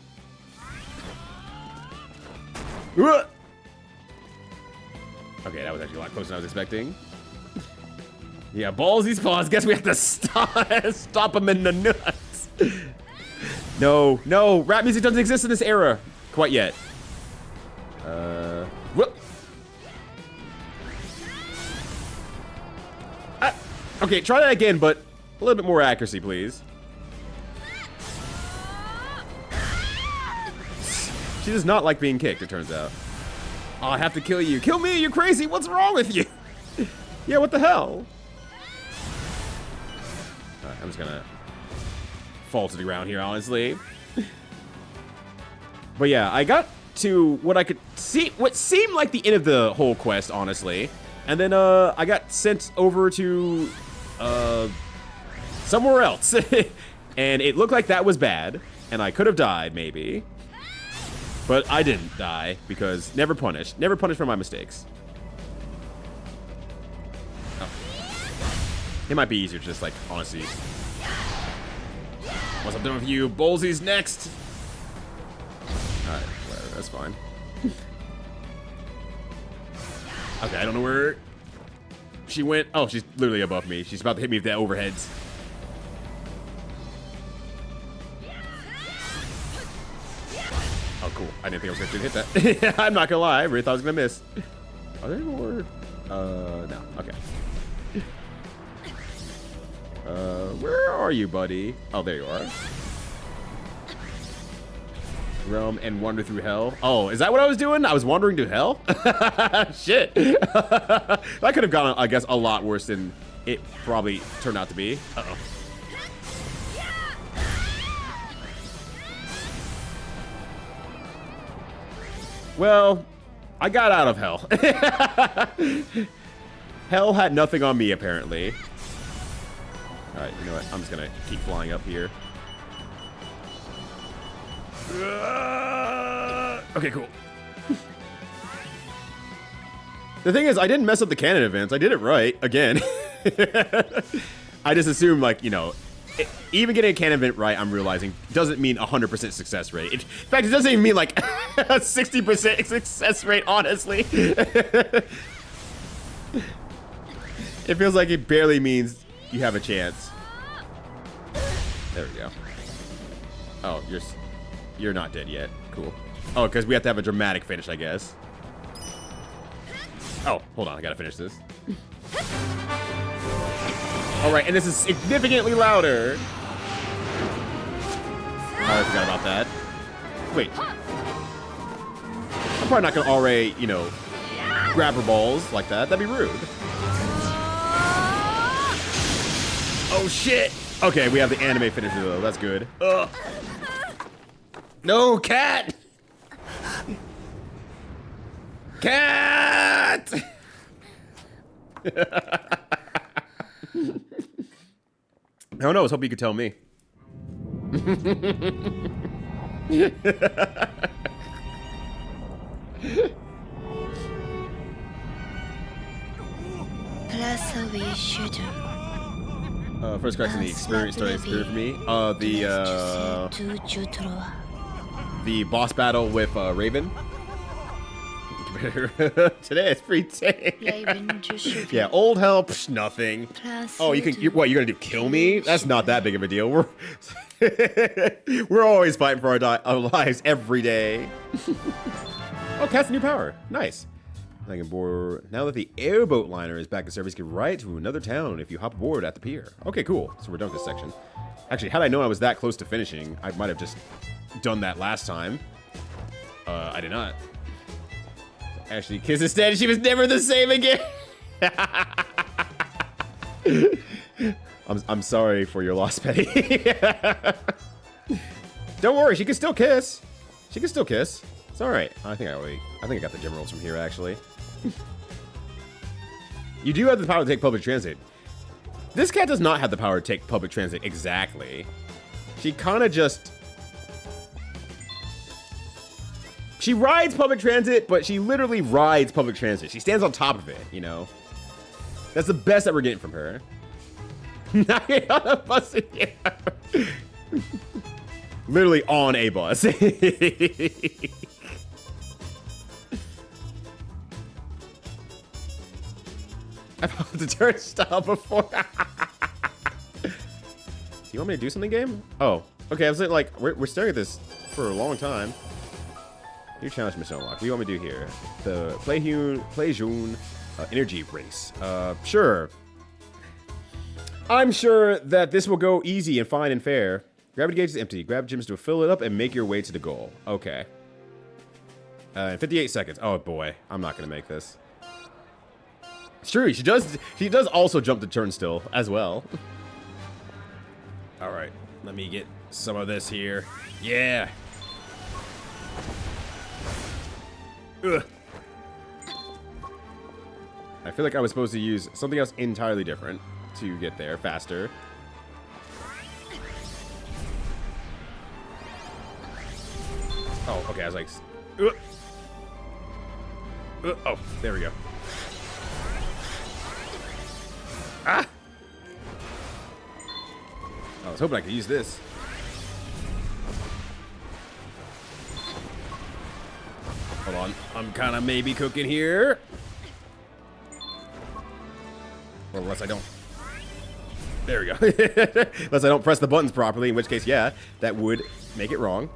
Okay, that was actually a lot closer than I was expecting. Yeah, Ballsy's paws. Guess we have to stop him in the nuts. No, rap music doesn't exist in this era quite yet. Whoop. Okay, try that again, but a little bit more accuracy, please. She does not like being kicked, it turns out. Oh, I have to kill you. Kill me, you're crazy. What's wrong with you? Yeah, what the hell? Alright, I'm just gonna fall to the ground here, honestly. But yeah, I got to what I could see, what seemed like the end of the whole quest, honestly. And then I got sent over to somewhere else. And it looked like that was bad. And I could have died, maybe. But I didn't die because never punished. Never punished for my mistakes. Oh. It might be easier to just, like, honestly. Once I'm done with you, Ballsy's next. Alright, whatever, that's fine. Okay, I don't know where she went. Oh, she's literally above me. She's about to hit me with the overheads. Oh, cool. I didn't think I was going to hit that. I'm not going to lie. I really thought I was going to miss. Are there more? No. Okay. Where are you, buddy? Oh, there you are. Realm and wander through hell. Oh, is that what I was doing? I was wandering to hell? Shit. That could have gone, I guess, a lot worse than it probably turned out to be. Uh-oh. Well, I got out of hell. Hell had nothing on me, apparently. Alright, you know what? I'm just gonna keep flying up here. Okay, cool. The thing is, I didn't mess up the canon events. I did it right, again. I just assumed, like, you know, even getting a canon event right, I'm realizing, doesn't mean 100% success rate. In fact, it doesn't even mean, like, a 60% success rate, honestly. It feels like it barely means you have a chance. There we go. Oh, you're not dead yet. Cool. Oh, because we have to have a dramatic finish, I guess. Oh, hold on. I gotta finish this. Alright, and this is significantly louder. Oh, I forgot about that. Wait. I'm probably not gonna already, you know, grab her balls like that. That'd be rude. Oh, shit! Okay, we have the anime finisher, though. That's good. Ugh. No, cat! Cat! I don't know. I was hoping you could tell me. First correction, the experience started experience for me. The boss battle with Raven. Today it's free day. Yeah, old hell, psh, nothing. Oh, what, you're gonna do? Kill me? That's not that big of a deal. We're always fighting for our lives every day. Oh, Cat's new power. Nice. I can board. Now that the airboat liner is back in service, get right to another town if you hop aboard at the pier. Okay, cool. So we're done with this section. Actually, had I known I was that close to finishing, I might have just done that last time. I did not. Ashley Kiss instead, she was never the same again. I'm sorry for your loss, Petty. Don't worry, she can still kiss. She can still kiss. It's all right. I think I got the gem rolls from here, actually. You do have the power to take public transit. This cat does not have the power to take public transit exactly. She kind of just... She rides public transit, but she literally rides public transit. She stands on top of it, you know? That's the best that we're getting from her. Not on a bus. Literally on a bus. I followed the turnstile before. Do you want me to do something, game? Oh, okay. I was like, we're staring at this for a long time. New challenge mission unlocked. What do you want me to do here? The Playjune energy race. Sure. I'm sure that this will go easy and fine and fair. Gravity gauge is empty. Grab gems to fill it up and make your way to the goal. Okay. 58 seconds. Oh boy, I'm not gonna make this. It's true. She does also jump the turnstile as well. All right, let me get some of this here. Yeah. Ugh. I feel like I was supposed to use something else entirely different to get there faster. Oh, okay. I was like, Oh, there we go. Ah! I was hoping I could use this. Hold on. I'm kind of maybe cooking here. Well, unless I don't. There we go. Unless I don't press the buttons properly, in which case, yeah, that would make it wrong.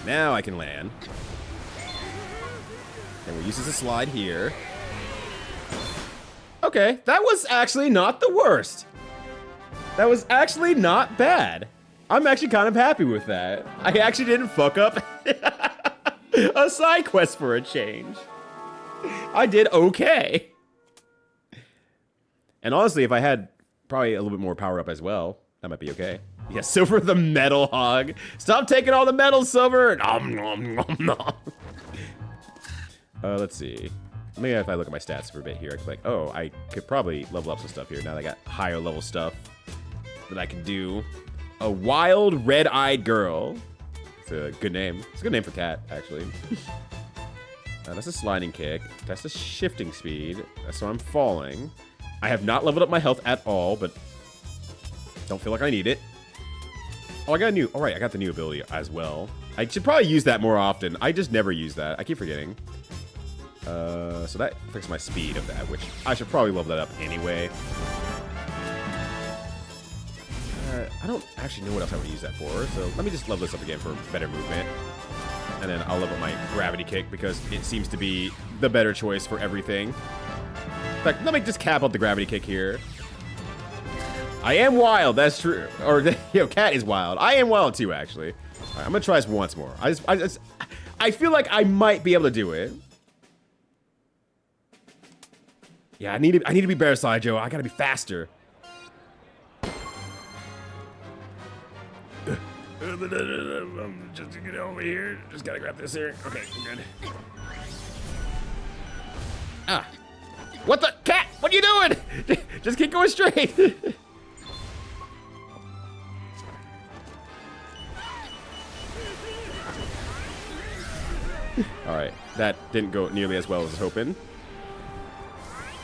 Now I can land. And we'll use this to slide here. Okay, that was actually not the worst. That was actually not bad. I'm actually kind of happy with that. I actually didn't fuck up a side quest for a change. I did okay. And honestly, if I had probably a little bit more power up as well, that might be okay. Yeah, Silver the Metal Hog. Stop taking all the metal, Silver. Nom, nom, nom, nom. Let's see. Maybe if I look at my stats for a bit here, I could like, oh, I could probably level up some stuff here. Now that I got higher level stuff that I can do. A Wild Red-Eyed Girl. It's a good name. It's a good name for cat, actually. That's a sliding kick. That's a shifting speed. That's why I'm falling. I have not leveled up my health at all, but don't feel like I need it. Oh, I got a new... All right, I got the new ability as well. I should probably use that more often. I just never use that. I keep forgetting. So that affects my speed of that, which I should probably level that up anyway. I don't actually know what else I would use that for, so let me just level this up again for better movement. And then I'll level my gravity kick because it seems to be the better choice for everything. In fact, let me just cap out the gravity kick here. I am wild, that's true. Or, Cat is wild. I am wild too, actually. All right, I'm gonna try this once more. I feel like I might be able to do it. Yeah, I need to be better, Joe. I gotta be faster. Just to get over here. Just gotta grab this here. Okay, good. Ah. What the? Cat, what are you doing? Just keep going straight. Alright, that didn't go nearly as well as I was hoping.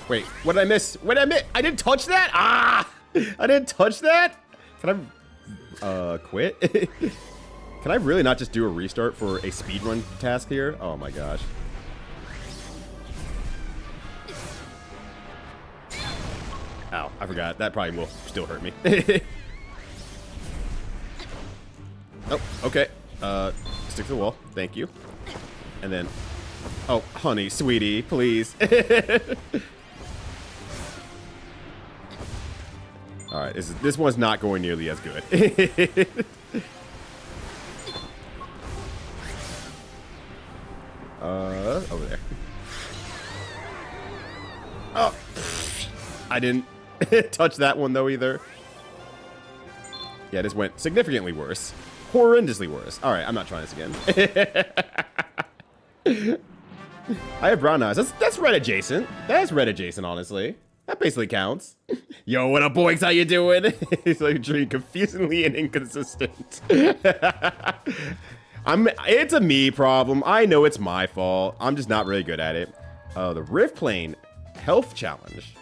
Wait, what did I miss? What did I miss? I didn't touch that? Ah! I didn't touch that? Can I, quit? Can I really not just do a restart for a speedrun task here? Oh my gosh. Ow, I forgot. That probably will still hurt me. Oh, okay. Stick to the wall. Thank you. And then... Oh, honey, sweetie, please. Alright, this one's not going nearly as good. Over there. Oh! I didn't touch that one, though, either. Yeah, this went significantly worse. Horrendously worse. Alright, I'm not trying this again. I have brown eyes. That's red adjacent. That's red adjacent, honestly. That basically counts. Yo, what up, boys? How you doing? It's like dream confusingly and inconsistent. It's a me problem. I know it's my fault. I'm just not really good at it. The Rift Plane Health Challenge.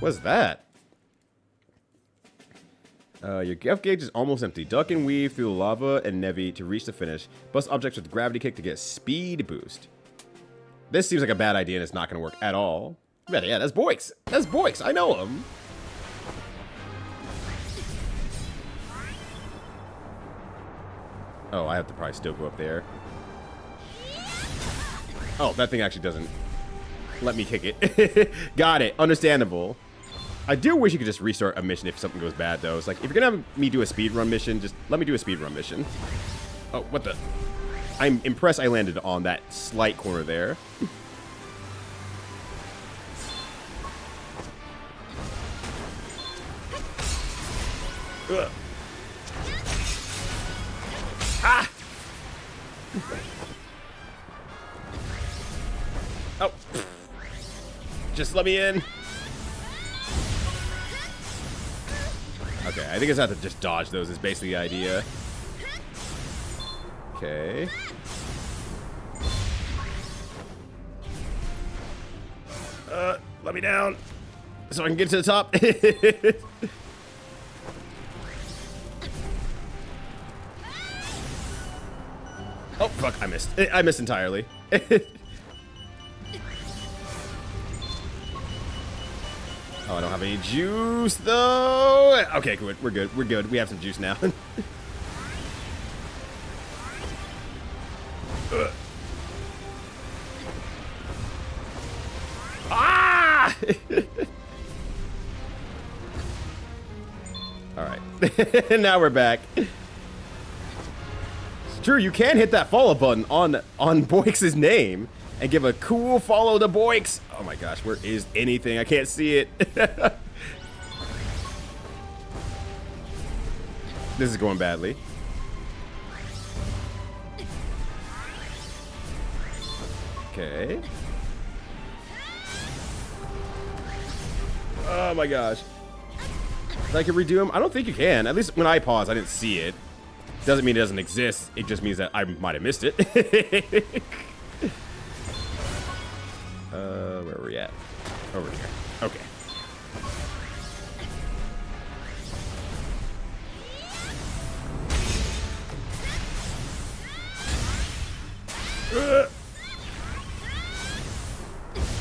What's that? Your health gauge is almost empty. Duck and weave through the lava and Nevi to reach the finish. Bust objects with gravity kick to get speed boost. This seems like a bad idea and it's not going to work at all. Yeah, that's Boix. That's Boix. I know him. Oh, I have to probably still go up there. Oh, that thing actually doesn't let me kick it. Got it. Understandable. I do wish you could just restart a mission if something goes bad, though. It's like, if you're going to have me do a speedrun mission, just let me do a speedrun mission. Oh, what the? I'm impressed I landed on that slight corner there. Ugh. Ah! Oh. Just let me in. Okay, I think I just have to just dodge those is basically the idea. Okay. Let me down so I can get to the top. Oh, fuck, I missed. I missed entirely. Oh, I don't have any juice, though. Okay, good. We're good. We're good. We have some juice now. Ah! All right. Now we're back. It's true, you can hit that follow button on Boix's name and give a cool follow to Boix. Oh my gosh, where is anything? I can't see it. This is going badly. Okay. Oh my gosh. I can redo him? I don't think you can. At least when I pause, I didn't see it. Doesn't mean it doesn't exist. It just means that I might have missed it. Where are we at? Over here. Okay.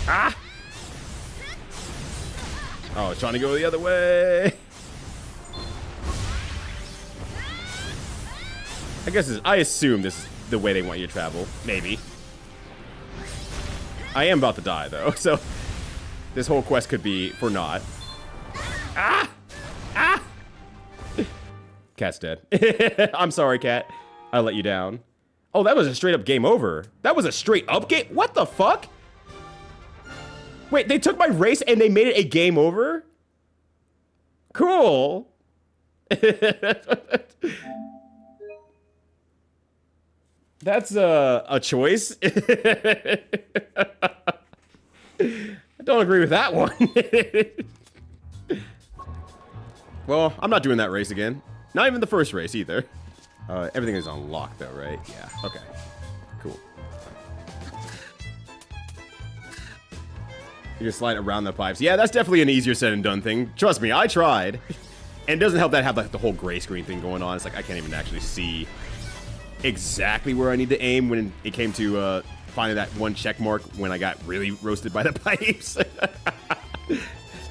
Ah! Oh, I was trying to go the other way. I assume this is the way they want you to travel. Maybe. I am about to die, though, so this whole quest could be for naught. Ah! Ah! Cat's dead. I'm sorry, Cat. I let you down. Oh, that was a straight up game over. That was a straight up game? What the fuck? Wait, they took my race and they made it a game over? Cool. That's a choice. I don't agree with that one. Well, I'm not doing that race again. Not even the first race either. Everything is unlocked though, right? Yeah, okay. Cool. You just slide around the pipes. Yeah, that's definitely an easier said and done thing. Trust me, I tried. And it doesn't help that I have like the whole gray screen thing going on. It's like I can't even actually see exactly where I need to aim when it came to finding that one check mark when I got really roasted by the pipes.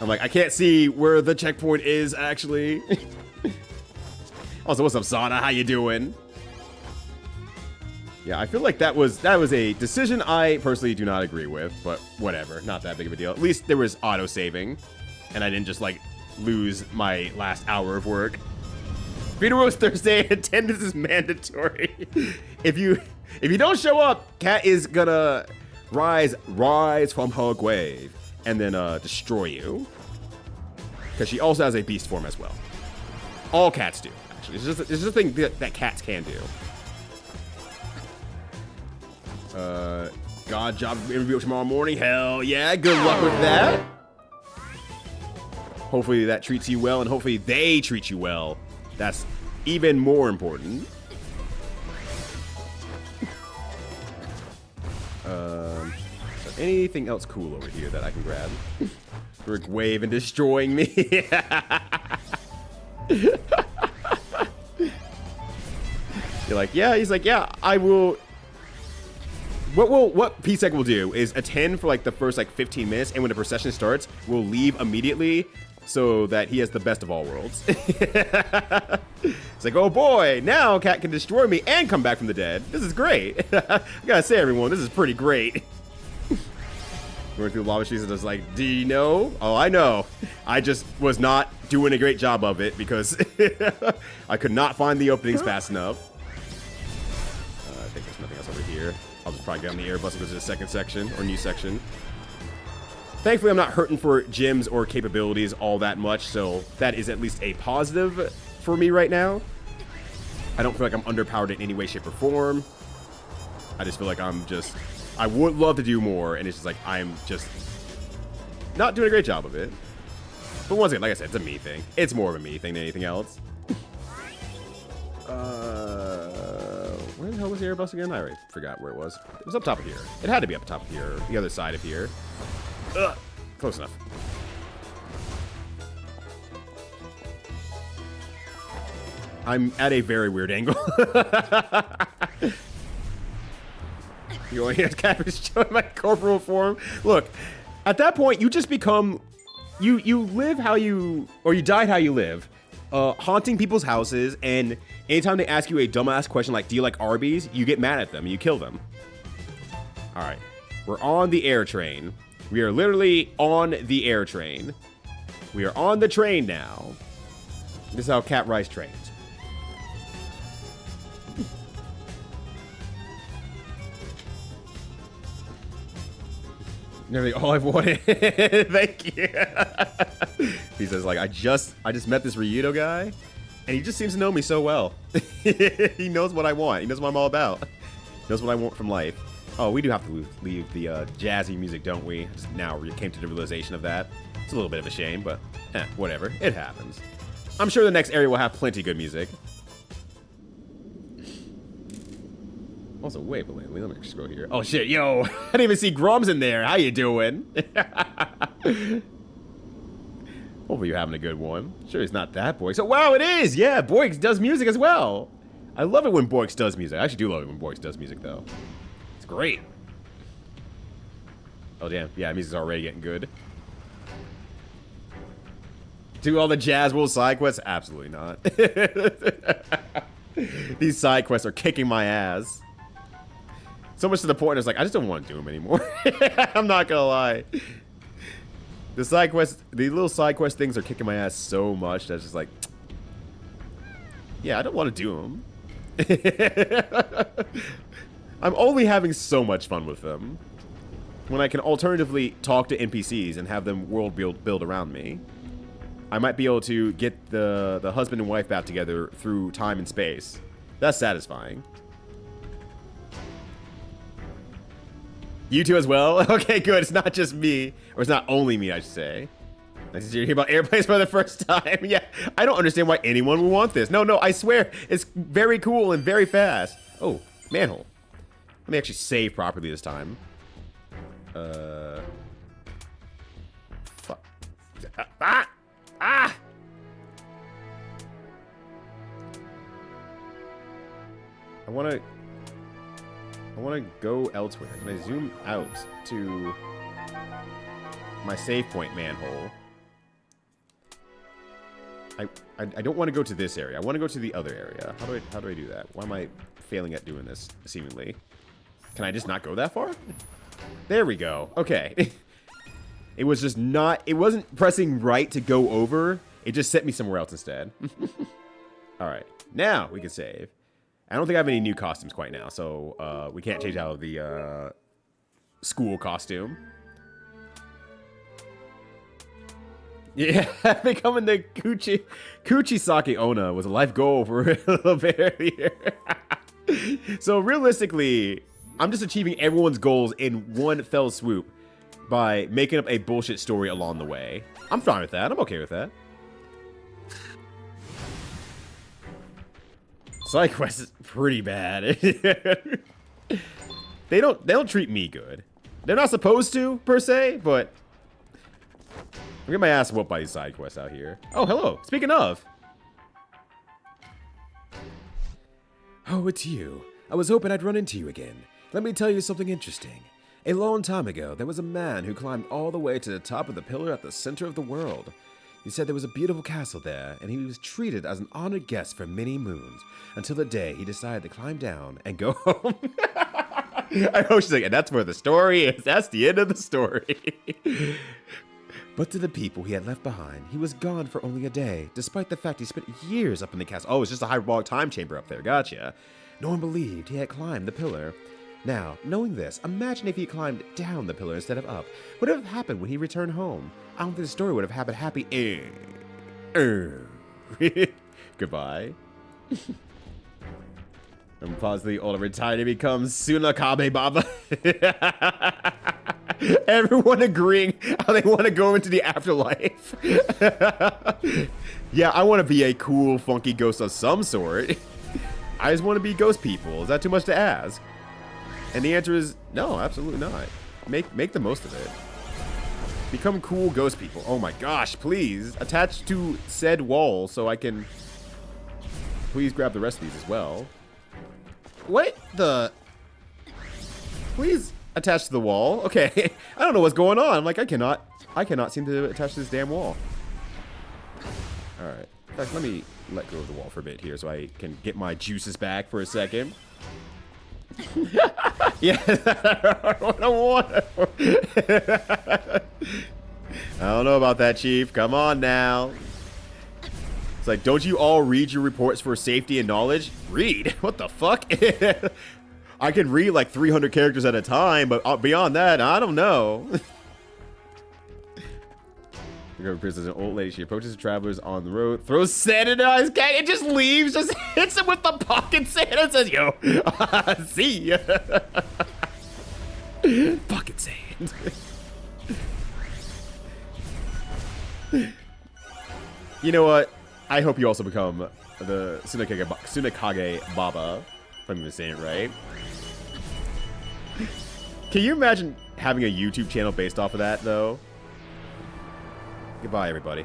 I'm like, I can't see where the checkpoint is actually. Also, what's up, Sana? How you doing? Yeah, I feel like that was a decision I personally do not agree with, but whatever, not that big of a deal. At least there was auto saving, and I didn't just like lose my last hour of work. Free Roast Thursday, attendance is mandatory. If you don't show up, Cat is gonna rise from her grave and then destroy you. Because she also has a beast form as well. All cats do, actually. It's just a thing that cats can do. God job interview tomorrow morning. Hell yeah, good luck with that. Hopefully that treats you well, and hopefully they treat you well. That's even more important. So anything else cool over here that I can grab? Brick wave and destroying me. You're like, yeah. He's like, yeah. I will. What PSEC will do is attend for like the first like 15 minutes, and when the procession starts, we'll leave immediately so that he has the best of all worlds. It's like, oh boy, now Cat can destroy me and come back from the dead. This is great. I gotta say, everyone, this is pretty great. Going through lava sheets and just like, do you know? Oh, I know. I just was not doing a great job of it because I could not find the openings fast enough. I think there's nothing else over here. I'll just probably get on the Airbus and go to the second section or new section. Thankfully, I'm not hurting for gems or capabilities all that much, so that is at least a positive for me right now. I don't feel like I'm underpowered in any way, shape, or form. I just feel like I would love to do more, and it's just like I'm just not doing a great job of it. But once again, like I said, it's a me thing. It's more of a me thing than anything else. Where the hell was the Airbus again? I already forgot where it was. It was up top of here. It had to be up top of here, the other side of here. Ugh, close enough. I'm at a very weird angle. You want to hear Cappy's showing my corporal form? Look, at that point, you just become... You live how you... Or you died how you live. Haunting people's houses, and anytime they ask you a dumbass question like, do you like Arby's? You get mad at them, and you kill them. Alright. We're on the air train. We are literally on the air train. We are on the train now. This is how Cat Rice trains. Nearly all I've wanted. Thank you. He says, like, I just met this Ryudo guy, and he just seems to know me so well. He knows what I want. He knows what I'm all about. He knows what I want from life. Oh, we do have to leave the jazzy music, don't we? Just now we came to the realization of that. It's a little bit of a shame, but whatever. It happens. I'm sure the next area will have plenty good music. Also, wait, but let me scroll here. Oh shit, yo! I didn't even see Grum's in there. How you doing? Hopefully you're having a good one. Sure, it's not that Boix. So wow, it is. Yeah, Boix does music as well. I love it when Boix does music. I actually do love it when Boix does music, though. It's great. Oh damn, yeah, music's already getting good. Do all the Jazz World side quests? Absolutely not. These side quests are kicking my ass. So much to the point, it's like, I just don't want to do them anymore. I'm not gonna lie. The side quests, the little side quest things are kicking my ass so much that it's just like, yeah, I don't want to do them. I'm only having so much fun with them when I can alternatively talk to NPCs and have them world build around me. I might be able to get the husband and wife back together through time and space. That's satisfying. You too as well? Okay, good. It's not just me. Or it's not only me, I should say. Nice to hear about airplanes for the first time. Yeah, I don't understand why anyone would want this. No, I swear. It's very cool and very fast. Oh, manhole. Let me actually save properly this time. Fuck. Ah! I want to go elsewhere. Can I zoom out to my save point manhole? I don't want to go to this area. I want to go to the other area. How do I do that? Why am I failing at doing this, seemingly? Can I just not go that far? There we go. Okay. It was just not... It wasn't pressing right to go over. It just sent me somewhere else instead. Alright. Now we can save. I don't think I have any new costumes quite now, so we can't change out of the school costume. Yeah, becoming the Kuchisake Onna was a life goal for a little bit earlier. So realistically, I'm just achieving everyone's goals in one fell swoop by making up a bullshit story along the way. I'm fine with that. I'm okay with that. Side quest is pretty bad. They don't treat me good. They're not supposed to, per se, but I'm getting my ass whooped by these side quests out here. Oh, hello. Speaking of. Oh, it's you. I was hoping I'd run into you again. Let me tell you something interesting. A long time ago, there was a man who climbed all the way to the top of the pillar at the center of the world. He said there was a beautiful castle there, and he was treated as an honored guest for many moons, until the day he decided to climb down and go home. I know she's like, and that's where the story is. That's the end of the story. But to the people he had left behind, he was gone for only a day, despite the fact he spent years up in the castle. Oh, it's just a hyperbolic time chamber up there. Gotcha. No one believed he had climbed the pillar. Now, knowing this, imagine if he climbed down the pillar instead of up. What would have happened when he returned home? I don't think the story would have happened happy. Goodbye. And possibly all of retired becomes Sunakabe Baba. Everyone agreeing how they want to go into the afterlife. Yeah, I want to be a cool, funky ghost of some sort. I just want to be ghost people. Is that too much to ask? And the answer is no, absolutely not. Make the most of it. Become cool ghost people. Oh my gosh, please. Attach to said wall so I can... Please grab the rest of these as well. What the... Please attach to the wall. Okay. I don't know what's going on. I'm like, I cannot seem to attach to this damn wall. Alright. In fact, let me let go of the wall for a bit here so I can get my juices back for a second. Yeah. I don't know about that, Chief. Come on now. It's like, don't you all read your reports for safety and knowledge? Read? What the fuck? I can read like 300 characters at a time, but beyond that, I don't know. There's an old lady. She approaches the travelers on the road, throws sand in her eyes, and just leaves, just hits him with the pocket sand and says, yo, see ya. Pocket sand. You know what? I hope you also become the Tsunekage Baba, if I'm even saying it right. Can you imagine having a YouTube channel based off of that, though? Goodbye, everybody.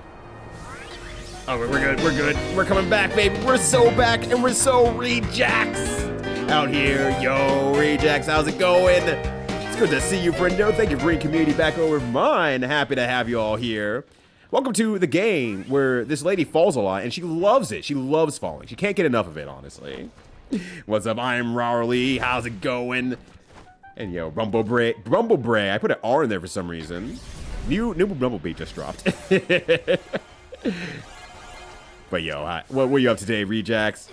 Oh, we're good. We're good. We're coming back, baby. We're so back, and we're so Rejax out here. Yo, Rejax, how's it going? It's good to see you, friendo. Thank you for bringing community back over mine. Happy to have you all here. Welcome to the game where this lady falls a lot, and she loves it. She loves falling. She can't get enough of it, honestly. What's up? I'm Rowley. How's it going? And yo, Rumblebray. I put an R in there for some reason. New Bumblebee just dropped. But yo, what were you up today, Rejax?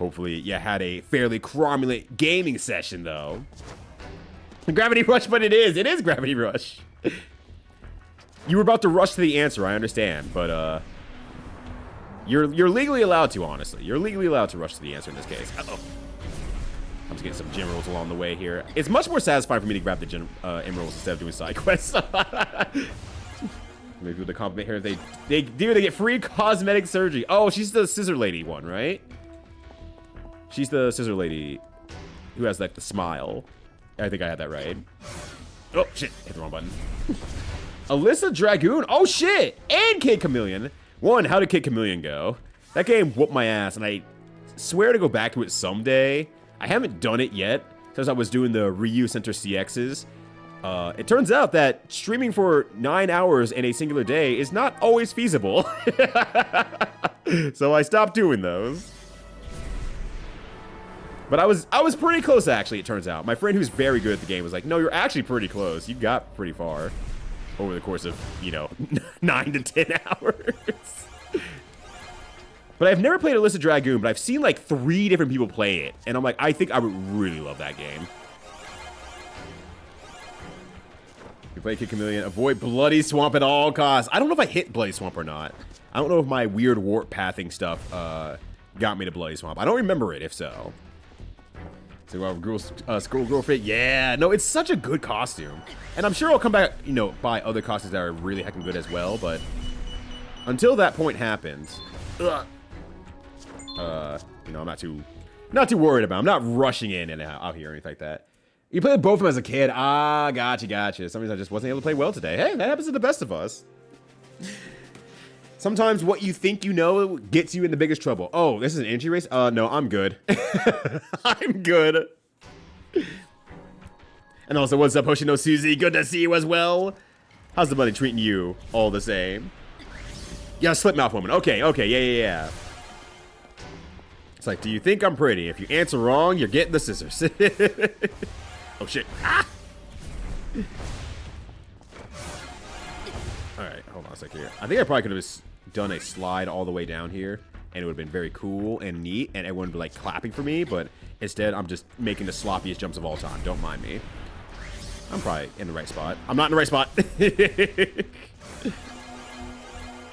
Hopefully you had a fairly cromulent gaming session, though. Gravity Rush, but it is Gravity Rush. You were about to rush to the answer, I understand, but you're legally allowed to, honestly. You're legally allowed to rush to the answer in this case. Uh-oh. I'm just getting some gem rolls along the way here. It's much more satisfying for me to grab the gem emeralds instead of doing side quests. Maybe with a compliment here, they get free cosmetic surgery. Oh, she's the scissor lady one, right? She's the scissor lady who has like the smile. I think I had that right. Oh shit, hit the wrong button. Alyssa Dragoon. Oh shit, and Kid Chameleon. One, how did Kid Chameleon go? That game whooped my ass, and I swear to go back to it someday. I haven't done it yet since I was doing the Ryu Center CXs. It turns out that streaming for 9 hours in a singular day is not always feasible. So I stopped doing those. But I was pretty close, actually, it turns out. My friend who's very good at the game was like, no, you're actually pretty close. You got pretty far over the course of, you know, 9 to 10 hours. But I've never played Alyssa Dragoon, but I've seen like 3 different people play it. And I'm like, I think I would really love that game. You play Kid Chameleon, avoid Bloody Swamp at all costs. I don't know if I hit Bloody Swamp or not. I don't know if my weird warp pathing stuff got me to Bloody Swamp. I don't remember it, if so. So, Skull Girl Fit, yeah. No, it's such a good costume. And I'm sure I'll come back, you know, buy other costumes that are really heckin' good as well, but until that point happens, you know, I'm not too worried about it. I'm not rushing in and out here or anything like that. You played both of them as a kid. Ah, gotcha. Some reason I just wasn't able to play well today. Hey, that happens to the best of us. Sometimes what you think you know gets you in the biggest trouble. Oh, this is an entry race? No, I'm good. I'm good. And also, what's up, Hoshino Suzy? Good to see you as well. How's the money treating you all the same? Yeah, slip mouth woman. Okay, yeah. It's like, do you think I'm pretty? If you answer wrong, you're getting the scissors. Oh, shit. Ah! Alright, hold on a sec here. I think I probably could have just done a slide all the way down here, and it would have been very cool and neat, and everyone would be, like, clapping for me, but instead, I'm just making the sloppiest jumps of all time. Don't mind me. I'm probably in the right spot. I'm not in the right spot.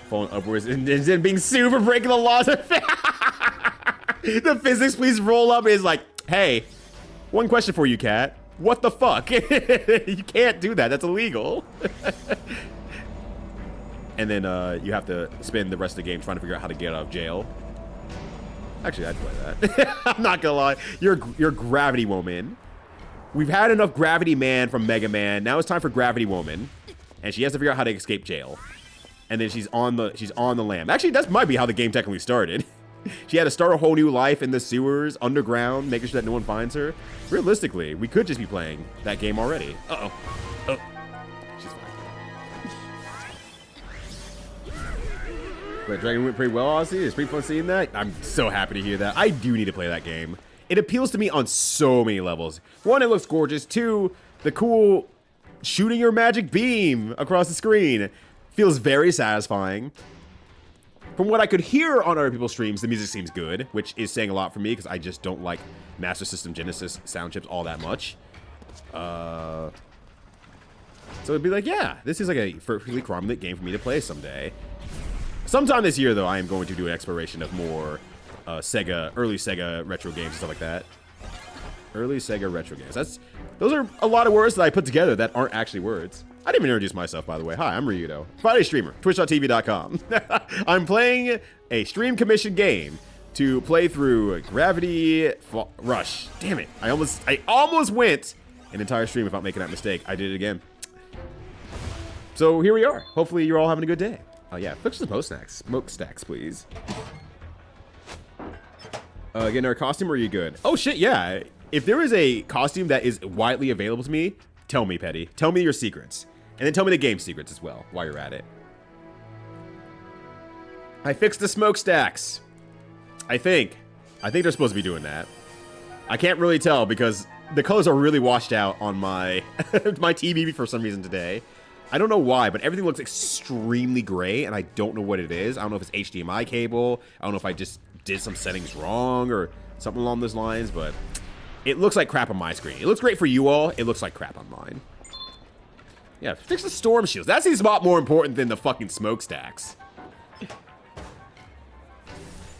Falling upwards and then being sued for breaking the laws of the physics please roll up is like, hey, one question for you, cat. What the fuck? You can't do that. That's illegal. And then you have to spend the rest of the game trying to figure out how to get out of jail. Actually, I'd play that. I'm not gonna lie. You're Gravity Woman. We've had enough Gravity Man from Mega Man. Now it's time for Gravity Woman, and she has to figure out how to escape jail. And then she's on the lam. Actually, that might be how the game technically started. She had to start a whole new life in the sewers, underground, making sure that no one finds her. Realistically, we could just be playing that game already. Uh-oh. Oh. She's fine. But Dragon went pretty well, honestly. It's pretty fun seeing that. I'm so happy to hear that. I do need to play that game. It appeals to me on so many levels. One, it looks gorgeous. Two, the cool shooting your magic beam across the screen feels very satisfying. From what I could hear on other people's streams, the music seems good, which is saying a lot for me because I just don't like Master System Genesis sound chips all that much. So it'd be like, yeah, this is like a perfectly crummy game for me to play someday. Sometime this year, though, I am going to do an exploration of more early Sega retro games and stuff like that. Early Sega retro games. Those are a lot of words that I put together that aren't actually words. I didn't even introduce myself, by the way. Hi, I'm Ryudo, Friday streamer, twitch.tv.com. I'm playing a stream commission game to play through Gravity Rush. Damn it. I almost went an entire stream without making that mistake. I did it again. So here we are. Hopefully you're all having a good day. Oh yeah, fix the smoke stacks, please. Getting our costume, or are you good? Oh shit, yeah. If there is a costume that is widely available to me, tell me, Petty. Tell me your secrets. And then tell me the game secrets as well, while you're at it. I fixed the smokestacks. I think they're supposed to be doing that. I can't really tell because the colors are really washed out on my my TV for some reason today. I don't know why, but everything looks extremely gray, and I don't know what it is. I don't know if it's HDMI cable. I don't know if I just did some settings wrong or something along those lines, but it looks like crap on my screen. It looks great for you all. It looks like crap on mine. Yeah, fix the storm shields. That seems a lot more important than the fucking smokestacks.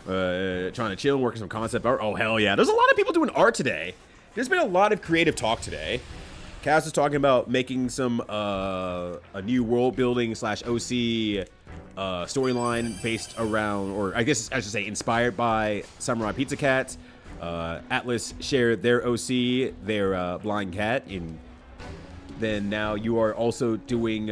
Trying to chill and work on some concept art. Oh, hell yeah. There's a lot of people doing art today. There's been a lot of creative talk today. Kaz was talking about making some, a new world building / OC storyline based around, or I guess I should say inspired by Samurai Pizza Cat. Atlas shared their OC, their blind cat, and then now you are also doing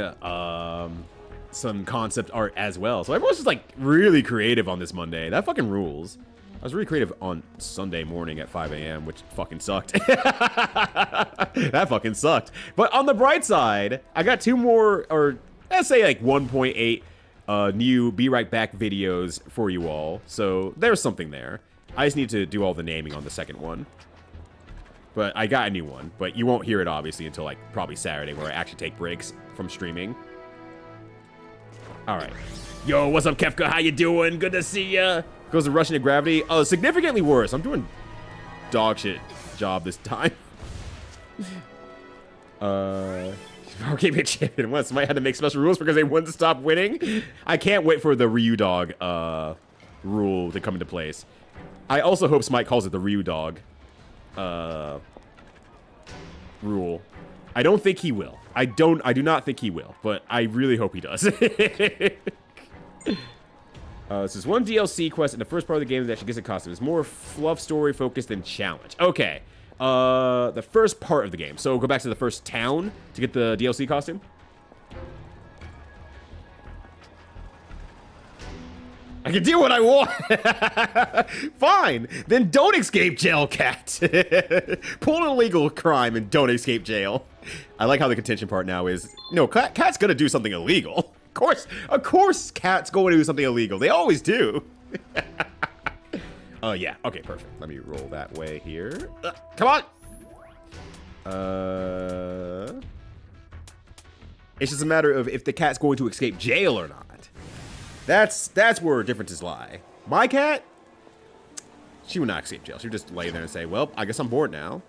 some concept art as well. So everyone's just like really creative on this Monday. That fucking rules. I was really creative on Sunday morning at 5 a.m., which fucking sucked. That fucking sucked. But on the bright side, I got 2 more, or let's say like 1.8 new Be Right Back videos for you all. So there's something there. I just need to do all the naming on the second one. But I got a new one, but you won't hear it obviously until like probably Saturday, where I actually take breaks from streaming. All right. Yo, what's up, Kefka? How you doing? Good to see ya. Goes to Rushing to Gravity. Oh, significantly worse. I'm doing dog shit job this time. Okay, big champion once. Might have to make special rules because they wouldn't stop winning. I can't wait for the Ryu Dog rule to come into place. I also hope Smite calls it the Ryu Dog rule. I don't think he will. I do not think he will, but I really hope he does. This is one DLC quest in the first part of the game that she gets a costume. It's more fluff story focused than challenge. Okay. The first part of the game. So go back to the first town to get the DLC costume. I can do what I want. Fine. Then don't escape jail, Cat. Pull an illegal crime and don't escape jail. I like how the contention part now is, no, Cat's gonna do something illegal. Of course, Cat's going to do something illegal. They always do. Oh, yeah. Okay, perfect. Let me roll that way here. Come on. It's just a matter of if the cat's going to escape jail or not. That's where differences lie. My cat, she would not escape jail. She would just lay there and say, well, I guess I'm bored now.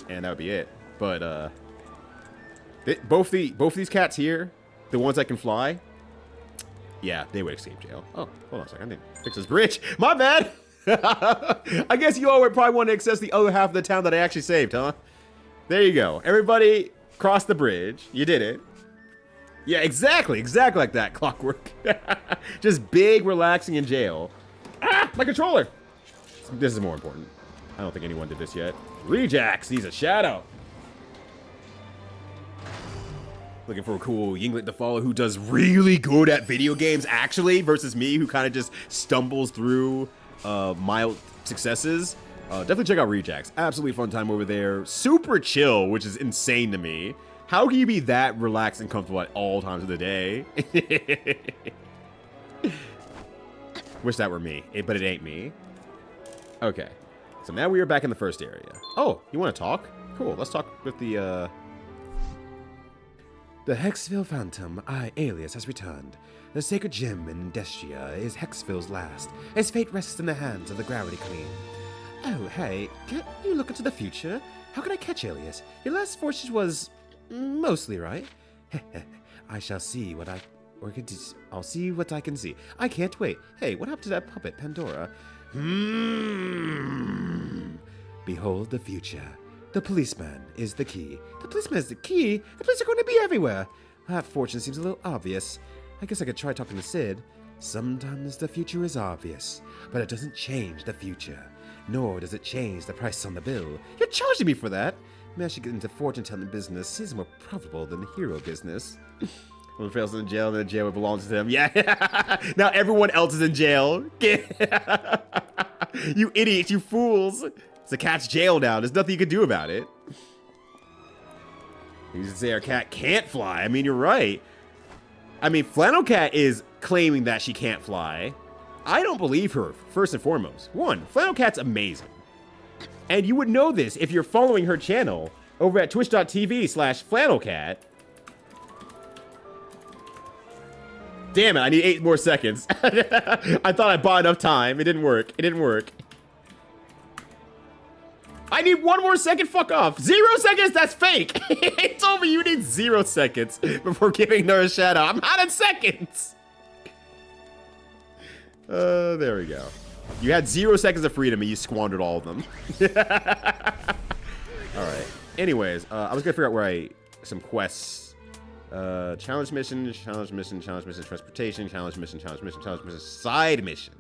And that would be it. But, both these cats here, the ones that can fly, yeah, they would escape jail. Oh, hold on a second. I need to fix this bridge. My bad. I guess you all would probably want to access the other half of the town that I actually saved, huh? There you go. Everybody cross the bridge. You did it. Yeah, exactly like that, Clockwork. Just big, relaxing in jail. Ah, my controller. This is more important. I don't think anyone did this yet. Rejax, he's a shadow. Looking for a cool Yingling to follow who does really good at video games, actually, versus me, who kind of just stumbles through mild successes. Definitely check out Rejax. Absolutely fun time over there. Super chill, which is insane to me. How can you be that relaxed and comfortable at all times of the day? Wish that were me, but it ain't me. Okay, so now we are back in the first area. Oh, you want to talk? Cool, let's talk with the Hexville Phantom, Alias, has returned. The sacred gem in Destia is Hexville's last. Its fate rests in the hands of the Gravity Queen. Oh, hey, can't you look into the future? How can I catch Alias? Your last fortune was mostly right. I shall see what I'll see what I can see. I can't wait. Hey, what happened to that puppet, Pandora? Behold the future. The policeman is the key. The policeman is the key? The police are going to be everywhere. That fortune seems a little obvious. I guess I could try talking to Sid. Sometimes the future is obvious, but it doesn't change the future. Nor does it change the price on the bill. You're charging me for that? Maybe I should get into fortune-telling business. Seems more profitable than the hero business. When fails in jail, then the jail belongs to them. Yeah. Now everyone else is in jail. You idiots, you fools. It's a cat's jail now. There's nothing you can do about it. You just say our cat can't fly. I mean, you're right. I mean, Flannel Cat is claiming that she can't fly. I don't believe her, first and foremost. One, Flannel Cat's amazing. And you would know this if you're following her channel over at twitch.tv/flannelcat. Damn it, I need 8 more seconds. I thought I bought enough time. It didn't work. It didn't work. I need 1 more second. Fuck off. 0 seconds. That's fake. It told me you need 0 seconds before giving her a shout out. I'm out of seconds. There we go. You had 0 seconds of freedom and you squandered all of them. All right. Anyways, I was gonna figure out where some quests. Challenge mission, transportation, challenge mission, side mission.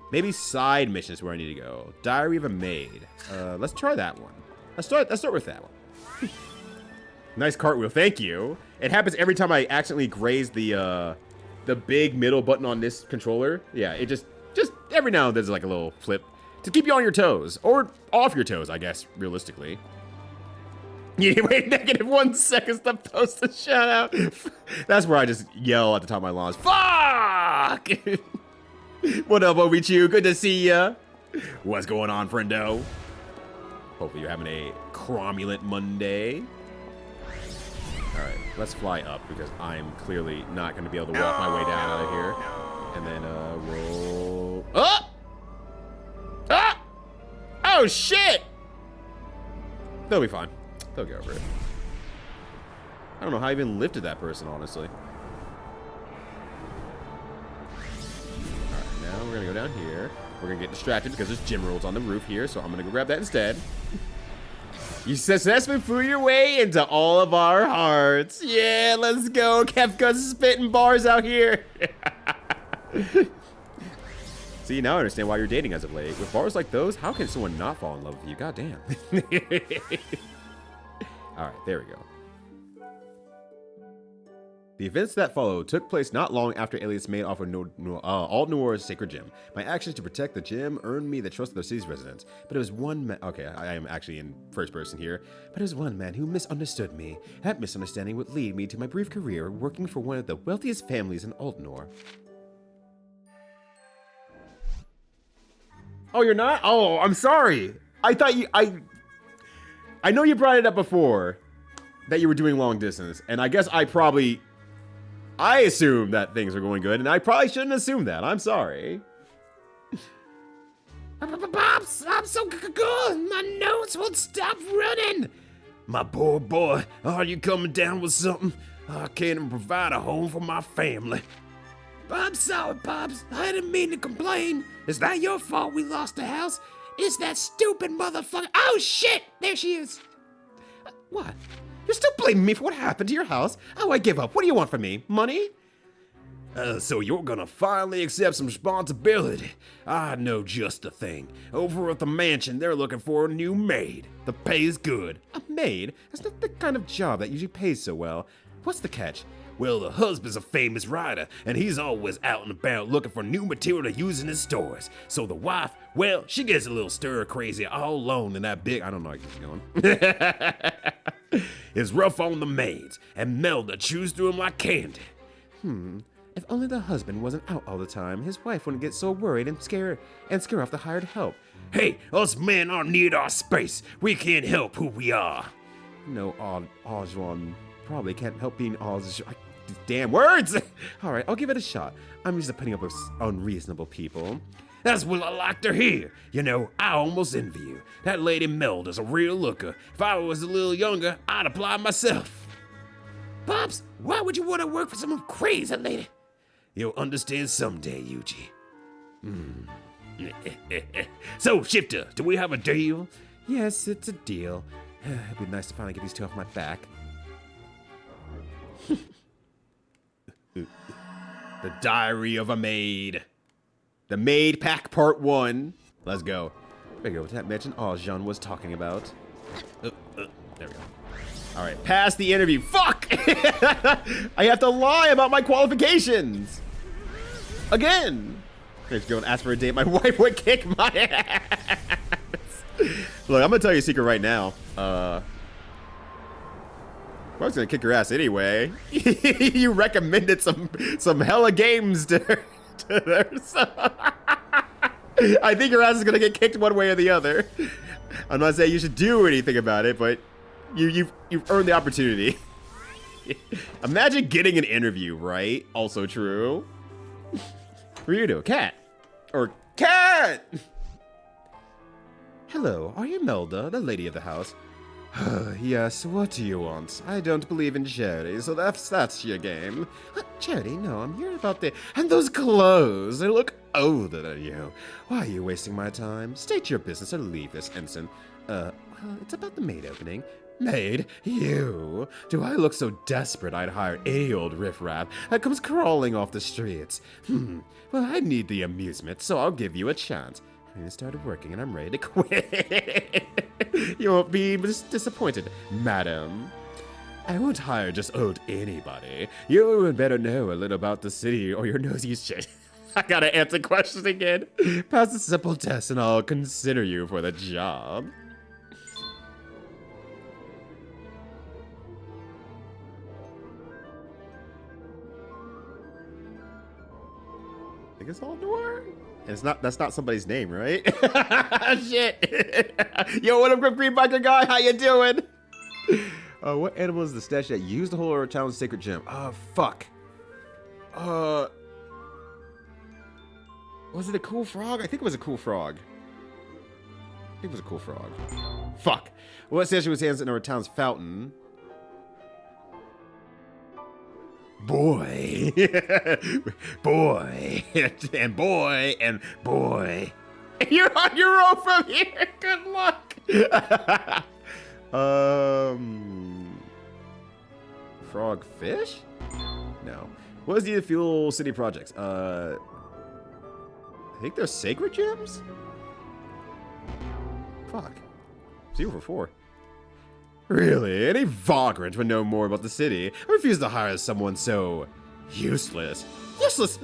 Maybe side mission is where I need to go. Diary of a Maid. Let's try that one. Let's start with that one. Nice cartwheel, thank you. It happens every time I accidentally graze the big middle button on this controller. Yeah, it just every now and then there's like a little flip to keep you on your toes, or off your toes, I guess, realistically. You wait -1 seconds to post a shout out. That's where I just yell at the top of my lungs. Fuck! What up, Obichu? Good to see ya. What's going on, friendo? Hopefully you're having a cromulent Monday. Alright, let's fly up because I'm clearly not going to be able to walk my way down out of here. And then, roll. Oh! Ah! Oh, shit! They'll be fine. They'll get over it. I don't know how I even lifted that person, honestly. Alright, now we're gonna go down here. We're gonna get distracted because there's gym rolls on the roof here, so I'm gonna go grab that instead. You successfully flew your way into all of our hearts. Yeah, let's go. Kefka's spitting bars out here. See, now I understand why you're dating as of late. With bars like those, how can someone not fall in love with you? God damn. Alright, there we go. The events that followed took place not long after Alias made off of Alt Noir's sacred gem. My actions to protect the gem earned me the trust of the city's residents. But it was one man— okay, I am actually in first person here. But it was one man who misunderstood me. That misunderstanding would lead me to my brief career working for one of the wealthiest families in Alt Noir. Oh, you're not? Oh, I'm sorry. I thought you— I know you brought it up before that you were doing long distance, and I guess I assumed that things were going good, and I probably shouldn't assume that. I'm sorry. Pops, I'm so good. My nose won't stop running. My poor boy, are you coming down with something? I can't even provide a home for my family. I'm sorry, Pops. I didn't mean to complain. Is that your fault we lost the house? It's that stupid motherfucker. Oh, shit! There she is. What? You're still blaming me for what happened to your house? Oh, I give up. What do you want from me? Money? So you're gonna finally accept some responsibility. I know just the thing. Over at the mansion, they're looking for a new maid. The pay is good. A maid? That's not the kind of job that usually pays so well. What's the catch? Well, the husband's a famous writer, and he's always out and about looking for new material to use in his stores. So the wife, well, she gets a little stir crazy all alone in that big, I don't know how it's going. It's rough on the maids, and Melda chews through them like candy. If only the husband wasn't out all the time, his wife wouldn't get so worried and scare off the hired help. Hey, us men are need our space. We can't help who we are. No, Ozwan probably can't help being Oz. Damn words! All right, I'll give it a shot. I'm used to putting up with unreasonable people. That's what I like to hear. You know, I almost envy you. That lady Melda's a real looker. If I was a little younger, I'd apply myself. Pops, why would you want to work for some crazy lady? You'll understand someday, Yuji. So, Shifter, do we have a deal? Yes, it's a deal. It'd be nice to finally get these two off my back. The Diary of a Maid. The Maid Pack Part 1. Let's go. There we go. That mention Ozjan was talking about. There we go. All right, pass the interview. Fuck! I have to lie about my qualifications. Again. Let's go and ask for a date. My wife would kick my ass. Look, I'm gonna tell you a secret right now. I was gonna kick your ass anyway. You recommended some hella games to her. So I think your ass is gonna get kicked one way or the other. I'm not saying you should do anything about it, but you've earned the opportunity. Imagine getting an interview, right? Also true. Ryudo, cat. Or cat! Hello, are you Melda, the lady of the house? Yes, what do you want? I don't believe in charity, so that's your game. What, charity? No, I'm here about the... And those clothes, they look older than you. Why are you wasting my time? State your business or leave this instant. Well, it's about the maid opening. Maid? You? Do I look so desperate I'd hire any old riffraff that comes crawling off the streets? Well, I need the amusement, so I'll give you a chance. I started working and I'm ready to quit. You won't be disappointed, madam. I won't hire just old anybody. You would better know a little about the city or your nosy shit. I gotta answer questions again. Pass a simple test and I'll consider you for the job. I think it's all door. It's not. That's not somebody's name, right? Shit. Yo, what up, green biker guy? How you doing? What animal is the statue that used the whole town's sacred gem? Fuck. Was it a cool frog? I think it was a cool frog. Fuck. What statue was hands in our town's fountain? Boy. Boy. And boy. And boy. You're on your own from here. Good luck. Frog fish? No. What is the Fuel City projects? I think they're sacred gems? Fuck. 0 for 4. Really? Any vagrant would know more about the city. I refuse to hire someone so useless. Useless?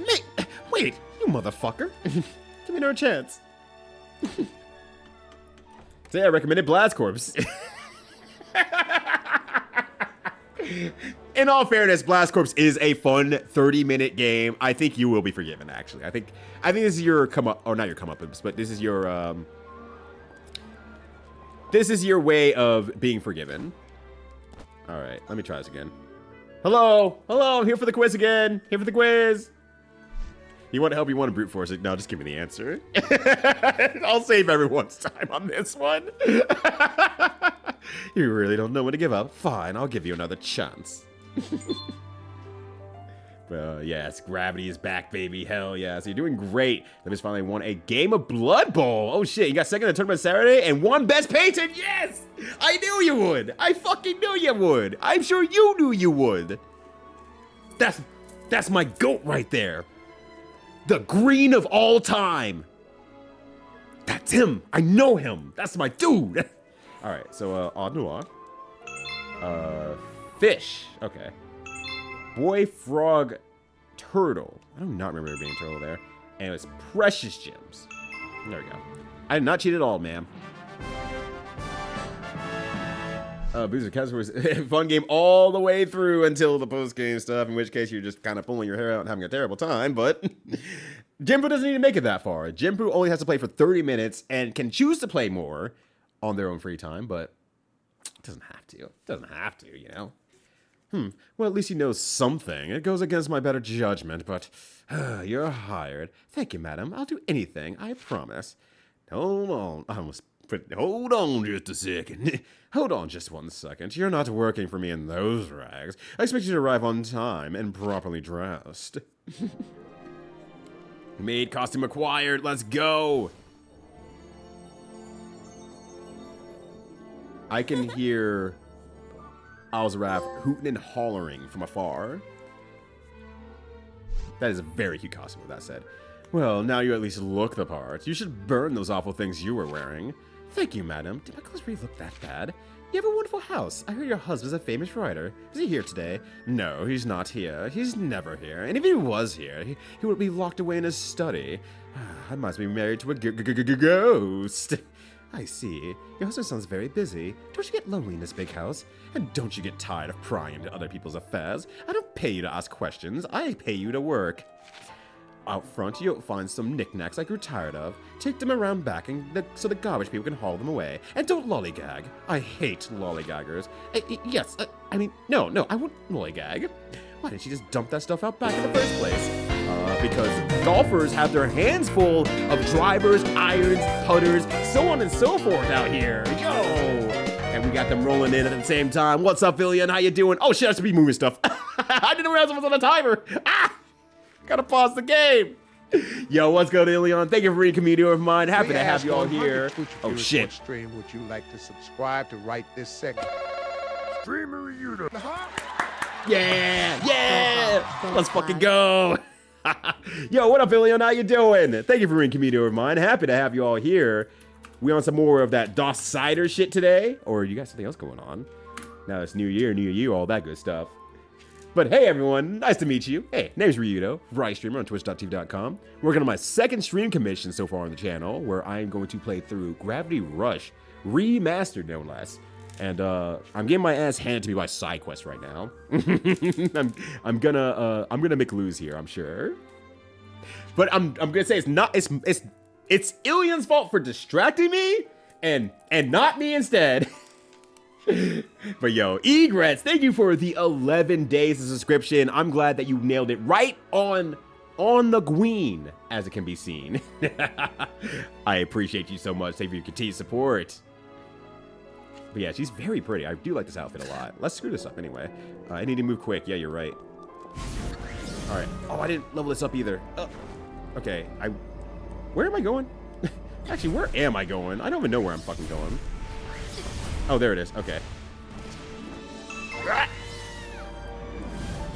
Wait, you motherfucker. Give me no chance. Say I recommended Blastcorps. In all fairness, Blastcorps is a fun 30-minute game. I think you will be forgiven, actually. I think this is your come up, or not your comeuppance, but this is your this is your way of being forgiven. All right, let me try this again. Hello, I'm here for the quiz again. Here for the quiz. You want to help? You want to brute force it? No, just give me the answer. I'll save everyone's time on this one. You really don't know when to give up. Fine, I'll give you another chance. Yes, gravity is back, baby. Hell yeah. So you're doing great. That just finally won a game of Blood Bowl. Oh shit, you got second in the tournament Saturday and won Best Painted. Yes! I knew you would. I fucking knew you would. I'm sure you knew you would. That's That's my GOAT right there. The green of all time. That's him. I know him. That's my dude. All right, so Odd Noir. Fish. Okay. Boy Frog Turtle. I do not remember there being a turtle there. And it was Precious Gems. There we go. I did not cheat at all, ma'am. Boozer Casper was a fun game all the way through until the post-game stuff, in which case you're just kind of pulling your hair out and having a terrible time, but Jinpu doesn't need to make it that far. Jinpu only has to play for 30 minutes and can choose to play more on their own free time, but it doesn't have to. It doesn't have to, you know? Well, at least he knows something. It goes against my better judgment, but you're hired. Thank you, madam. I'll do anything, I promise. Hold on. Hold on just a second. Hold on just 1 second. You're not working for me in those rags. I expect you to arrive on time and properly dressed. Maid costume acquired. Let's go. I can hear Alzaraf hooting and hollering from afar. That is a very cute costume, with that said. Well, now you at least look the part. You should burn those awful things you were wearing. Thank you, madam. Did my clothes really look that bad? You have a wonderful house. I heard your husband's a famous writer. Is he here today? No, he's not here. He's never here. And if he was here, he would be locked away in his study. I must be married to a ghost. I see. Your husband sounds very busy. Don't you get lonely in this big house? And don't you get tired of prying into other people's affairs? I don't pay you to ask questions. I pay you to work. Out front, you'll find some knickknacks I grew tired of. Take them around back so the garbage people can haul them away. And don't lollygag. I hate lollygaggers. No, I won't lollygag. Why didn't you just dump that stuff out back in the first place? Because golfers have their hands full of drivers, irons, putters, so on and so forth out here. Yo! And we got them rolling in at the same time. What's up, Villian? How you doing? Oh shit, I should be moving stuff. I didn't realize I was on a timer. Gotta pause the game. Yo, what's good, Ilion? Thank you for reading community of mine. Happy to have you all here. Oh shit. Stream, would you like to subscribe to right this second? Streamer Yuta. Yeah. Let's fucking go. Yo, what up, Ilion? How you doing? Thank you for reading community of mine. Happy to have you all here. We on some more of that DOS Cider shit today, or you got something else going on? Now it's New Year, New You, all that good stuff. But hey everyone, nice to meet you. Hey, name's Ryudo, variety streamer on twitch.tv.com. Working on my second stream commission so far on the channel, where I am going to play through Gravity Rush, remastered no less. And I'm getting my ass handed to me by SideQuest right now. I'm gonna make lose here, I'm sure. But I'm gonna say it's Ilion's fault for distracting me and not me instead. But yo, Egrets, thank you for the 11 days of subscription. I'm glad that you nailed it right on the queen, as it can be seen. I appreciate you so much. Thank you for your continued support. But yeah, she's very pretty. I do like this outfit a lot. Let's screw this up anyway. I need to move quick. Yeah, you're right. All right. Oh, I didn't level this up either. Okay. Where am I going? Actually, where am I going? I don't even know where I'm fucking going. Oh, there it is. Okay.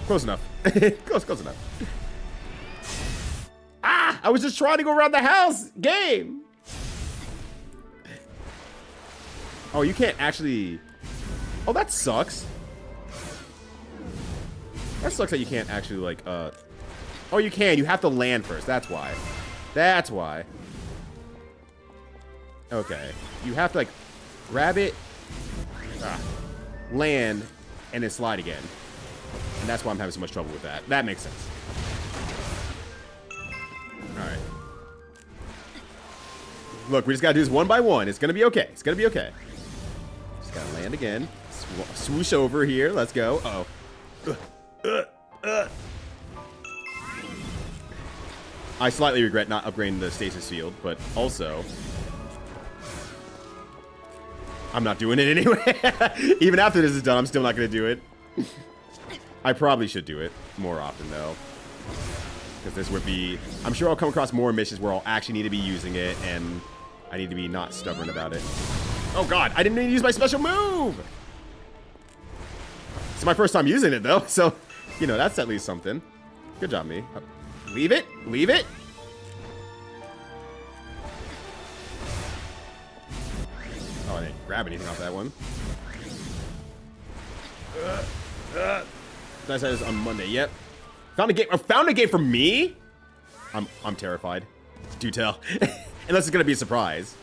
Close enough. close enough. I was just trying to go around the house. Game. Oh, you can't actually... Oh, that sucks. That sucks that you can't actually, like, Oh, you can. You have to land first. That's why. That's why. Okay. You have to, like, grab it, land, and then slide again. And that's why I'm having so much trouble with that. That makes sense. Alright. Look, we just gotta do this one by one. It's gonna be okay. It's gonna be okay. Just gotta land again. Swoosh over here. Let's go. Uh-oh. I slightly regret not upgrading the stasis field, but also... I'm not doing it anyway. Even after this is done, I'm still not going to do it. I probably should do it more often, though. Because this would be... I'm sure I'll come across more missions where I'll actually need to be using it, and I need to be not stubborn about it. Oh, God. I didn't even use my special move! It's my first time using it, though, so, you know, that's at least something. Good job, me. Leave it. Leave it. Oh, I didn't grab anything off that one. Nice is on Monday. Yep. Found a game. Found a game for me. I'm terrified. Do tell. Unless it's gonna be a surprise.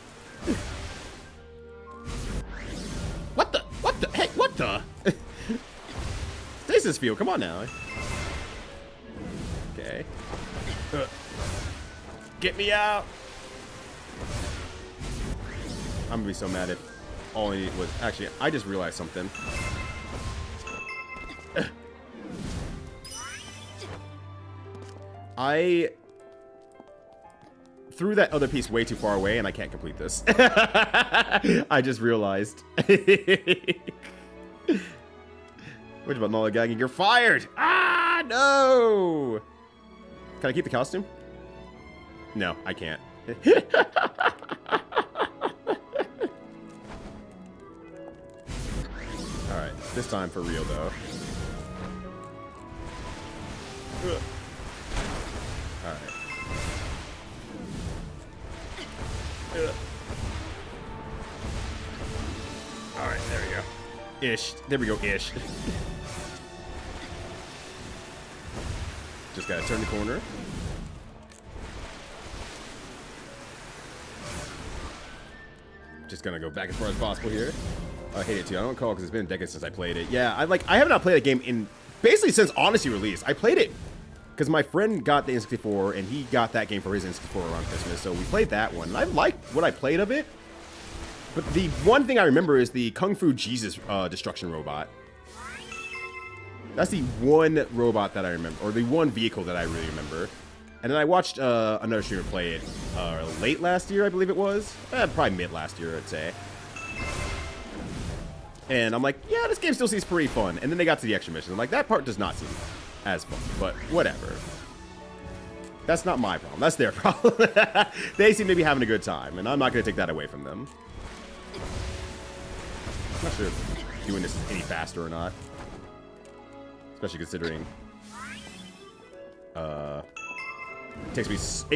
What the? What the? Hey, what the? Stasis field. Come on now. Okay. Get me out. I'm gonna be so mad if all I needed was... Actually, I just realized something. I threw that other piece way too far away and I can't complete this. I just realized. Which about Nollygagging? You're fired! Ah, no! Can I keep the costume? No, I can't. Alright, this time for real though. Alright. Alright, there we go. Ish. There we go, ish. Just gotta turn the corner. Just gonna go back as far as possible here. I hate it too. I don't recall because it's been a decade since I played it. Yeah, I have not played a game in basically since Odyssey released. I played it because my friend got the N64 and he got that game for his N64 around Christmas, so we played that one. And I liked what I played of it. But the one thing I remember is the Kung Fu Jesus destruction robot. That's the one robot that I remember, or the one vehicle that I really remember. And then I watched another streamer play it late last year, I believe it was. Probably mid last year, I'd say. And I'm like, yeah, this game still seems pretty fun. And then they got to the extra mission. I'm like, that part does not seem as fun, but whatever. That's not my problem. That's their problem. They seem to be having a good time, and I'm not going to take that away from them. I'm not sure if doing this is any faster or not. Especially considering it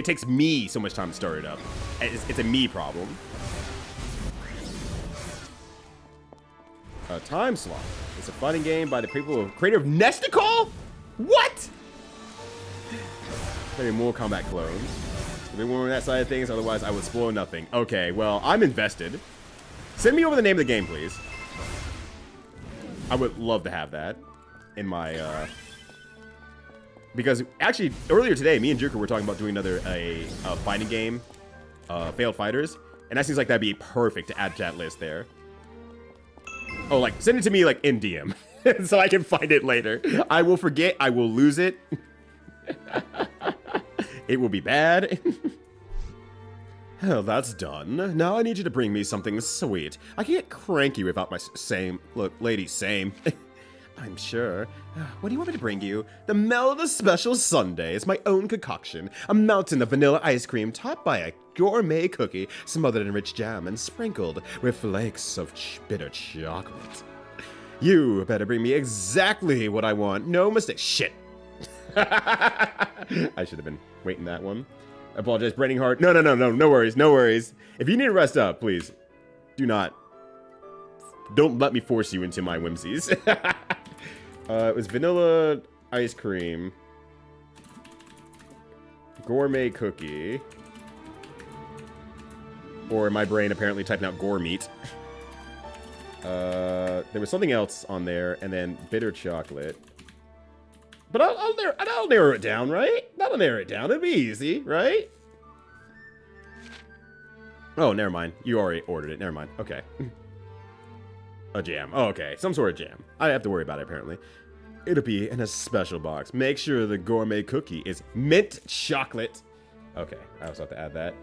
takes me so much time to start it up. It's a me problem. Time Slot. It's a fighting game by the creator of Nesticle? What? Maybe more combat clones. Maybe more on that side of things, otherwise I would spoil nothing. Okay, well, I'm invested. Send me over the name of the game, please. I would love to have that in my, because actually, earlier today, me and Juker were talking about doing another fighting game, Failed Fighters, and that seems like that'd be perfect to add to that list there. Oh, like, send it to me, like, in DM, so I can find it later. I will forget, I will lose it. It will be bad. Hell, that's done. Now I need you to bring me something sweet. I can get cranky without my same. Look, lady, same. I'm sure. What do you want me to bring you? The Melda Special Sundae is my own concoction. A mountain of vanilla ice cream topped by a gourmet cookie smothered in rich jam and sprinkled with flakes of bitter chocolate. You better bring me exactly what I want. No mistake. Shit. I should have been waiting that one. I apologize, Braining Heart. No worries, no worries. If you need to rest up, please, don't let me force you into my whimsies. It was vanilla ice cream, gourmet cookie, or my brain apparently typing out gore meat. There was something else on there, and then bitter chocolate. But I'll narrow it down, right? That'll narrow it down. It'll be easy, right? Oh, never mind. You already ordered it. Never mind. Okay. A jam. Oh, okay. Some sort of jam. I have to worry about it, apparently. It'll be in a special box. Make sure the gourmet cookie is mint chocolate. Okay. I also have to add that.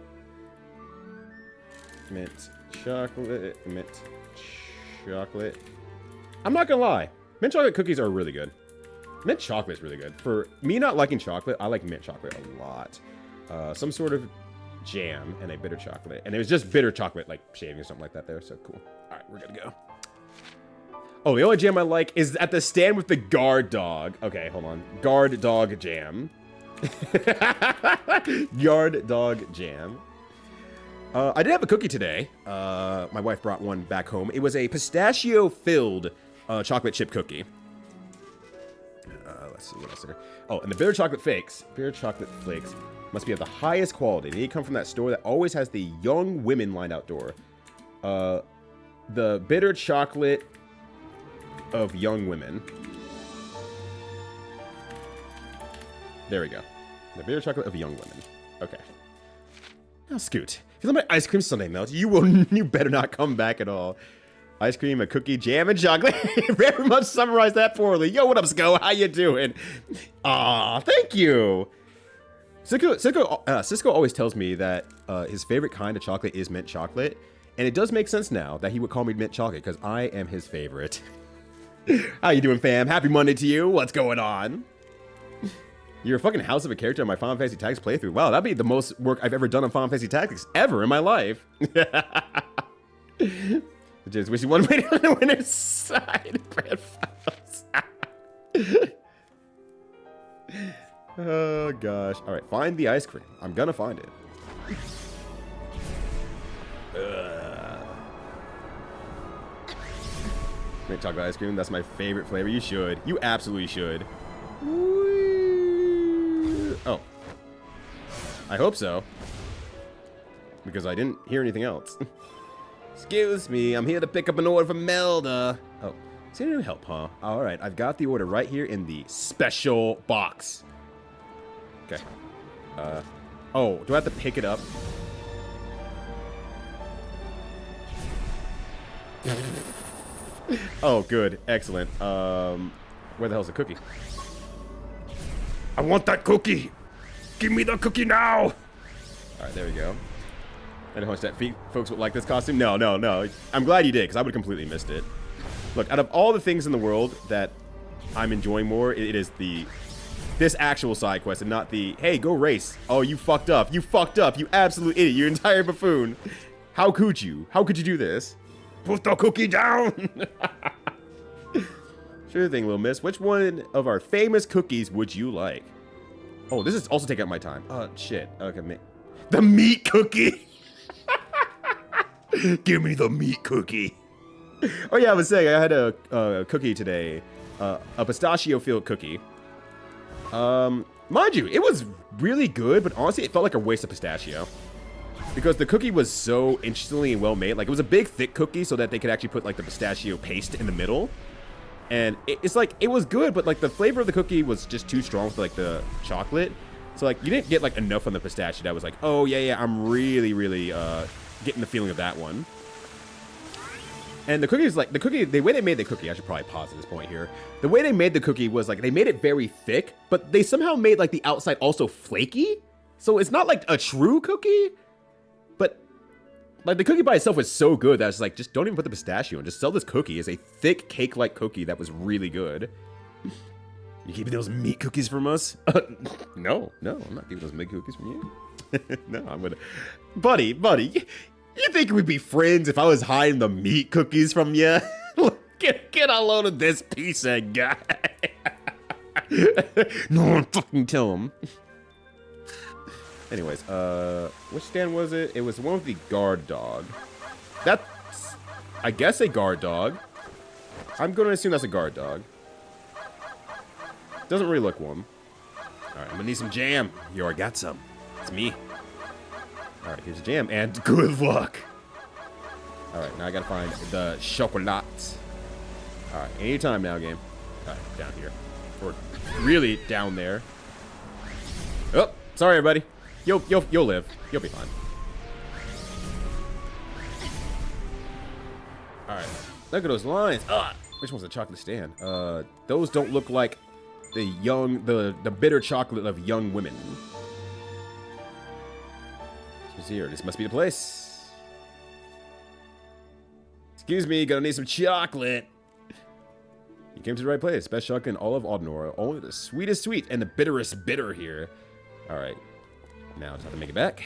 Mint chocolate. Mint chocolate. I'm not gonna lie. Mint chocolate cookies are really good. Mint chocolate is really good. For me not liking chocolate, I like mint chocolate a lot. Some sort of jam and a bitter chocolate. And it was just bitter chocolate, like shaving or something like that there. So cool. All right, we're good to go. Oh, the only jam I like is at the stand with the guard dog. Okay, hold on. Guard dog jam. Guard dog jam. I did have a cookie today. My wife brought one back home. It was a pistachio-filled chocolate chip cookie. Let's see what else there. Oh, and the bitter chocolate flakes. Bitter chocolate flakes must be of the highest quality. They come from that store that always has the young women lined outdoor. The bitter chocolate of young women. There we go. The bitter chocolate of young women. Okay. Now, Scoot, if you let my ice cream sundae melt, you better not come back at all. Ice cream, a cookie, jam, and chocolate. Very much summarized that poorly. Yo, what up, Sco? How you doing? Aw, thank you. Cisco always tells me that his favorite kind of chocolate is mint chocolate. And it does make sense now that he would call me mint chocolate because I am his favorite. How you doing, fam? Happy Monday to you. What's going on? You're a fucking house of a character in my Final Fantasy Tactics playthrough. Wow, that'd be the most work I've ever done on Final Fantasy Tactics ever in my life. Just wish you one way on the winner's side. Brad Files. Oh, gosh. All right, find the ice cream. I'm gonna find it. Mint chocolate ice cream. That's my favorite flavor. You should. You absolutely should. Oh. I hope so. Because I didn't hear anything else. Excuse me, I'm here to pick up an order from Melda. Oh, is there any help, huh? All right, I've got the order right here in the special box. Okay. Oh, do I have to pick it up? Oh, good. Excellent. Where the hell's the cookie? I want that cookie! Give me the cookie now! Alright, there we go. I don't know how much folks would like this costume. No. I'm glad you did, because I would have completely missed it. Look, out of all the things in the world that I'm enjoying more, it is this actual side quest and not the, hey, go race. Oh, you fucked up. You fucked up. You absolute idiot. You entire buffoon. How could you? How could you do this? Put the cookie down! Sure thing, little miss. Which one of our famous cookies would you like? Oh, this is also taking up my time. Oh, shit. Okay, the meat cookie! Give me the meat cookie. Oh, yeah, I was saying, I had a cookie today. A pistachio-filled cookie. Mind you, it was really good, but honestly, it felt like a waste of pistachio. Because the cookie was so interestingly and well made. Like, it was a big, thick cookie so that they could actually put, like, the pistachio paste in the middle. And it's like, it was good, but, like, the flavor of the cookie was just too strong for, like, the chocolate. So, like, you didn't get, like, enough on the pistachio that was like, oh, yeah, I'm really, getting the feeling of that one. And the cookie is like, the way they made the cookie, I should probably pause at this point here. The way they made the cookie was, like, they made it very thick, but they somehow made, like, the outside also flaky. So it's not, like, a true cookie. But, like, the cookie by itself was so good that it's like, just don't even put the pistachio in. Just sell this cookie as a thick cake-like cookie that was really good. You keeping those meat cookies from us? No, I'm not keeping those meat cookies from you. No, I'm gonna... Buddy, you think we'd be friends if I was hiding the meat cookies from you? Get a load of this piece of guy. No one fucking tell him. Anyways, which stand was it? It was the one with the guard dog. That's, I guess, a guard dog. I'm going to assume that's a guard dog. Doesn't really look one. Alright, I'm going to need some jam. Yo, I got some. It's me. Alright, here's the jam, and good luck. Alright, now I got to find the chocolate. Alright, anytime now, game. Alright, down here. Or really down there. Oh, sorry, everybody. You'll live. You'll be fine. Alright. Look at those lines. Which one's the chocolate stand? Those don't look like the bitter chocolate of young women. What's here? This must be the place. Excuse me, gonna need some chocolate. You came to the right place. Best chocolate in all of Audenor. Only the sweetest sweet and the bitterest bitter here. Alright. Now it's time to make it back.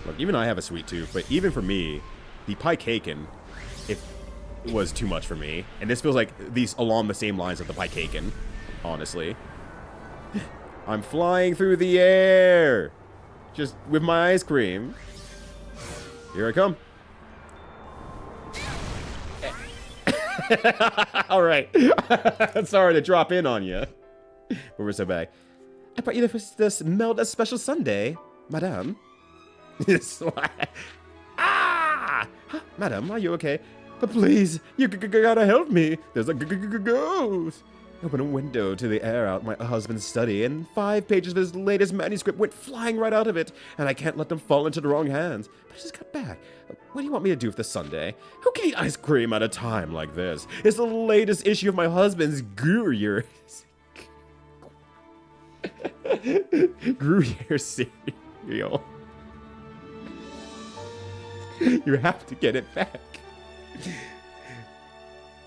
Look, even I have a sweet tooth, but even for me, the pie caken was too much for me. And this feels like these along the same lines of the Paikaken, honestly. I'm flying through the air, just with my ice cream. Here I come. All right. Sorry to drop in on you. But we're so bad. I brought you this melt a special sundae, madame. Madam, are you okay? But please, you gotta help me. There's a ghost. Open a window to the air out my husband's study, and 5 pages of his latest manuscript went flying right out of it, and I can't let them fall into the wrong hands. But I just got back. What do you want me to do with this sundae? Who can eat ice cream at a time like this? It's the latest issue of my husband's Gruyere. Gruyere cereal. You have to get it back.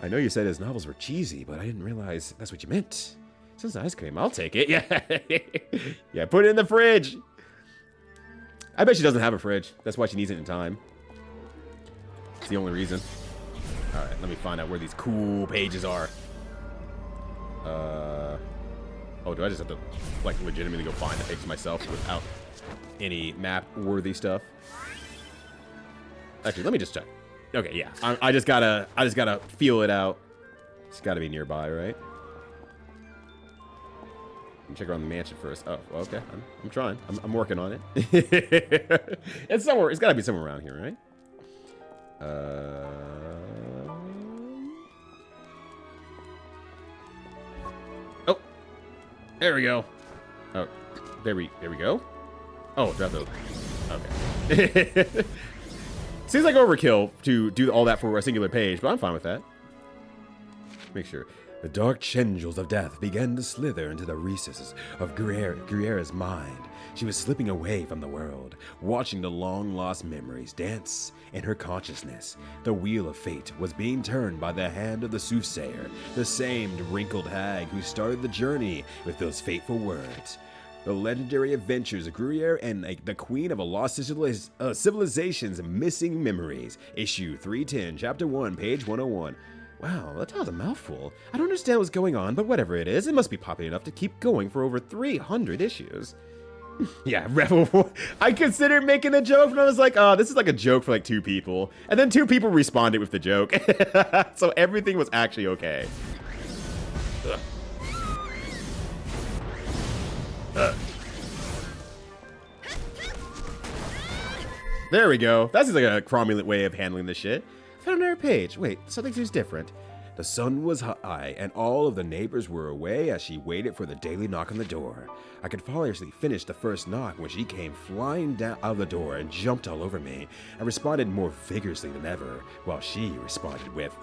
I know you said his novels were cheesy, but I didn't realize that's what you meant. Since ice cream, I'll take it. Yeah. Yeah, put it in the fridge. I bet she doesn't have a fridge. That's why she needs it in time. It's the only reason. All right, let me find out where these cool pages are. Oh, do I just have to, like, legitimately go find the pages myself without any map-worthy stuff? Actually, let me just check. Okay, yeah. I just gotta feel it out. It's gotta be nearby, right? Check around the mansion first. Oh, well, okay. I'm trying. I'm working on it. It's somewhere. It's gotta be somewhere around here, right? Oh, there we go. Oh, there we go. Oh, drop those. Okay. Seems like overkill to do all that for a singular page, but I'm fine with that. Make sure. The dark tendrils of death began to slither into the recesses of Gruyera's mind. She was slipping away from the world, watching the long-lost memories dance in her consciousness. The wheel of fate was being turned by the hand of the soothsayer, the same wrinkled hag who started the journey with those fateful words. The legendary adventures of Gruyere and the Queen of a Lost Civilization's Missing Memories. Issue 310, Chapter 1, page 101. Wow, that was a mouthful. I don't understand what's going on, but whatever it is, it must be popular enough to keep going for over 300 issues. Yeah, Rebel. I considered making a joke, and I was like, oh, this is like a joke for like 2 people. And then 2 people responded with the joke. So everything was actually okay. There we go. That's like a cromulent way of handling this shit. Found another page. Wait, something seems different. The sun was high, and all of the neighbors were away as she waited for the daily knock on the door. I could flawlessly finish the first knock when she came flying down out of the door and jumped all over me. I responded more vigorously than ever, while she responded with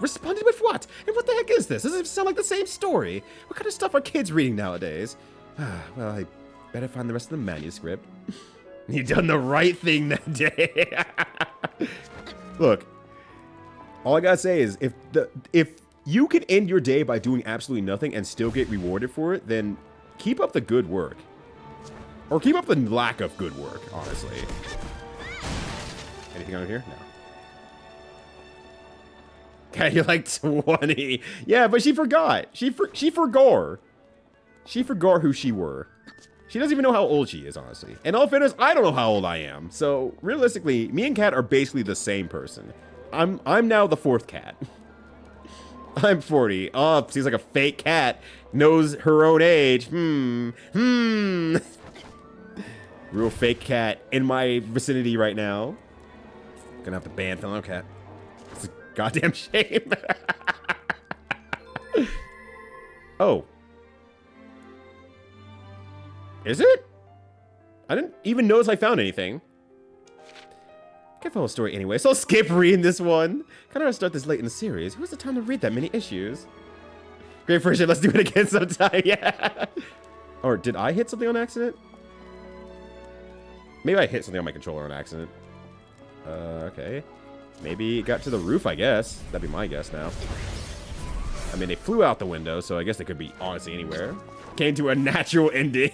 what? And what the heck is this? Does it sound like the same story? What kind of stuff are kids reading nowadays? Well, I better find the rest of the manuscript. You done the right thing that day. Look, all I gotta say is if you can end your day by doing absolutely nothing and still get rewarded for it, then keep up the good work. Or keep up the lack of good work, honestly. Anything on here? No. Okay, you're like 20. Yeah, but she forgot. She forgot. She forgot who she were. She doesn't even know how old she is, honestly. In all fairness, I don't know how old I am. So, realistically, me and Kat are basically the same person. I'm now the 4th cat. I'm 40. Oh, seems like a fake cat knows her own age. Real fake cat in my vicinity right now. Gonna have to ban Fellow Cat. It's a goddamn shame. Oh. Is it? I didn't even notice I found anything. Can't follow a story anyway, so I'll skip reading this one. Kind of start this late in the series. Who has the time to read that many issues? Great friendship, let's do it again sometime. Yeah. Or did I hit something on accident? Maybe I hit something on my controller on accident. Okay. Maybe it got to the roof, I guess. That'd be my guess now. I mean, they flew out the window, so I guess they could be honestly anywhere. Came to a natural ending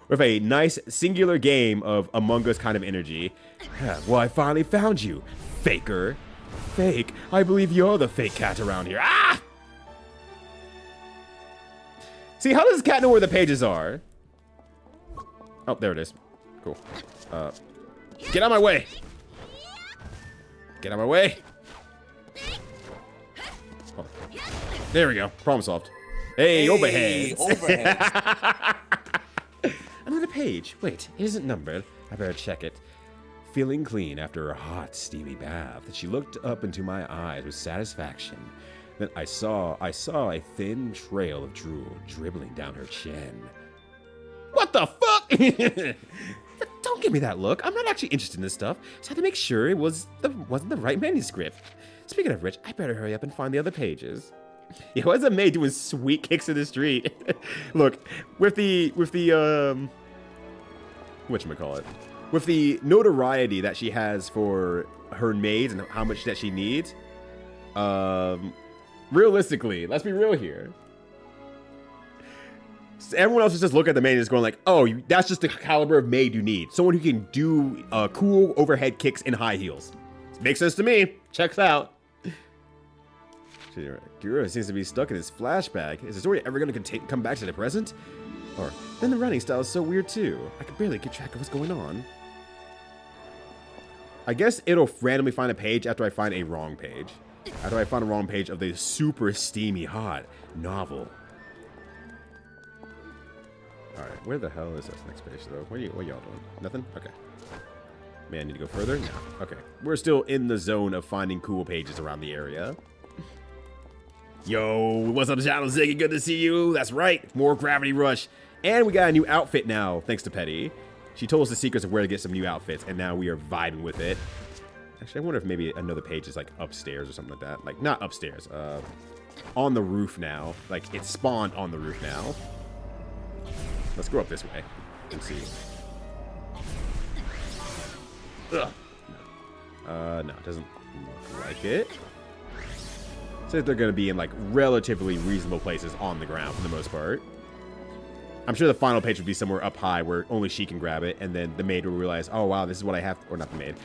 with a nice singular game of Among Us kind of energy. Well, I finally found you, faker. Fake? I believe you're the fake cat around here. Ah! See, how does this cat know where the pages are? Oh, there it is. Cool. Get out of my way. Get out of my way. Oh. There we go. Problem solved. Hey, overhead. Another page. Wait, it isn't numbered. I better check it. Feeling clean after a hot, steamy bath, she looked up into my eyes with satisfaction. Then I saw a thin trail of drool dribbling down her chin. What the fuck? Don't give me that look. I'm not actually interested in this stuff, so I had to make sure it wasn't the right manuscript. Speaking of which, I better hurry up and find the other pages. Yeah, why is a maid doing sweet kicks in the street? Look, with the whatchamacallit? With the notoriety that she has for her maids and how much that she needs, realistically, let's be real here. Everyone else is just looking at the maid and just going like, oh, that's just the caliber of maid you need. Someone who can do cool overhead kicks in high heels. Makes sense to me. Checks out. Gura seems to be stuck in his flashback. Is the story ever going to come back to the present? Or, then the writing style is so weird too. I can barely keep track of what's going on. I guess it'll randomly find a page after I find a wrong page. After I find a wrong page of the super steamy hot novel. Alright, where the hell is this next page though? What y'all doing? Nothing? Okay. Man, I need to go further? No. Okay. We're still in the zone of finding cool pages around the area. Yo, what's up, Channel Ziggy? Good to see you. That's right. More Gravity Rush. And we got a new outfit now, thanks to Petty. She told us the secrets of where to get some new outfits, and now we are vibing with it. Actually, I wonder if maybe another page is like upstairs or something like that. Like, not upstairs. On the roof now. Like, it's spawned on the roof now. Let's go up this way and see. Ugh. No, it doesn't look like it. Says they're going to be in like relatively reasonable places on the ground for the most part. I'm sure the final page would be somewhere up high where only she can grab it, and then the maid will realize, oh wow, this is what I have, or not the maid,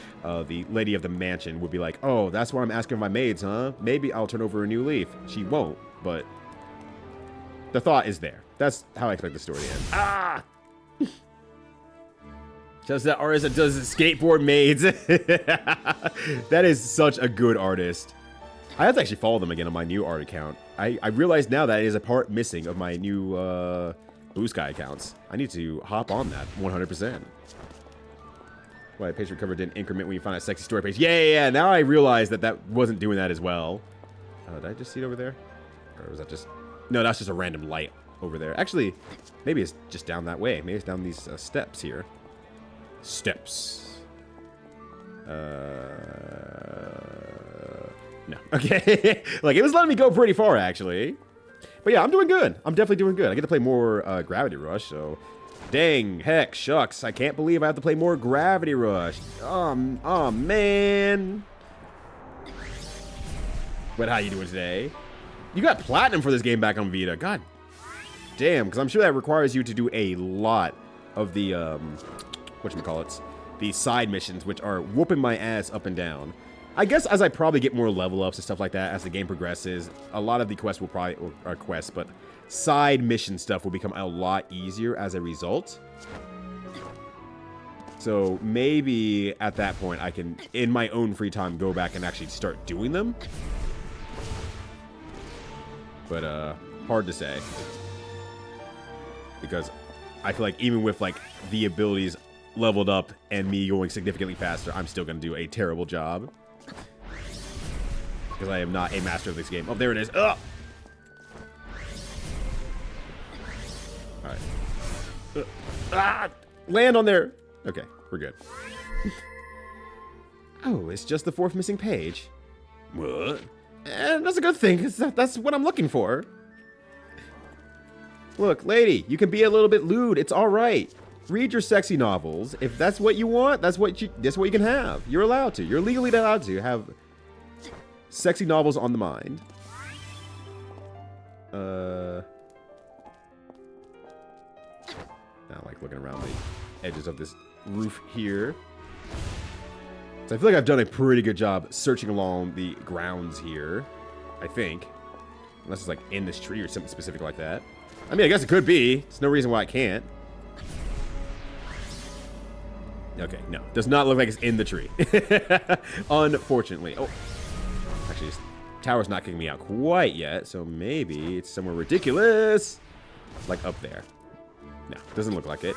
the lady of the mansion would be like, oh, that's what I'm asking of my maids, huh? Maybe I'll turn over a new leaf. She won't, but the thought is there. That's how I expect the story to end. Ah! Just that artist that does skateboard maids. That is such a good artist. I have to actually follow them again on my new art account. I realize now that it is a part missing of my new Blue Sky accounts. I need to hop on that 100%. Why, page recovery didn't increment when you find a sexy story page. Yeah. Now I realize that that wasn't doing that as well. Did I just see it over there? Or was that just... No, that's just a random light over there. Actually, maybe it's just down that way. Maybe it's down these steps here. Steps. No. Okay. Like, it was letting me go pretty far, actually. But yeah, I'm doing good. I'm definitely doing good. I get to play more Gravity Rush, so... Dang, heck, shucks. I can't believe I have to play more Gravity Rush. Oh, man. But how you doing today? You got platinum for this game back on Vita. God damn, because I'm sure that requires you to do a lot of the, whatchamacallits, the side missions, which are whooping my ass up and down. I guess as I probably get more level ups and stuff like that as the game progresses, a lot of the quests will probably, or quests, but side mission stuff will become a lot easier as a result. So maybe at that point I can, in my own free time, go back and actually start doing them. But hard to say. Because I feel like even with like the abilities leveled up and me going significantly faster, I'm still going to do a terrible job. Because I am not a master of this game. Oh, there it is. Ugh! Alright. Land on there. Okay, we're good. Oh, it's just the fourth missing page. What? That's a good thing, because that's what I'm looking for. Look, lady, you can be a little bit lewd. It's alright. Read your sexy novels. If that's what you want, that's what you can have. You're allowed to. You're legally allowed to have sexy novels on the mind. Now, like, looking around the edges of this roof here. So I feel like I've done a pretty good job searching along the grounds here. I think. Unless it's like in this tree or something specific like that. I mean, I guess it could be. There's no reason why I can't. Okay, no. Does not look like it's in the tree. Unfortunately. Oh. Actually, this tower's not kicking me out quite yet, so maybe it's somewhere ridiculous. Like up there. No, doesn't look like it.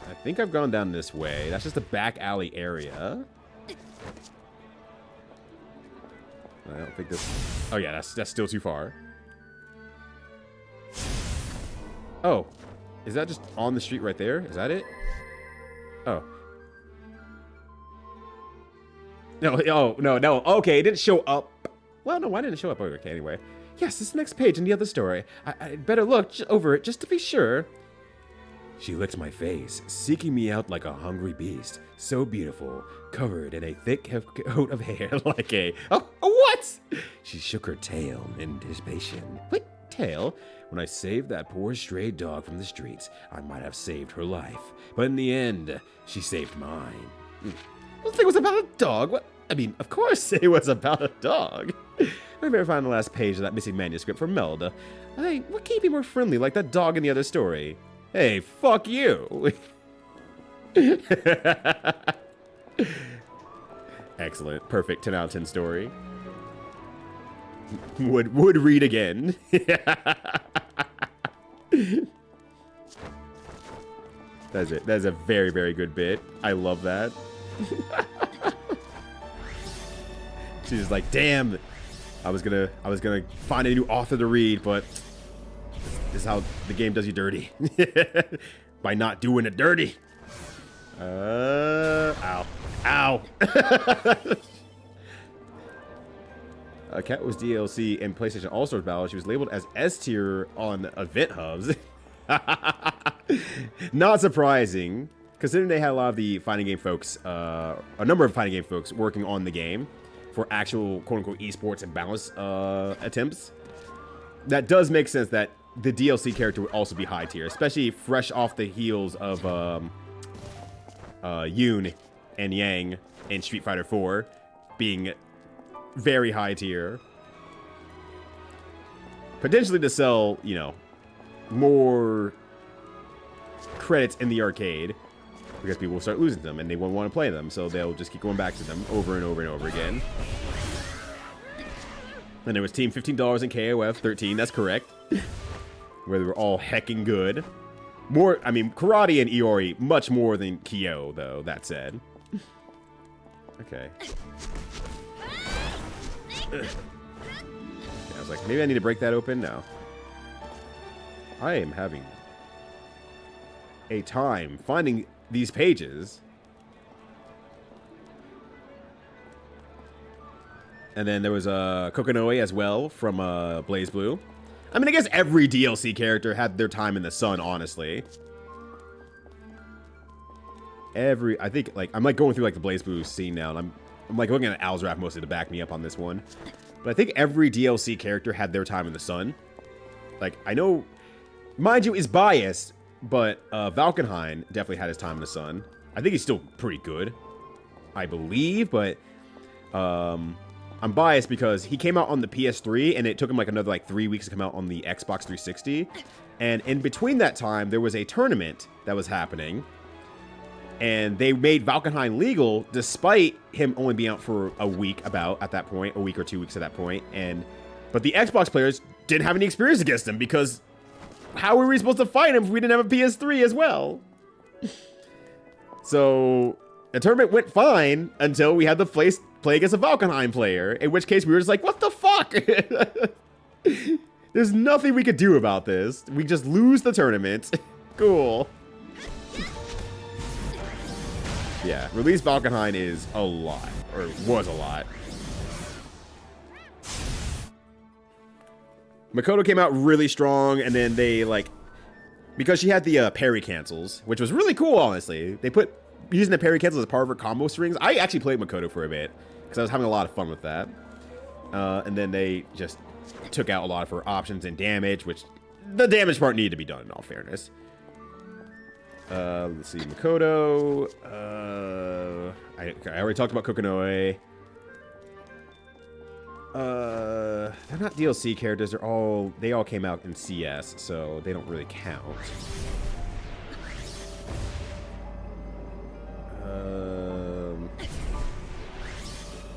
I think I've gone down this way. That's just a back alley area. I don't think this... Oh, yeah, that's still too far. Oh. Is that just on the street right there? Is that it? Oh. No, oh, no. Okay, it didn't show up. Well, no, why didn't it show up? Okay, anyway. Yes, this next page in the other story. I'd better look over it just to be sure. She licked my face, seeking me out like a hungry beast. So beautiful, covered in a thick coat of hair like a... Oh, what? She shook her tail in anticipation. What tail? When I saved that poor stray dog from the streets, I might have saved her life. But in the end, she saved mine. Well, the thing was about a dog. What? I mean, of course it was about a dog. I better find the last page of that missing manuscript for Melda. Hey, what can you be more friendly like that dog in the other story? Hey, fuck you. Excellent. Perfect 10 out of 10 story. Would read again. That's it. That's a very, very good bit. I love that. She's just like, damn. I was gonna find a new author to read, but this is how the game does you dirty. By not doing it dirty. Ow. Ow. Cat was DLC in PlayStation All-Stars Battle. She was labeled as S tier on Event Hubs. Not surprising, considering they had a lot of the fighting game folks, a number of fighting game folks working on the game for actual quote-unquote esports and balance attempts. That does make sense that the DLC character would also be high tier, especially fresh off the heels of Yoon and Yang in Street Fighter 4 being very high tier. Potentially to sell, you know, more credits in the arcade because people will start losing them and they won't want to play them, so they'll just keep going back to them over and over and over again. And there was Team $15 in KOF 13, that's correct. Where they were all hecking good. More, I mean, Karate and Iori, much more than Kyo, though, that said. Okay. Yeah, I was like, maybe I need to break that open? No. I am having a time finding these pages. And then there was Kokonoe as well from Blaze Blue. I mean, I guess every DLC character had their time in the sun, honestly. I think, like, I'm like going through like the Blaze Blue scene now, and I'm like looking at Alzraf mostly to back me up on this one. But I think every DLC character had their time in the sun. Like, I know, mind you, is biased, but Valkenhayn definitely had his time in the sun. I think he's still pretty good, I believe, but I'm biased because he came out on the PS3 and it took him like another like 3 weeks to come out on the Xbox 360. And in between that time, there was a tournament that was happening. And they made Valkenhayn legal despite him only being out for a week at that point, a week or 2 weeks at that point. But the Xbox players didn't have any experience against him because how were we supposed to fight him if we didn't have a PS3 as well? So the tournament went fine until we had to play against a Valkenhayn player, in which case we were just like, what the fuck? There's nothing we could do about this. We just lose the tournament. Cool. Yeah, release Valkenhayn is a lot, or was a lot. Makoto came out really strong, and then they, like, because she had the parry cancels, which was really cool, honestly. They put using the parry cancels as part of her combo strings. I actually played Makoto for a bit, because I was having a lot of fun with that. And then they just took out a lot of her options and damage, which the damage part needed to be done, in all fairness. Let's see, Makoto. I already talked about Kokonoe. They're not DLC characters. They all came out in CS, so they don't really count.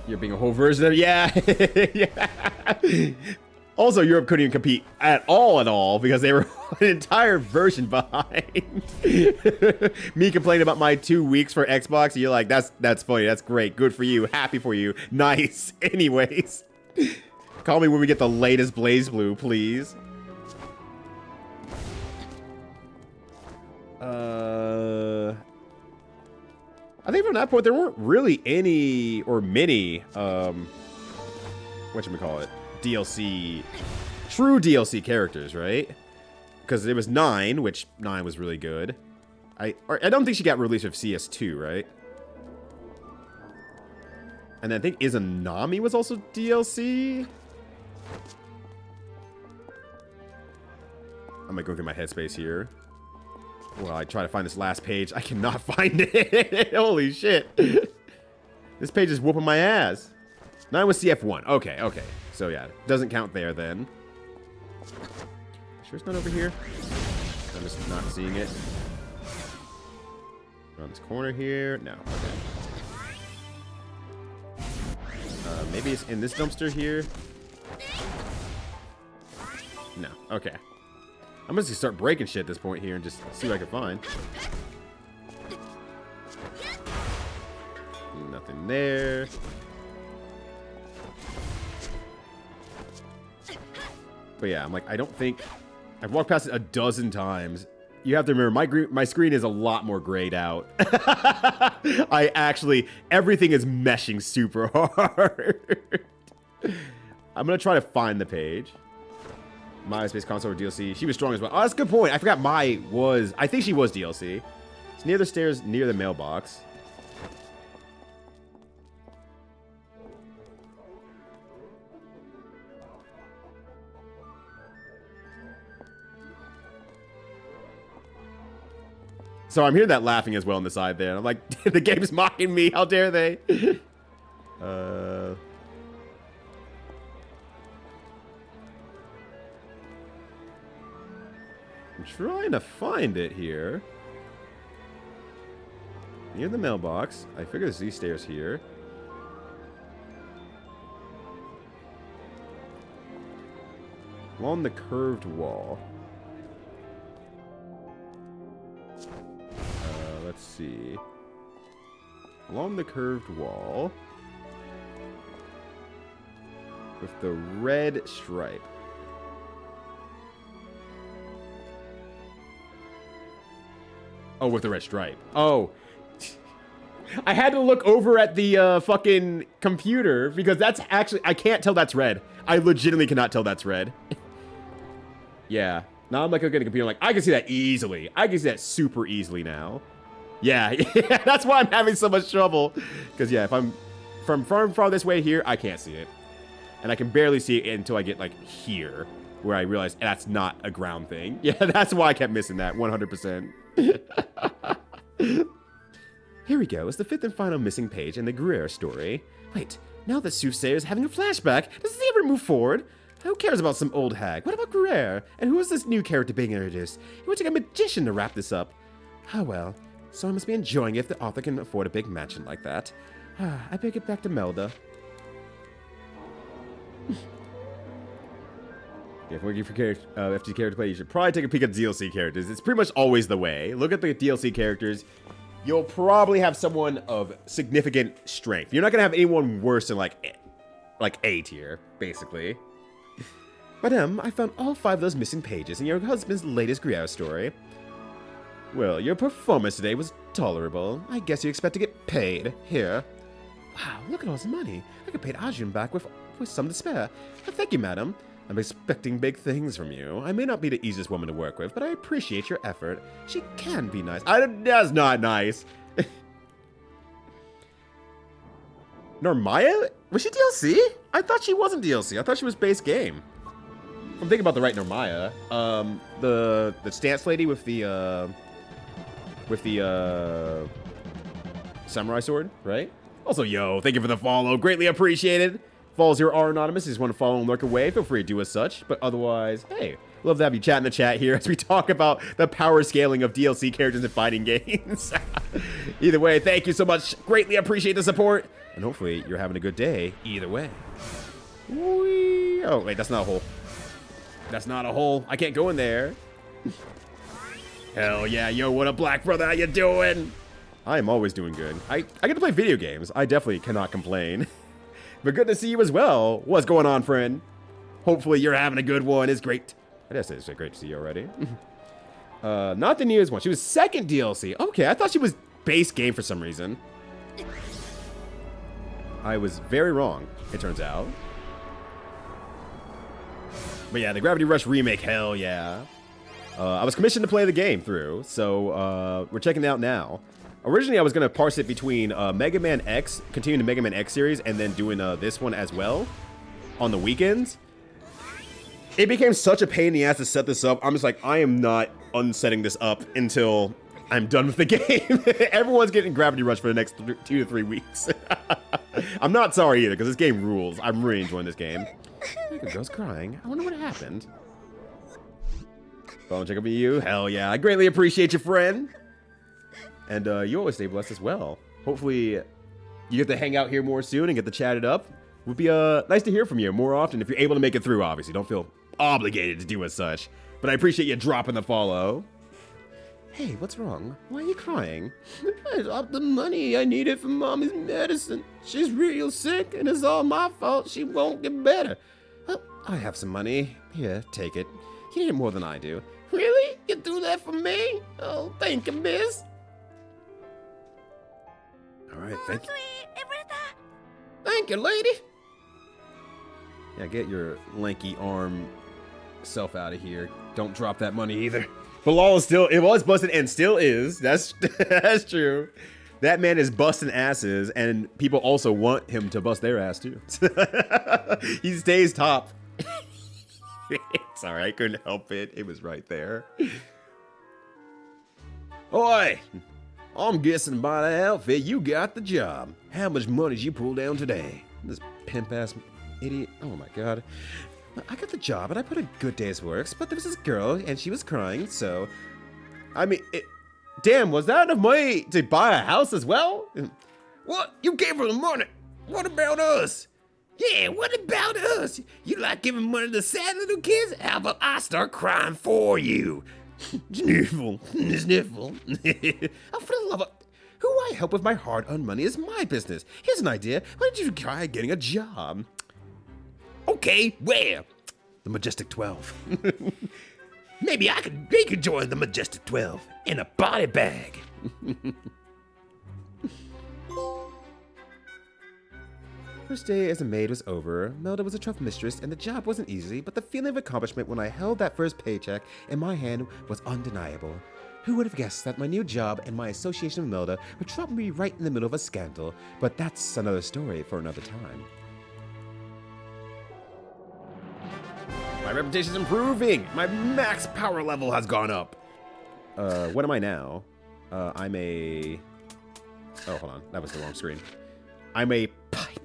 You're being a whole version of yeah. Also, Europe couldn't even compete at all because they were an entire version behind. Me complaining about my 2 weeks for Xbox, and you're like, that's funny, that's great, good for you, happy for you, nice. Anyways, call me when we get the latest BlazBlue, please. I think from that point there weren't really any or many whatchamacallit, DLC, true DLC characters, right? Because there was 9, which 9 was really good. I don't think she got released with CS2, right? And then I think Izanami was also DLC. I'm gonna go through my headspace here. Well, I try to find this last page. I cannot find it. Holy shit. This page is whooping my ass. 9 was CF1. Okay. So yeah, doesn't count there then. Sure it's not over here? I'm just not seeing it. Around this corner here? No. Okay. Maybe it's in this dumpster here? No. Okay. I'm just gonna start breaking shit at this point here and just see what I can find. Nothing there. But yeah, I'm like, I don't think... I've walked past it a dozen times. You have to remember, my screen is a lot more grayed out. Everything is meshing super hard. I'm gonna try to find the page. MySpace console or DLC. She was strong as well. Oh, that's a good point. I forgot I think she was DLC. It's near the stairs, near the mailbox. So I'm hearing that laughing as well on the side there. I'm like, the game's mocking me. How dare they? I'm trying to find it here. Near the mailbox. I figure there's these stairs here. Along the curved wall. Let's see. Along the curved wall. With the red stripe. Oh, with the red stripe. Oh. I had to look over at the fucking computer because that's actually... I can't tell that's red. I legitimately cannot tell that's red. Yeah. Now I'm like looking at the computer. I'm like, I can see that easily. I can see that super easily now. Yeah. That's why I'm having so much trouble. Because yeah, if I'm from far this way here, I can't see it. And I can barely see it until I get like here. Where I realize that's not a ground thing. Yeah, that's why I kept missing that 100%. Here we go. It's the 5th and final missing page in the Guerrero story. Wait, now that Soothsayer is having a flashback, does he ever move forward? Who cares about some old hag? What about Guerrero? And who is this new character being introduced? It would take a magician to wrap this up. Ah, well. So I must be enjoying it if the author can afford a big mansion like that. I better get back to Melda. Yeah, if we're looking for FT character play, you should probably take a peek at DLC characters. It's pretty much always the way. Look at the DLC characters. You'll probably have someone of significant strength. You're not gonna have anyone worse than like A tier, basically. Madame, I found all 5 of those missing pages in your husband's latest Guerrero story. Well, your performance today was tolerable. I guess you expect to get paid. Here. Wow, look at all this money. I could pay Ajun back with some to spare. Thank you, madam. I'm expecting big things from you. I may not be the easiest woman to work with, but I appreciate your effort. She can be nice. That's not nice. Normaya? Was she DLC? I thought she wasn't DLC. I thought she was base game. I'm thinking about the right Normaya. The stance lady with the samurai sword, right? Also, yo, thank you for the follow. Greatly appreciated. Follows here are anonymous. If you just want to follow and lurk away, feel free to do as such. But otherwise, hey, love to have you chat in the chat here as we talk about the power scaling of DLC characters in fighting games. Either way, thank you so much. Greatly appreciate the support. And hopefully you're having a good day either way. Whee! Oh, wait, that's not a hole. That's not a hole. I can't go in there. Hell yeah, yo, what up, Black Brother? How you doing? I am always doing good. I get to play video games. I definitely cannot complain. But good to see you as well. What's going on, friend? Hopefully you're having a good one. It's great. I did say it's great to see you already. Not the newest one. She was second DLC. Okay, I thought she was base game for some reason. I was very wrong, it turns out. But yeah, the Gravity Rush remake, hell yeah. I was commissioned to play the game through, so we're checking it out now. Originally, I was going to parse it between Mega Man X, continuing the Mega Man X series, and then doing this one as well on the weekends. It became such a pain in the ass to set this up. I'm just like, I am not unsetting this up until I'm done with the game. Everyone's getting Gravity Rush for the next 2 to 3 weeks. I'm not sorry either, because this game rules. I'm really enjoying this game. Look, a girl's crying. I wonder what happened. Phone check up with you. Hell yeah. I greatly appreciate you, friend. And you always stay blessed as well. Hopefully you get to hang out here more soon and get to chat it up. Would be nice to hear from you more often if you're able to make it through, obviously. Don't feel obligated to do as such. But I appreciate you dropping the follow. Hey, what's wrong? Why are you crying? I dropped the money I needed for Mommy's medicine. She's real sick and it's all my fault. She won't get better. Well, I have some money. Here, take it. You need it more than I do. Really? You do that for me? Oh, thank you, miss. All right, thank you. Thank you, lady. Yeah, get your lanky arm self out of here. Don't drop that money either. Bilal is still, it was busted and still is. That's true. That man is busting asses, and people also want him to bust their ass too. He stays top. Sorry, I couldn't help it. It was right there. Oi! I'm guessing by the outfit you got the job. How much money did you pull down today? This pimp-ass idiot. Oh my god. I got the job and I put a good day's work, but there was this girl and she was crying, so... I mean, damn, was that enough money to buy a house as well? What? You gave her the money. What about us? Yeah, what about us? You like giving money to sad little kids? How about I start crying for you? Sniffle, sniffle. Oh, for the love of... Who I help with my hard-earned money is my business. Here's an idea. Why don't you try getting a job? Okay, where? The Majestic 12. Maybe they could join the Majestic 12 in a body bag. First day as a maid was over. Melda was a tough mistress, and the job wasn't easy, but the feeling of accomplishment when I held that first paycheck in my hand was undeniable. Who would have guessed that my new job and my association with Melda would drop me right in the middle of a scandal? But that's another story for another time. My reputation's improving! My max power level has gone up! What am I now? I'm a... Oh, hold on. That was the wrong screen. I'm a pipe.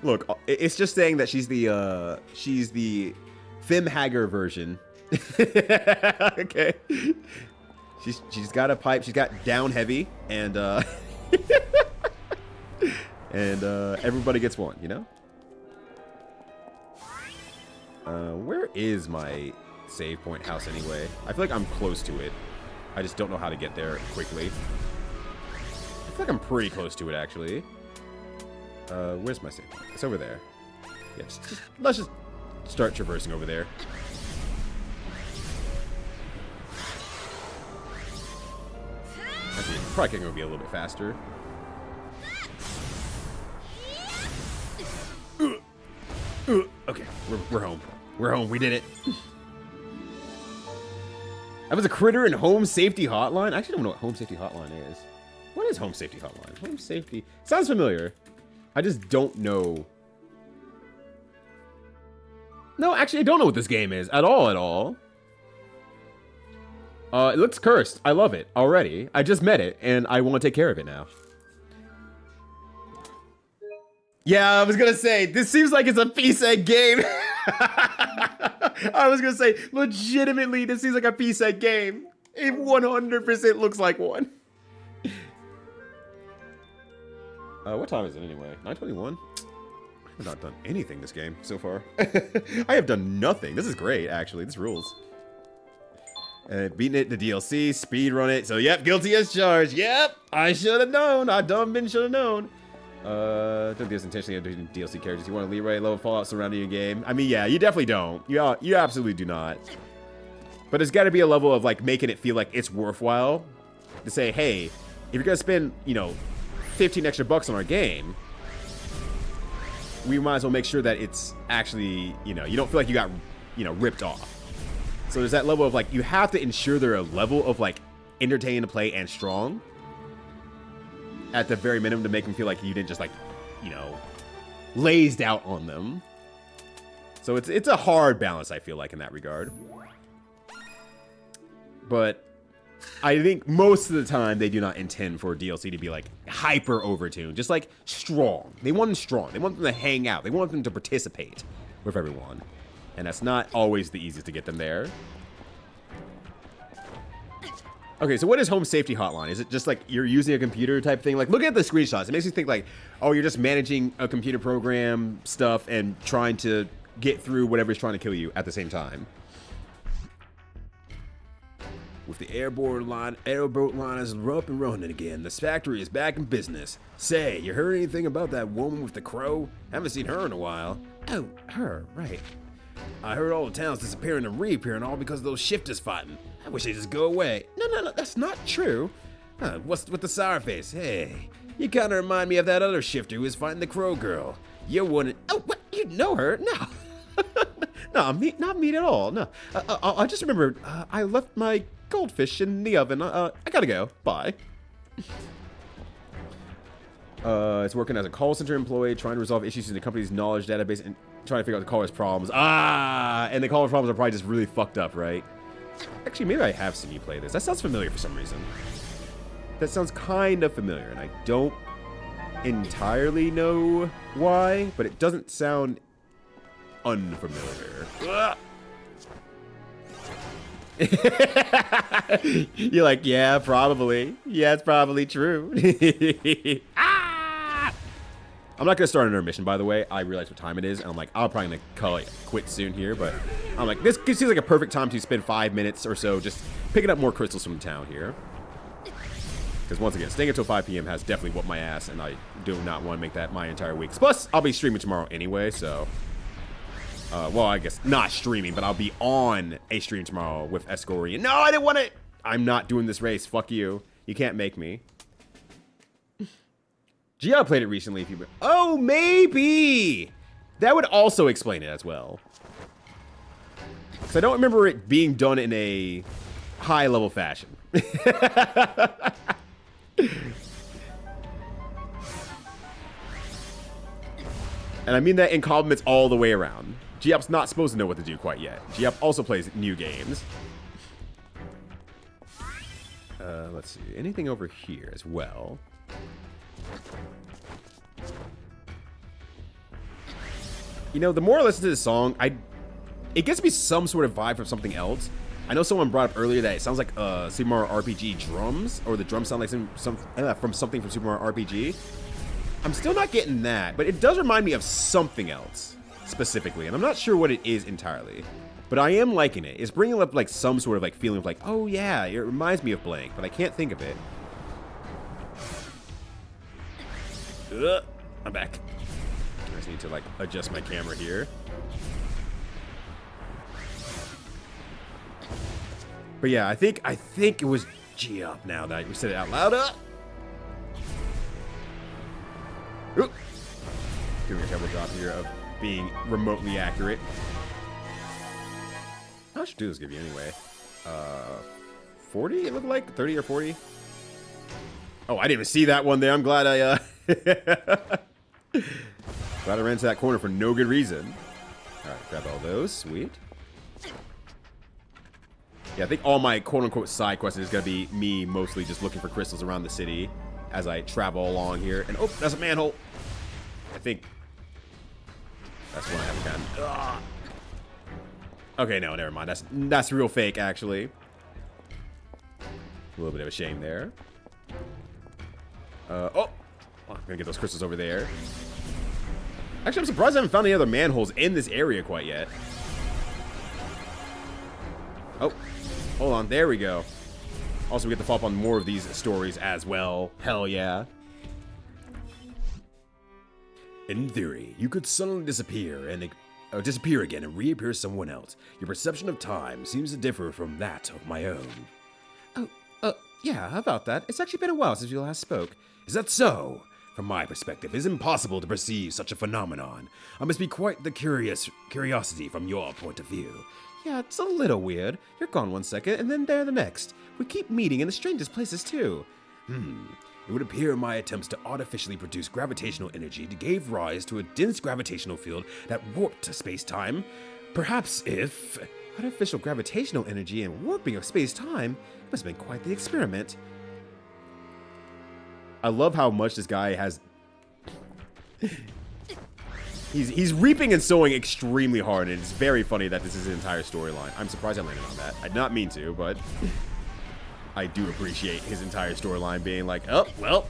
Look, it's just saying that she's the Fim Hager version. Okay. She's got a pipe. She's got down heavy, and and everybody gets one, you know. Where is my save point house anyway? I feel like I'm close to it. I just don't know how to get there quickly. I feel like I'm pretty close to it, actually. Where's my save point? It's over there. Yeah, let's just start traversing over there. Actually, probably gonna be a little bit faster. Okay, we're home. We're home. We did it. That was a critter in Home Safety Hotline. I actually don't know what Home Safety Hotline is. What is Home Safety Hotline? Home Safety sounds familiar. I just don't know. No, actually, I don't know what this game is at all. It looks cursed. I love it already. I just met it, and I want to take care of it now. Yeah, I was gonna say, this seems like it's a PSEG game. I was gonna say, legitimately, this seems like a PSEG game. It 100% looks like one. What time is it anyway? 9:21? I have not done anything this game so far. I have done nothing. This is great, actually. This rules. Beating it, the DLC, speedrun it. So, yep, guilty as charged. Yep, I should have known. I dumb bitch should have known. Don't do this intentionally doing DLC characters. You want a Leroy level Fallout surrounding your game? I mean, yeah, you definitely don't. You absolutely do not. But there's got to be a level of, like, making it feel like it's worthwhile. To say, hey, if you're going to spend, you know, 15 extra bucks on our game, we might as well make sure that it's actually, you know, you don't feel like you got, you know, ripped off. So there's that level of, like, you have to ensure they're a level of, like, entertaining to play and strong at the very minimum to make them feel like you didn't just, like, you know, lazed out on them. So it's a hard balance, I feel like, in that regard. But I think most of the time they do not intend for DLC to be, like, hyper overtuned. Just, like, strong. They want them strong. They want them to hang out. They want them to participate with everyone. And that's not always the easiest to get them there. Okay, so what is Home Safety Hotline? Is it just like you're using a computer type thing? Like, look at the screenshots. It makes you think like, oh, you're just managing a computer program stuff and trying to get through whatever's trying to kill you at the same time. With the airboat line is up and running again. This factory is back in business. Say, you heard anything about that woman with the crow? Haven't seen her in a while. Oh, her, right. I heard all the towns disappearing and reappearing all because of those shifters fighting. I wish they'd just go away. No, that's not true. What's with the sour face? Hey, you kind of remind me of that other shifter who was fighting the crow girl. You wouldn't. Oh, what? You know her? No. No, not me at all. No. I just remembered I left my goldfish in the oven. I gotta go. Bye. It's working as a call center employee, trying to resolve issues in the company's knowledge database and trying to figure out the caller's problems. And the caller's problems are probably just really fucked up, right? Actually, maybe I have seen you play this. That sounds familiar for some reason. That sounds kind of familiar, and I don't entirely know why, but it doesn't sound unfamiliar. You're like, yeah, probably. Yeah, it's probably true. I'm not gonna start another mission, by the way. I realize what time it is, and I'm like, I'm probably gonna call it quit soon here, but I'm like, this seems like a perfect time to spend 5 minutes or so just picking up more crystals from town here. Because once again, staying until 5 p.m. has definitely whooped my ass, and I do not want to make that my entire week. Plus, I'll be streaming tomorrow anyway, so... well, I guess not streaming, but I'll be on a stream tomorrow with Escorian. No, I didn't want it! I'm not doing this race. Fuck you. You can't make me. Gia played it recently. If you... Oh, maybe! That would also explain it as well. Because I don't remember it being done in a high-level fashion. And I mean that in compliments all the way around. Giap's not supposed to know what to do quite yet. Giap also plays new games. Let's see. Anything over here as well? You know, the more I listen to this song, it gives me some sort of vibe from something else. I know someone brought up earlier that it sounds like Super Mario RPG drums, or the drums sound like from something from Super Mario RPG. I'm still not getting that, but it does remind me of something else specifically, and I'm not sure what it is entirely. But I am liking it. It's bringing up like some sort of like feeling of like, oh yeah, it reminds me of blank, but I can't think of it. I'm back. I just need to like adjust my camera here. But yeah, I think it was Giap now that we said it out loud. Doing a double drop here of being remotely accurate. How much do this give you anyway? 40 it looked like? 30 or 40? Oh, I didn't even see that one there. I'm glad I glad I ran to that corner for no good reason. Alright, grab all those. Sweet. Yeah, I think all my quote-unquote side quests is going to be me mostly just looking for crystals around the city as I travel along here. And, oh, that's a manhole. I think that's one I haven't gotten. Ugh. Okay, no, never mind. That's real fake, actually. A little bit of a shame there. Oh! I'm going to get those crystals over there. Actually, I'm surprised I haven't found any other manholes in this area quite yet. Oh. Hold on, there we go. Also, we get to follow up on more of these stories as well. Hell yeah. In theory, you could suddenly disappear again and reappear someone else. Your perception of time seems to differ from that of my own. Oh, yeah, how about that? It's actually been a while since we last spoke. Is that so? From my perspective, it is impossible to perceive such a phenomenon. I must be quite the curiosity from your point of view. Yeah, it's a little weird. You're gone one second, and then there the next. We keep meeting in the strangest places, too. It would appear my attempts to artificially produce gravitational energy gave rise to a dense gravitational field that warped space-time. Perhaps if artificial gravitational energy and warping of space-time must have been quite the experiment. I love how much this guy has... He's reaping and sowing extremely hard, and it's very funny that this is an entire storyline. I'm surprised I landed on that. I did not mean to, but I do appreciate his entire storyline being like, oh, well,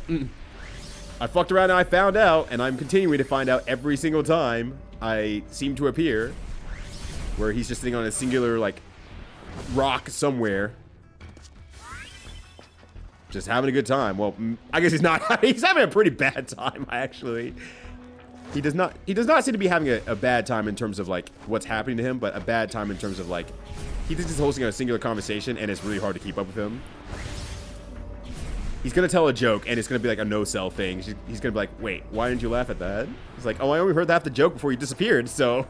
I fucked around and I found out, and I'm continuing to find out every single time I seem to appear, where he's just sitting on a singular, like, rock somewhere. Just having a good time. Well, I guess he's not. He's having a pretty bad time, actually. He does not seem to be having a bad time in terms of, like, what's happening to him, but a bad time in terms of, like, he's just hosting a singular conversation, and it's really hard to keep up with him. He's gonna tell a joke, and it's gonna be, like, a no-sell thing. He's gonna be like, wait, why didn't you laugh at that? He's like, oh, I only heard half the joke before you disappeared, so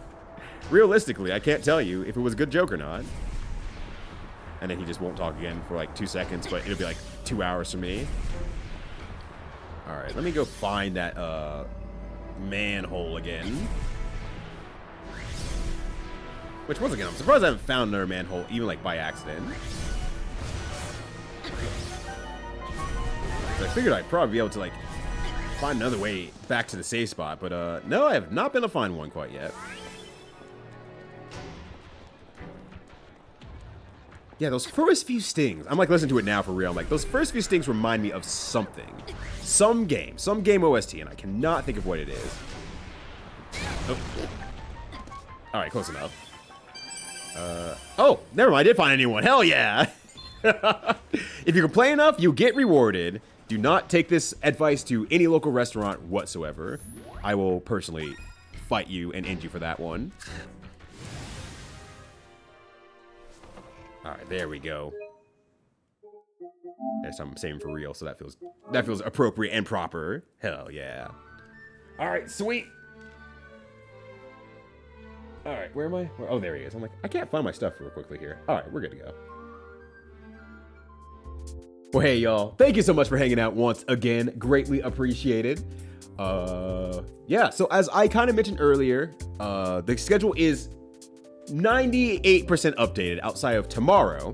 realistically, I can't tell you if it was a good joke or not. And then he just won't talk again for, like, 2 seconds, but it'll be, like, 2 hours for me. Alright, let me go find that, manhole again. Which, once again, I'm surprised I haven't found another manhole, even, like, by accident. I figured I'd probably be able to, like, find another way back to the safe spot, but, no, I have not been able to find one quite yet. Yeah, those first few stings, I'm, like, listening to it now for real. I'm like, those first few stings remind me of something. Some game OST, and I cannot think of what it is. Oh. Alright, close enough. Oh, never mind, I did find anyone. Hell yeah! If you complain enough, you get rewarded. Do not take this advice to any local restaurant whatsoever. I will personally fight you and end you for that one. Alright, there we go. Yes, I'm saying for real, so that feels appropriate and proper. Hell yeah. Alright, sweet. Alright, where am I? Oh, there he is. I'm like, I can't find my stuff real quickly here. Alright, we're good to go. Well, hey, y'all. Thank you so much for hanging out once again. Greatly appreciated. Yeah, so as I kind of mentioned earlier, the schedule is 98% updated outside of tomorrow,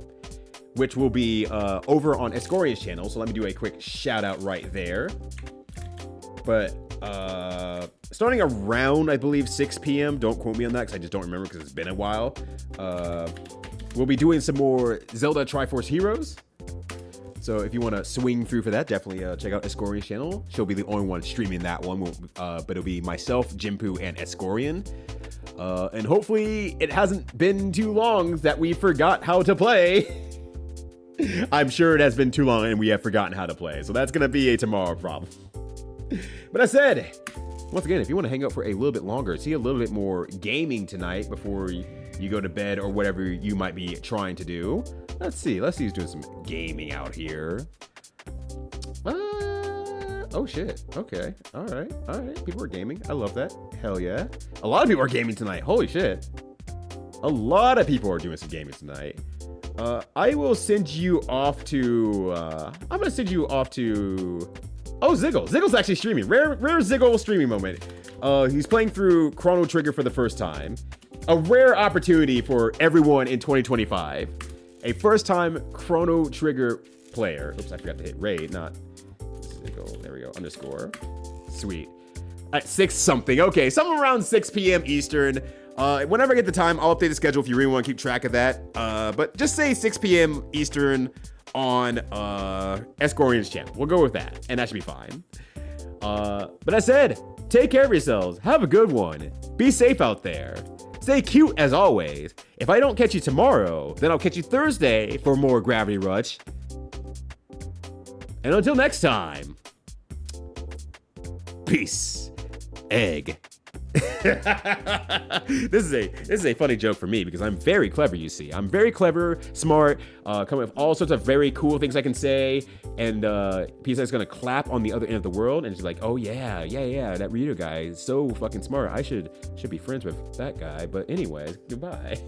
which will be over on Escorian's channel. So let me do a quick shout out right there. But starting around, I believe, 6 p.m. Don't quote me on that because I just don't remember because it's been a while. We'll be doing some more Zelda Triforce Heroes. So if you want to swing through for that, definitely check out Escorian's channel. She'll be the only one streaming that one, but it'll be myself, Jimpu, and Escorian. And hopefully it hasn't been too long that we forgot how to play. I'm sure it has been too long and we have forgotten how to play. So that's going to be a tomorrow problem. But I said, once again, if you want to hang out for a little bit longer, see a little bit more gaming tonight before you go to bed or whatever you might be trying to do. Let's see who's doing some gaming out here. Oh shit. Okay. All right. All right. People are gaming. I love that. Hell yeah. A lot of people are gaming tonight. Holy shit. A lot of people are doing some gaming tonight. I will send you off to. I'm gonna send you off to. Oh, Ziggle. Ziggle's actually streaming. Rare Ziggle streaming moment. He's playing through Chrono Trigger for the first time. A rare opportunity for everyone in 2025. A first-time Chrono Trigger player. Oops, I forgot to hit raid, not Ziggle. There we go. Underscore. Sweet. At 6 something. Okay, somewhere around 6 p.m. Eastern. Whenever I get the time, I'll update the schedule if you really want to keep track of that. But just say 6 p.m. Eastern on Escorian's channel. We'll go with that, and that should be fine. But I said, take care of yourselves. Have a good one. Be safe out there. Stay cute as always. If I don't catch you tomorrow, then I'll catch you Thursday for more Gravity Rush. And until next time, peace. Egg. This is a funny joke for me because I'm very clever, you see. I'm very clever, smart, coming with all sorts of very cool things I can say, and PSI is gonna clap on the other end of the world, and she's like, oh yeah, that Ryu guy is so fucking smart. I should be friends with that guy. But anyways, goodbye.